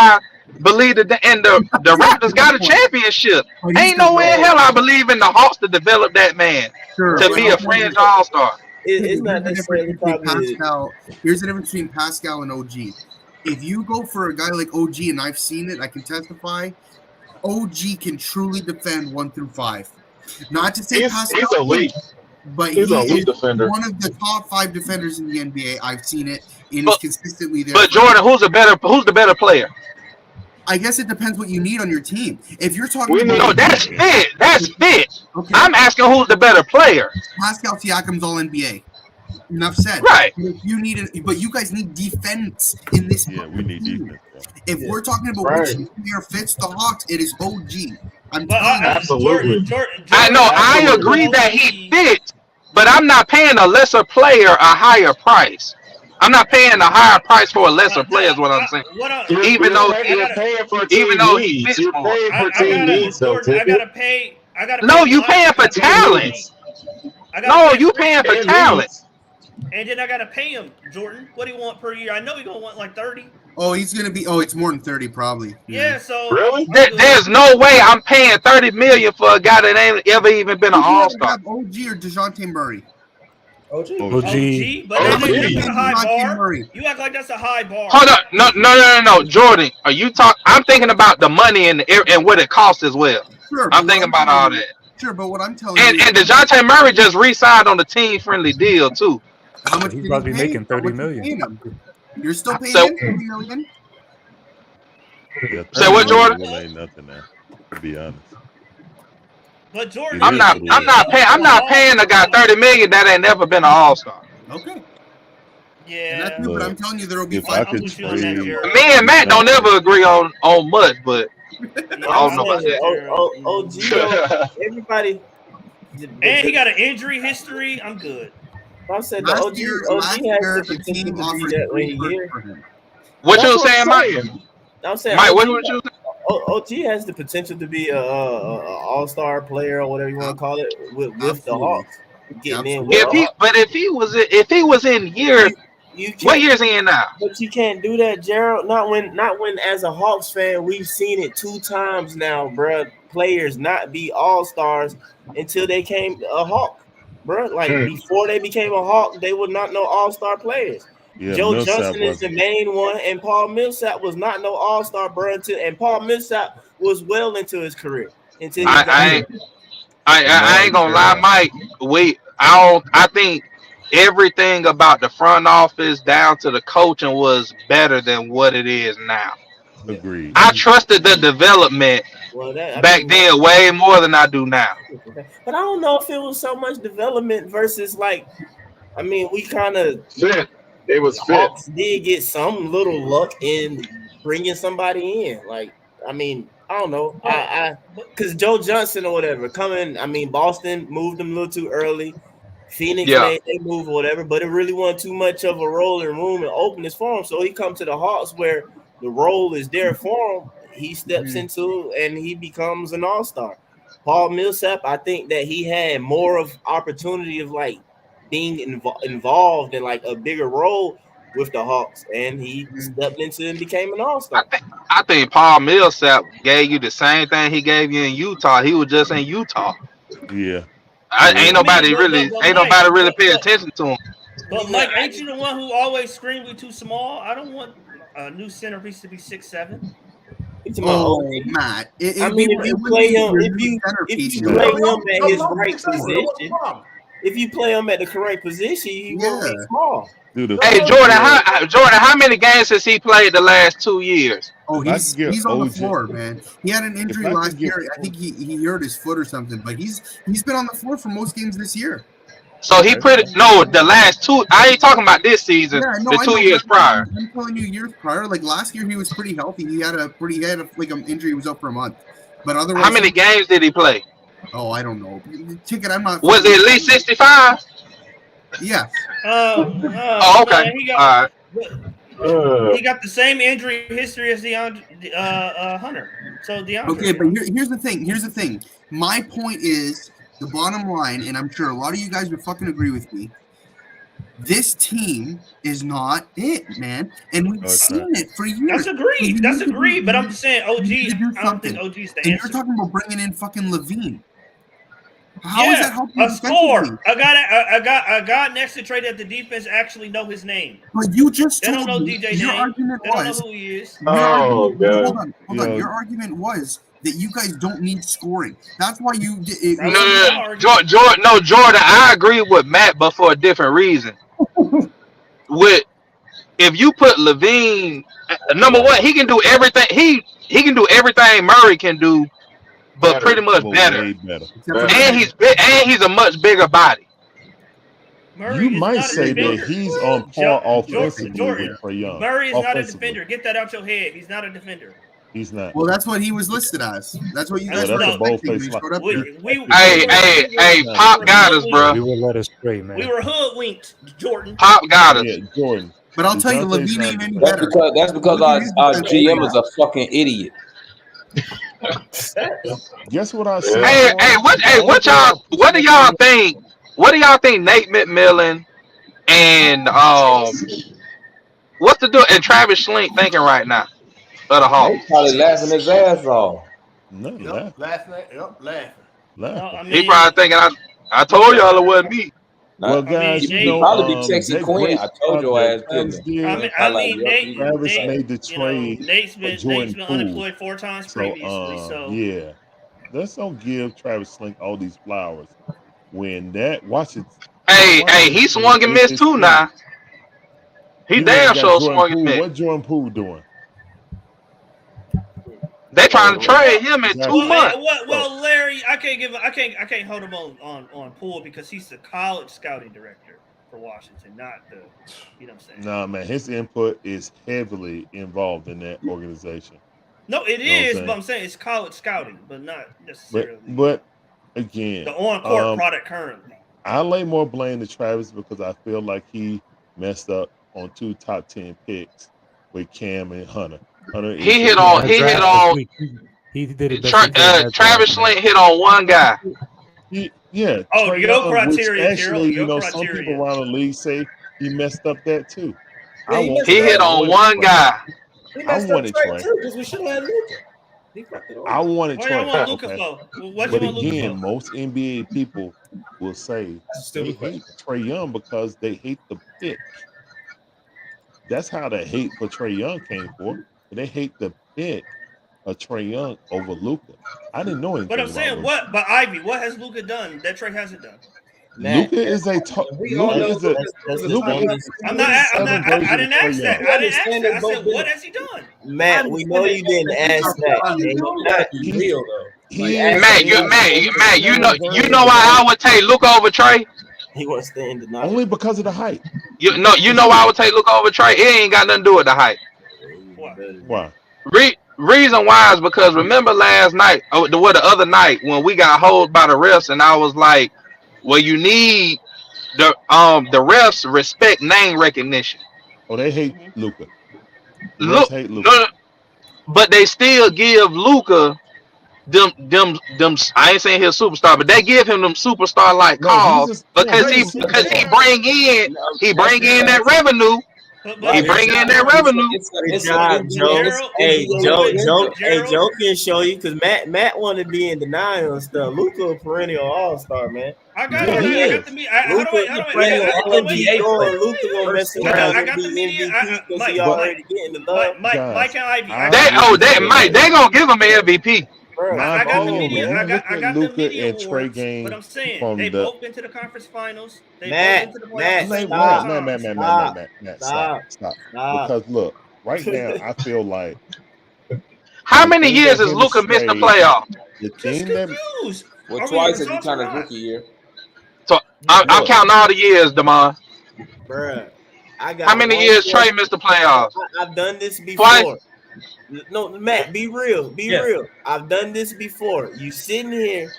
I believe that the Raptors got a championship. Ain't no way in hell I believe in the Hawks to develop that man to be a fringe all-star. It's not Here's the difference necessarily between probably. Pascal. Here's the difference between Pascal and OG. If you go for a guy like OG, and I've seen it, I can testify. OG can truly defend 1 through 5. Not to say He's Pascal elite. But He's he a weak is defender. one of the top 5 defenders in the NBA. I've seen it, and But, is consistently there. but Jordan, who's the better player? I guess it depends what you need on your team. If you're talking We about No, need that's fit. That's fit. okay, I'm asking who's the better player. Pascal Siakam's all NBA. Enough said. Right. But if you need it, but you guys need defense in this Yeah, we need team. defense, bro. If Yeah. we're talking about Right. which player fits the Hawks, it is OG. I'm But telling you. Absolutely. Jordan, I know. I Jordan Absolutely. agree and that OG. he fits, but I'm not paying a lesser player a higher price. I'm not paying a higher price for a lesser player. Is what I'm saying. What I, Even Jordan, though I You're gotta, paying for even team though he needs. fits You're more. paying for I team gotta, needs, though, Jordan, I Ticket. gotta pay. I gotta No, pay you Mike. paying I for gotta pay And talent. needs. I gotta No, pay you Freddie, paying for And talent. needs. and then I gotta pay him, Jordan. What do you want per year? I know he's gonna want like 30. Oh, he's gonna be. Oh, it's more than 30, probably. Yeah, so Really? I'm good. There's no way I'm paying $30 million for a guy that ain't ever even been an Who'd you All rather Star. have, OG or DeJounte Murray? OG. OG, but How that's much a, you that's OG. not a paying high DeJounte bar. Murray? You act like that's a high bar. Hold up, no, Jordan. Are you talk? I'm thinking about the money and what it costs as well. Sure, I'm but what thinking I'm about telling all you, that. sure, but what I'm telling you is And DeJounte Murray just re-signed on the team-friendly deal too. how Yeah, much he's did about he to be pay? making How 30 much you million. paying him? You're still paying So, him 30 million? Yeah, say 30 what, million Jordan? really ain't nothing now, to be honest. But Jordan, It if is you what can it pay is. I'm not paying a guy 30 million that ain't never been an All Star. Okay. And that's yeah, you, but I'm Look, telling you there will be if five I I'm could with you on that, trade Gerald. Me and Matt don't DeJounte, ever agree on much, but Yeah, I I'm don't know I'm about with saying you, that. Gerald. OG though. Everybody. And he got an injury history. I'm good. I said the last OG year. OG Last has year, the the potential team to be offered that when 3 he firsts here. for him. What That's you what saying, I'm Mike? saying. I'm saying Mike, OG. what you saying? OG has the potential to be a all-star player or whatever you want to call it with the Absolutely. Hawks, getting in with the If Absolutely. Hawks. if he was in year, You what can't, year is he in now? but you can't do that, Gerald. Not when as a Hawks fan, we've seen it 2 times now, bruh. Players not be all-stars until they came a Hawk, bruh. Like before they became a Hawk, they were not no all-star players. yeah, Joe Millsap Johnson is the wasn't. main one, and Paul Millsap was not no all-star, bruh. And Paul Millsap was well into his career until he got I there. ain't I Jamal ain't gonna lie, Charles. Mike. I think everything about the front office down to the coaching was better than what it is now. Yeah. Agreed. I trusted the development Well, that I back mean, then way more than I do now. but I don't know if it was so much development versus like. I mean, we kind of Fit. It was fit. Hawks did get some little luck in bringing somebody in. Like, I mean, I don't know. But, I but because Joe Johnson or whatever coming. I mean, Boston moved him a little too early. Phoenix Yeah, made they move or whatever, but it really wasn't too much of a role and room and openness for him. So he come to the Hawks where the role is there for him. He steps into and he becomes an all-star. Paul Millsap, I think that he had more of opportunity of like being involved in like a bigger role with the Hawks, and he stepped into and became an all-star. I think Paul Millsap gave you the same thing he gave you in Utah. He was just in Utah. Yeah, for Ain't real. I mean, ain't Mike, nobody really pay attention to him. I mean, Mike, I ain't you just the one who always screamed we too small? I don't want a new centerpiece to be 6'7". it's my Oh, OG. Matt. I mean, if It you wouldn't play be him, your if new you if centerpiece. you It would play be him at his No, right 6'7". What's the position, problem? if you play him at the correct position, he won't yeah. be small. Dude, if No, I Hey no, could no, Jordan, no, get How many games has he played the last 2 years? Oh, if I could get he's on the OJ, floor, man. He had an if injury I last could year. get I think he hurt his foot or something, but he's been on the floor for most games this year. So he okay, the last two. I ain't talking about this season. Yeah, no, The I two know, but years prior. I'm telling you, years prior, like last year, he was pretty healthy. He had like an injury. He was out for a month, but How otherwise, many games did he play? I don't know. Ticket, I'm not Was fucking. it at least 65? Yes. Oh, okay. man, All right. Uh, he got the same injury history as DeAndre Hunter. So Okay, DeAndre, but here's the thing. Here's the thing. My point is the bottom line, and I'm sure a lot of you guys would fucking agree with me. This team is not it, man, and we've no, it's seen not. it for years. That's agreed. You That's need to do, agreed. But I'm just saying, you need to do I don't think something. OG's the And you're answer. talking about bringing in fucking Levine. How is Yeah, that helping a you defensively? score. A guy next to Trey that the defense actually know his name. But you just They don't told know me DJ your name. argument They don't know was who he is. your oh argument. god. Hold on. Yo, Your argument was that you guys don't need scoring. That's why you That's what my argument. Jordan, I agree with Matt, but for a different reason. With if you put Levine, number one, he can do everything. He can do everything Murray can do, but pretty much better. Way better. And he's a much bigger body. Murray You is might not a say that defender. he's on par offensively Jordan, with Trae Young. Murray is not a Offensively, defender. Get that out your head. He's not a defender. he's not. Well, that's what he was listed as. That's what you Well, guys were that's a bold expecting when face he lie. showed up there. Hey, Pop got us, bro. We will let us stray, man. We were hoodwinked, Jordan. Pop got us. Yeah, Jordan. But I'll tell you, DeJounte's Levine not ain't any That's better. because our GM is a fucking idiot. Guess what I said? Hey, what do y'all think? What do y'all think Nate McMillan and what's the dude and Travis Schlink thinking right now of the Hawks? Probably laughing his ass off. No, Yep, laughing. No, I He mean, probably thinking I told y'all it wasn't me. Well, guys, mean, you know, probably be texting that Quinn. great I told stuff your that ass, Travis didn't I? did. I mean, Travis Nate, made the trade Nate's for been Jordan Poole. unemployed 4 times previously. So yeah, let's don't give Travis Slink all these flowers when that Washington. Hey, he swung and missed too now. He went damn and got sure Jordan swung and Poole. missed. What Jordan Poole doing? They trying to trade him in 2 months. Well, Larry, I can't hold him on Poole because he's the college scouting director for Washington, not the, you know what I'm saying? Nah, man, his input is heavily involved in that organization. No, it You know is, what I'm but I'm saying it's college scouting, but not necessarily But again, the on-court product currently. I lay more blame to Travis because I feel like he messed up on 2 top 10 picks with Cam and Hunter. He hit on. He did it best he could in that Travis draft, man. Schlink hit on one guy. Yeah, Oh, Trae your Young, which criteria, actually, your some people criteria. around the league say he messed up that too. He hit on one guy. He I messed up wanted Trey Trae. too because we should have had Luka. He fucked it over. I wanted Why y'all Trae. want Luka Okay. for? What But you want Luka again, for? most NBA people will say they hate Trae Young because they hate the pick. That's how the hate for Trae Young came for. They hate the pick of Trae Young over Luka. I didn't know anything But I'm about saying, Luka. what? But Ivy, what has Luka done that Trey hasn't done? Luka is a Luka is a Luka is I'm not. I didn't Trae ask that. Young. I didn't ask that. I said, what has he done? Matt, we know you didn't ask that. And you're not real though. Matt, you know why I would take Luka over Trey? He wants to stay in denial. Only because of the hype. You know why I would take Luka over Trey? It ain't got nothing to do with the hype. Why? Reason why is because remember last night, the other night when we got hold by the refs, and I was like, well, you need the refs respect name recognition. Oh, they hate Luka. The refs hate Luka. No, but they still give Luka them. I ain't saying he's a superstar, but they give him them superstar like calls because he bring in that revenue. He bring in that revenue. Good job, Joe. Hey, Joe can show you because Matt want to be in denial and stuff. Luka a perennial all-star, man. I got the media. Luka gonna mess around and be MVP because he already getting the love. Mike and Ivy. Mike, they gonna give him an MVP. I got the media. When you I look got at the Luka media and Trey awards, game but I'm saying from they the both been to the conference finals. They Matt, both been to the playoffs. Matt, stop. Because look, right now I feel like how many years has Luka missed the playoffs? The thing that confused. Well, twice if you count his rookie year. So I'm counting all the years, Damon. Bruh, I got how many years Trey missed the playoffs? I've done this before. Twice? No, Matt, be real. Be real. I've done this before. You sitting here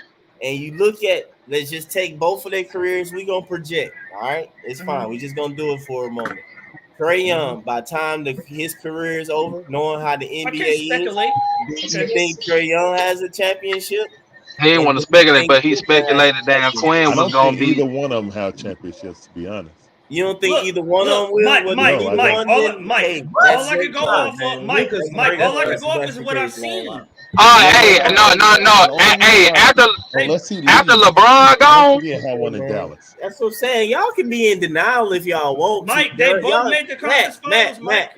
and you look at, let's just take both of their careers. We gonna project. All right, it's fine. We just gonna do it for a moment. Trae Young, by the time his career is over, knowing how the NBA is, do you think Trae Young has a championship? He didn't want to speculate, but he speculated that Quinn was gonna be. Either one of them have championships, to be honest. You don't think either one of them will? Mike, all I could go off of is what I've seen. Hey, no. The only reason Hey, why, unless he after leaves, LeBron I don't gone, see it have Hey, one in man, Dallas. that's what I'm saying. Y'all can be in denial if y'all want to, Mike, they bro. both Y'all, made the conference finals, Mike.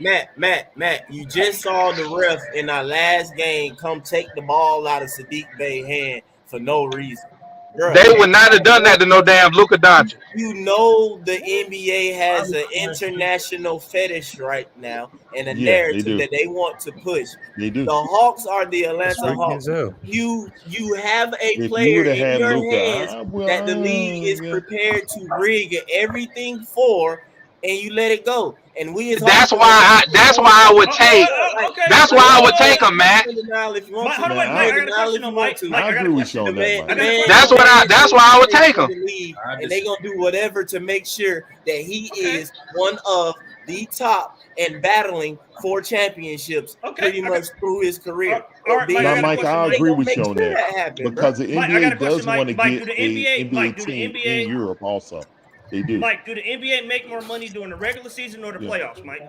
Matt. You just saw the ref in our last game come take the ball out of Sadiq Bey's hand for no reason, bro. they would not have done that to no damn Luka Doncic. You know the NBA has an international fetish right now and a Yeah, they narrative do. that they want to push. They do. The Hawks are the That's Atlanta freaky as Hawks. hell. You have a If you player would have in had your Luca, hands that the league is yeah. prepared to rig everything for, and you let it go. And we as Hawks That's fans, why. That's why I would take. Okay. That's why I would take him, you Matt. can be in denial if you want Mike, to. hold on, You wait, can Man, be Mike. in I got a denial question if on you want Mike. to. Mike, I I got agree a with you question. on that, Mike. I got a question That's on Mike. that's why I would take him. The league, and they're gonna do whatever to make sure that he is one of the top and battling for championships Okay, pretty much through his career. all right, Mike. I Now, got a Mike, question, I Mike. agree Gonna with make you on sure that that happen, bro. because the Mike, I got NBA a question, does want to Mike. Mike, do get the a NBA, NBA Mike, do the team in NBA, Europe also. They do. Mike, do the NBA make more money during the regular season or the Yeah, playoffs, Mike?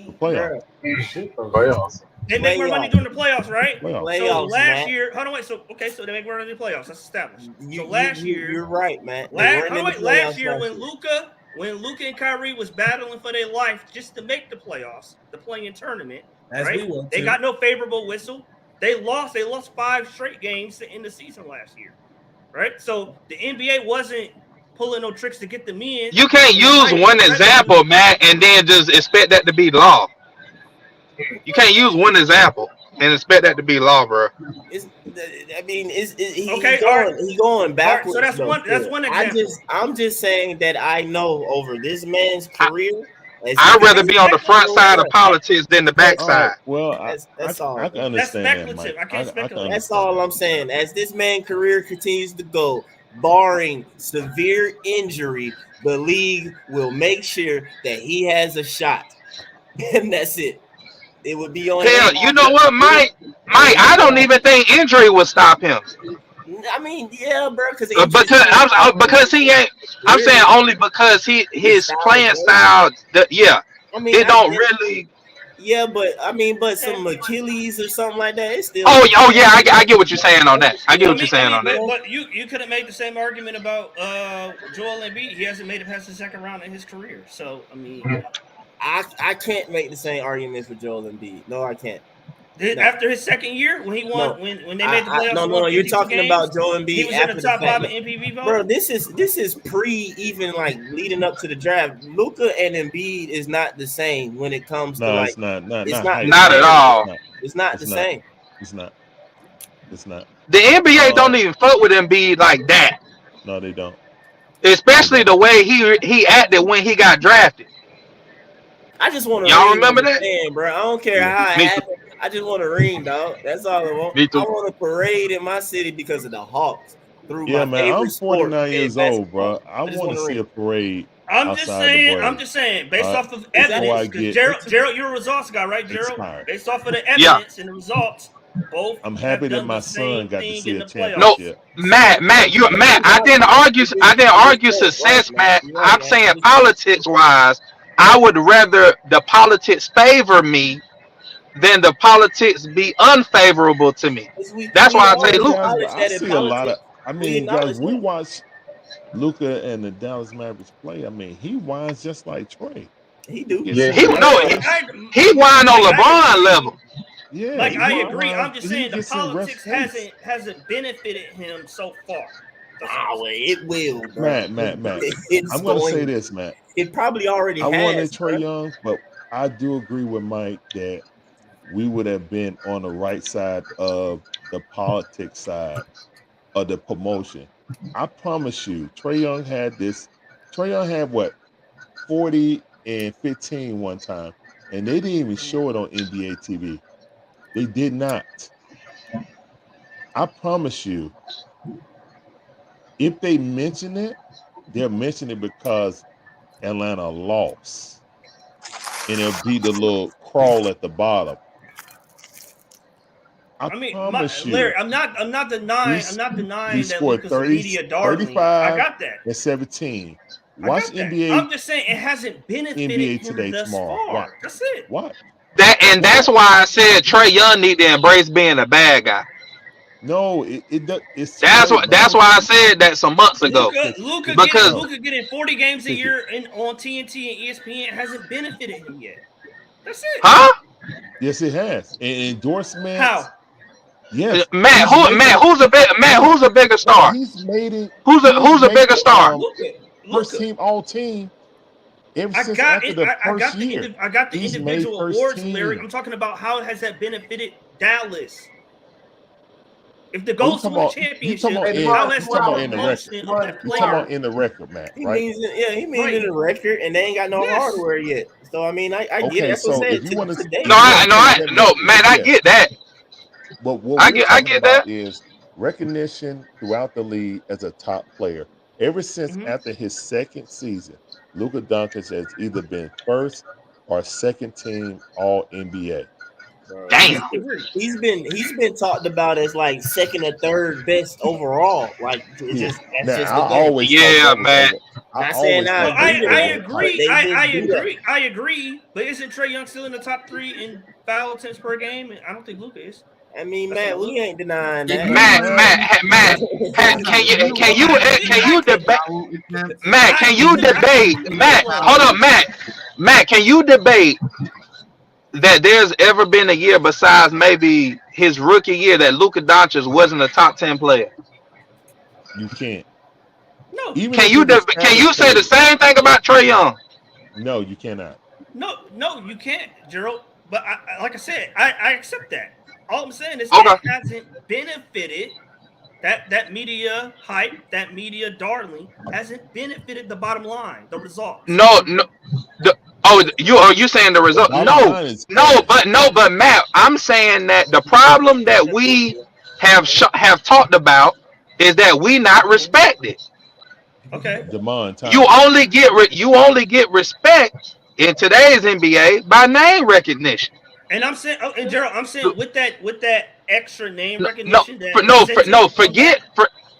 the playoff. Bro, Playoffs. They make more money playoffs, during the playoffs, right? Playoff. So playoffs, last Matt. year, hold on, wait. So okay, so they make more money in the playoffs. That's established. So You're right, Matt. They weren't hold in on, the wait. Last playoffs year last year. when Luca and Kyrie was battling for their life just to make the playoffs, the playing tournament, As right? we went They to. got no favorable whistle. They lost. They lost 5 straight games to end the season last year, right? So the NBA wasn't pulling no tricks to get them You can't in the use hype one aggressively. example, Matt, and then just expect that to be law. You can't use one example and expect that to be law, bro. It's, I mean, Okay, all right, he going all right. So backwards though. that's Still, one example. I'm just saying that I know over this man's I, career, as he I'd rather That's be on the continues to front speculative. side of progress. politics than the That All right. backside. Well, that's all, I can bro. That's understand that, Mike. speculative. I can't I can speculate. That's understand all that. I'm saying. As this man's career continues to go, barring severe injury, the league will make sure that he has a shot, and that's it. It would be on him. Hell, you know what, Mike? And Mike, he, I don't even think injury would stop him. I mean, yeah, bro, because injuries Because can't stop him. because he ain't. I'm saying Really, only because his his style of playing play. style. Yeah, I mean, it I don't get it. really. Yeah, but I mean, but some Achilles or something like that, it's still Oh yeah, I get what you're saying on that. I get yeah. what you're saying on that. But you could have made the same argument about Joel Embiid. He hasn't made it past the second round in his career. So I mean, I can't make the same argument for Joel Embiid. No, I can't. No, after his second year when he won no. when they made the playoffs No, and no, won no. You're 52 talking about games, Joel he Embiid was in the after the top fact. 5 in MVP Bro, voting. this is pre even like leading up to the draft. Luka and Embiid is not the same when it comes to No, like it's not. it's Not not the hype Not at same, wise. bro. It's all. not. It's not It's the not. same. It's not. It's not. The NBA don't Uh, even fuck with Embiid like that. no, they don't. They Especially don't. the way he acted when he got drafted. I just want a Y'all ring as remember a that? fan, bro. I don't care Yeah. how it Me too. happened. I just want a ring, dog. That's all I want. Me I too. want a parade in my city because of the Hawks through Yeah, my man. I'm favorite sport, 49 playing years old, basketball. bro. I I just want want to a see ring. a parade I'm just outside the saying. break. Based off of Before Exactly. evidence, I because get Gerald, you're a results guy, right, Gerald? expired. Based off of the Yeah. evidence and the results, both I'm happy have that done my the son same got to thing see in a the No, playoffs. championship. Matt, So Matt, you Matt. You right, Matt. I didn't At this argue point, right, success, Matt. Matt. You're right, I'm Matt. saying At this point. politics wise, I would rather the politics favor me than the politics be unfavorable to me. Because That's we why I I say all mean, Luca. guys, but acknowledge I that in see a lot of. politics. I We mean, guys, acknowledge we that. watch Luca and the Dallas Mavericks play. I mean, he whines just like Trey. He He do. gets Yeah, so He he restless. no, does. he whined on Mike, I LeBron agree. level. Yeah, Mike, I he agree. I'm whines. just He saying the gets in rest politics face. hasn't benefited him so far. That's all I'm Well, saying. it will, bro. Matt. It's I'm gonna say going. this, Matt. It probably already I wanted has, Trey bro. Young, but I do agree with Mike that we would have been on the right side of the politics side of the promotion. I promise you, Trey Young had this. Trey Young had what 40 and 15 one time, and they didn't even show it on NBA TV. They did not. I promise you, if they mention it, they'll mention it because Atlanta lost, and it'll be the little crawl at the bottom. I I mean, promise you, Larry, I'm not he's he denying that scored Luca's a 30, media darling. I 35 got that. and 17. I Watch got that. NBA I'm just saying it hasn't benefited NBA him today thus tomorrow. Watch. far. That's it. Watch. That's why I said Trey Young need to embrace being a bad guy. No, it's too late, That's man. why I said that some months ago. Because Luca getting 40 games a Pick it. year on TNT and ESPN hasn't benefited him yet. That's it. huh? Yes, it has. And endorsements. How? Yes, Matt, he's making. Who's a bigger Man, star? He's Who's a made bigger star? first Luca. team all team ever I since got after it. the first year. I got the He's made individual first awards, Larry. team. I'm talking about how has that benefited Dallas? If the Oh, goal is to win a championship, how you has talking the about in the record. promotion of that You talking player? about in the record, Matt, He right? means it, he means Right. in the record, and they ain't got no Yes. hardware yet. So I mean, I get it. Okay, That's what so I if said you want to today. No, if you want to take that no, record, man, I yeah. get that. But what we're I talking get about that. is recognition throughout the league as a top player. Ever since Mm-hmm. after his second season, Luka Doncic has either been first or second team All NBA. Bro, Damn. he's been talked about as like second or third best overall. Like it's Yeah. just that's Now just I the game. always thought Yeah, that was man. over. I Not saying always I No, thought that agree was with I it, overhyped. but agree. they I just do that. agree. I agree. But isn't Trey Young still in the top 3 in foul attempts per game? And I don't think Luca is. I mean, That's Matt, on we Luca. ain't denying If that. you have Matt, can you debate? Matt, can you debate? Matt, hold up, Matt. Matt, can you debate that there's ever been a year besides maybe his rookie year that Luka Doncic wasn't a top 10 player? you can't. No, Even if it was Can you average say the plays. same thing about Trey Young? No, you cannot. no, you can't, Gerald. But like I said, I accept that. All I'm saying is it Okay. hasn't benefited that media hype, that media darling hasn't benefited the bottom line, the results. No. You saying the The result? bottom line is cash. But Matt, I'm saying that the problem that we have talked about is that we not respected. Okay. Demond, time out. You only get respect in today's NBA by name recognition. And I'm saying, and Gerald, I'm saying with that extra name No, recognition that sends him no, on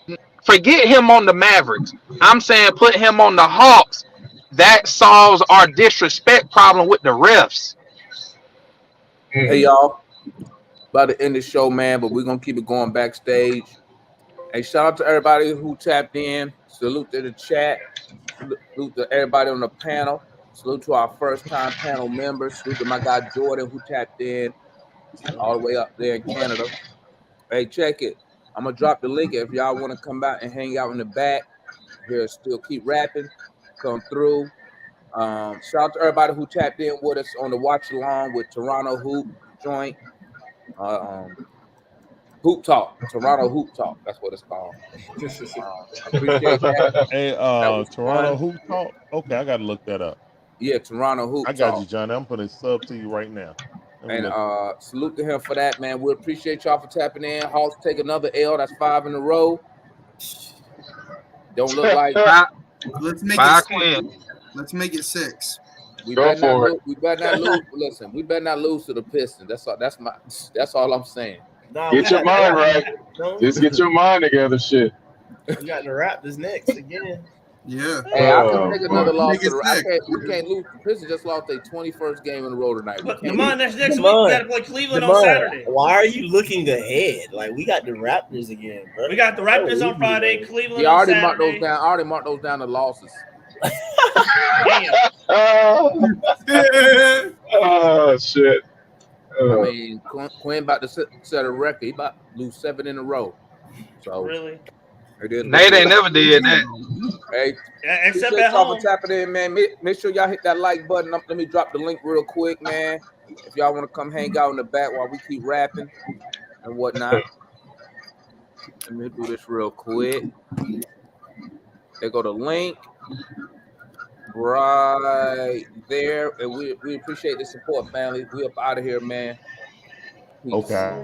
that. forget him on the Mavericks. I'm saying put him on the Hawks. That solves our disrespect problem with the refs. Hey y'all, about to end the show, man, but we're gonna keep it going backstage. Hey, shout out to everybody who tapped in. Salute to the chat. Salute to everybody on the panel. Salute to our first time panel members. Salute to my guy Jordan who tapped in all the way up there in Canada. Hey, check it. I'm gonna drop the link if y'all want to come out and hang out in the back. Here, still keep rapping. Come through. Shout out to everybody who tapped in with us on the watch along with Toronto Hoop Joint. Hoop Talk. Toronto Hoop Talk. That's what it's called. Appreciate that. Hey, That was Toronto fun. Who Talk? Okay, I gotta look that up. Yeah, Toronto Hoop I got you, Talk. Johnny. I'm putting a sub to you right now. Let me And look. salute to him for that, man. We appreciate y'all for tapping in. Hawks take another L. That's 5 in a row. Don't look like Let's make it 5 6. wins. Let's make it 6. we Go better not for it. lose. We better not lose. Listen, we better not lose to the Pistons. That's all I'm saying. Nah, we Get your got the mind right. Raptors. No, Just get your mind together, shit. we got the Raptors next again. Yeah. Hey, I can Oh take boy. another loss Make to it the. 6. We can't lose. The Pistons just lost their 21st game in a row tonight. We But can't lose. Demond, that's next week. We got Demond, to play Cleveland on Demond, Saturday. why are you looking ahead? Like we got the Raptors again, bro. We got the Raptors on Friday, Cleveland Yeah, I on already marked those Saturday. down. I already marked those down to losses. Damn. Oh shit. I mean, Quinn about to set a record. He about to lose 7 in a row. So Really? it is what it Nate ain't is. never did that. Hey, Except appreciate at y'all for home. tapping in, man. Make sure y'all hit that like button. Let me drop the link real quick, man. If y'all want to come hang out in the back while we keep rapping and whatnot. Let me do this real quick. They go to link right there. And we appreciate the support, family. We up out of here, man. Peace. Okay.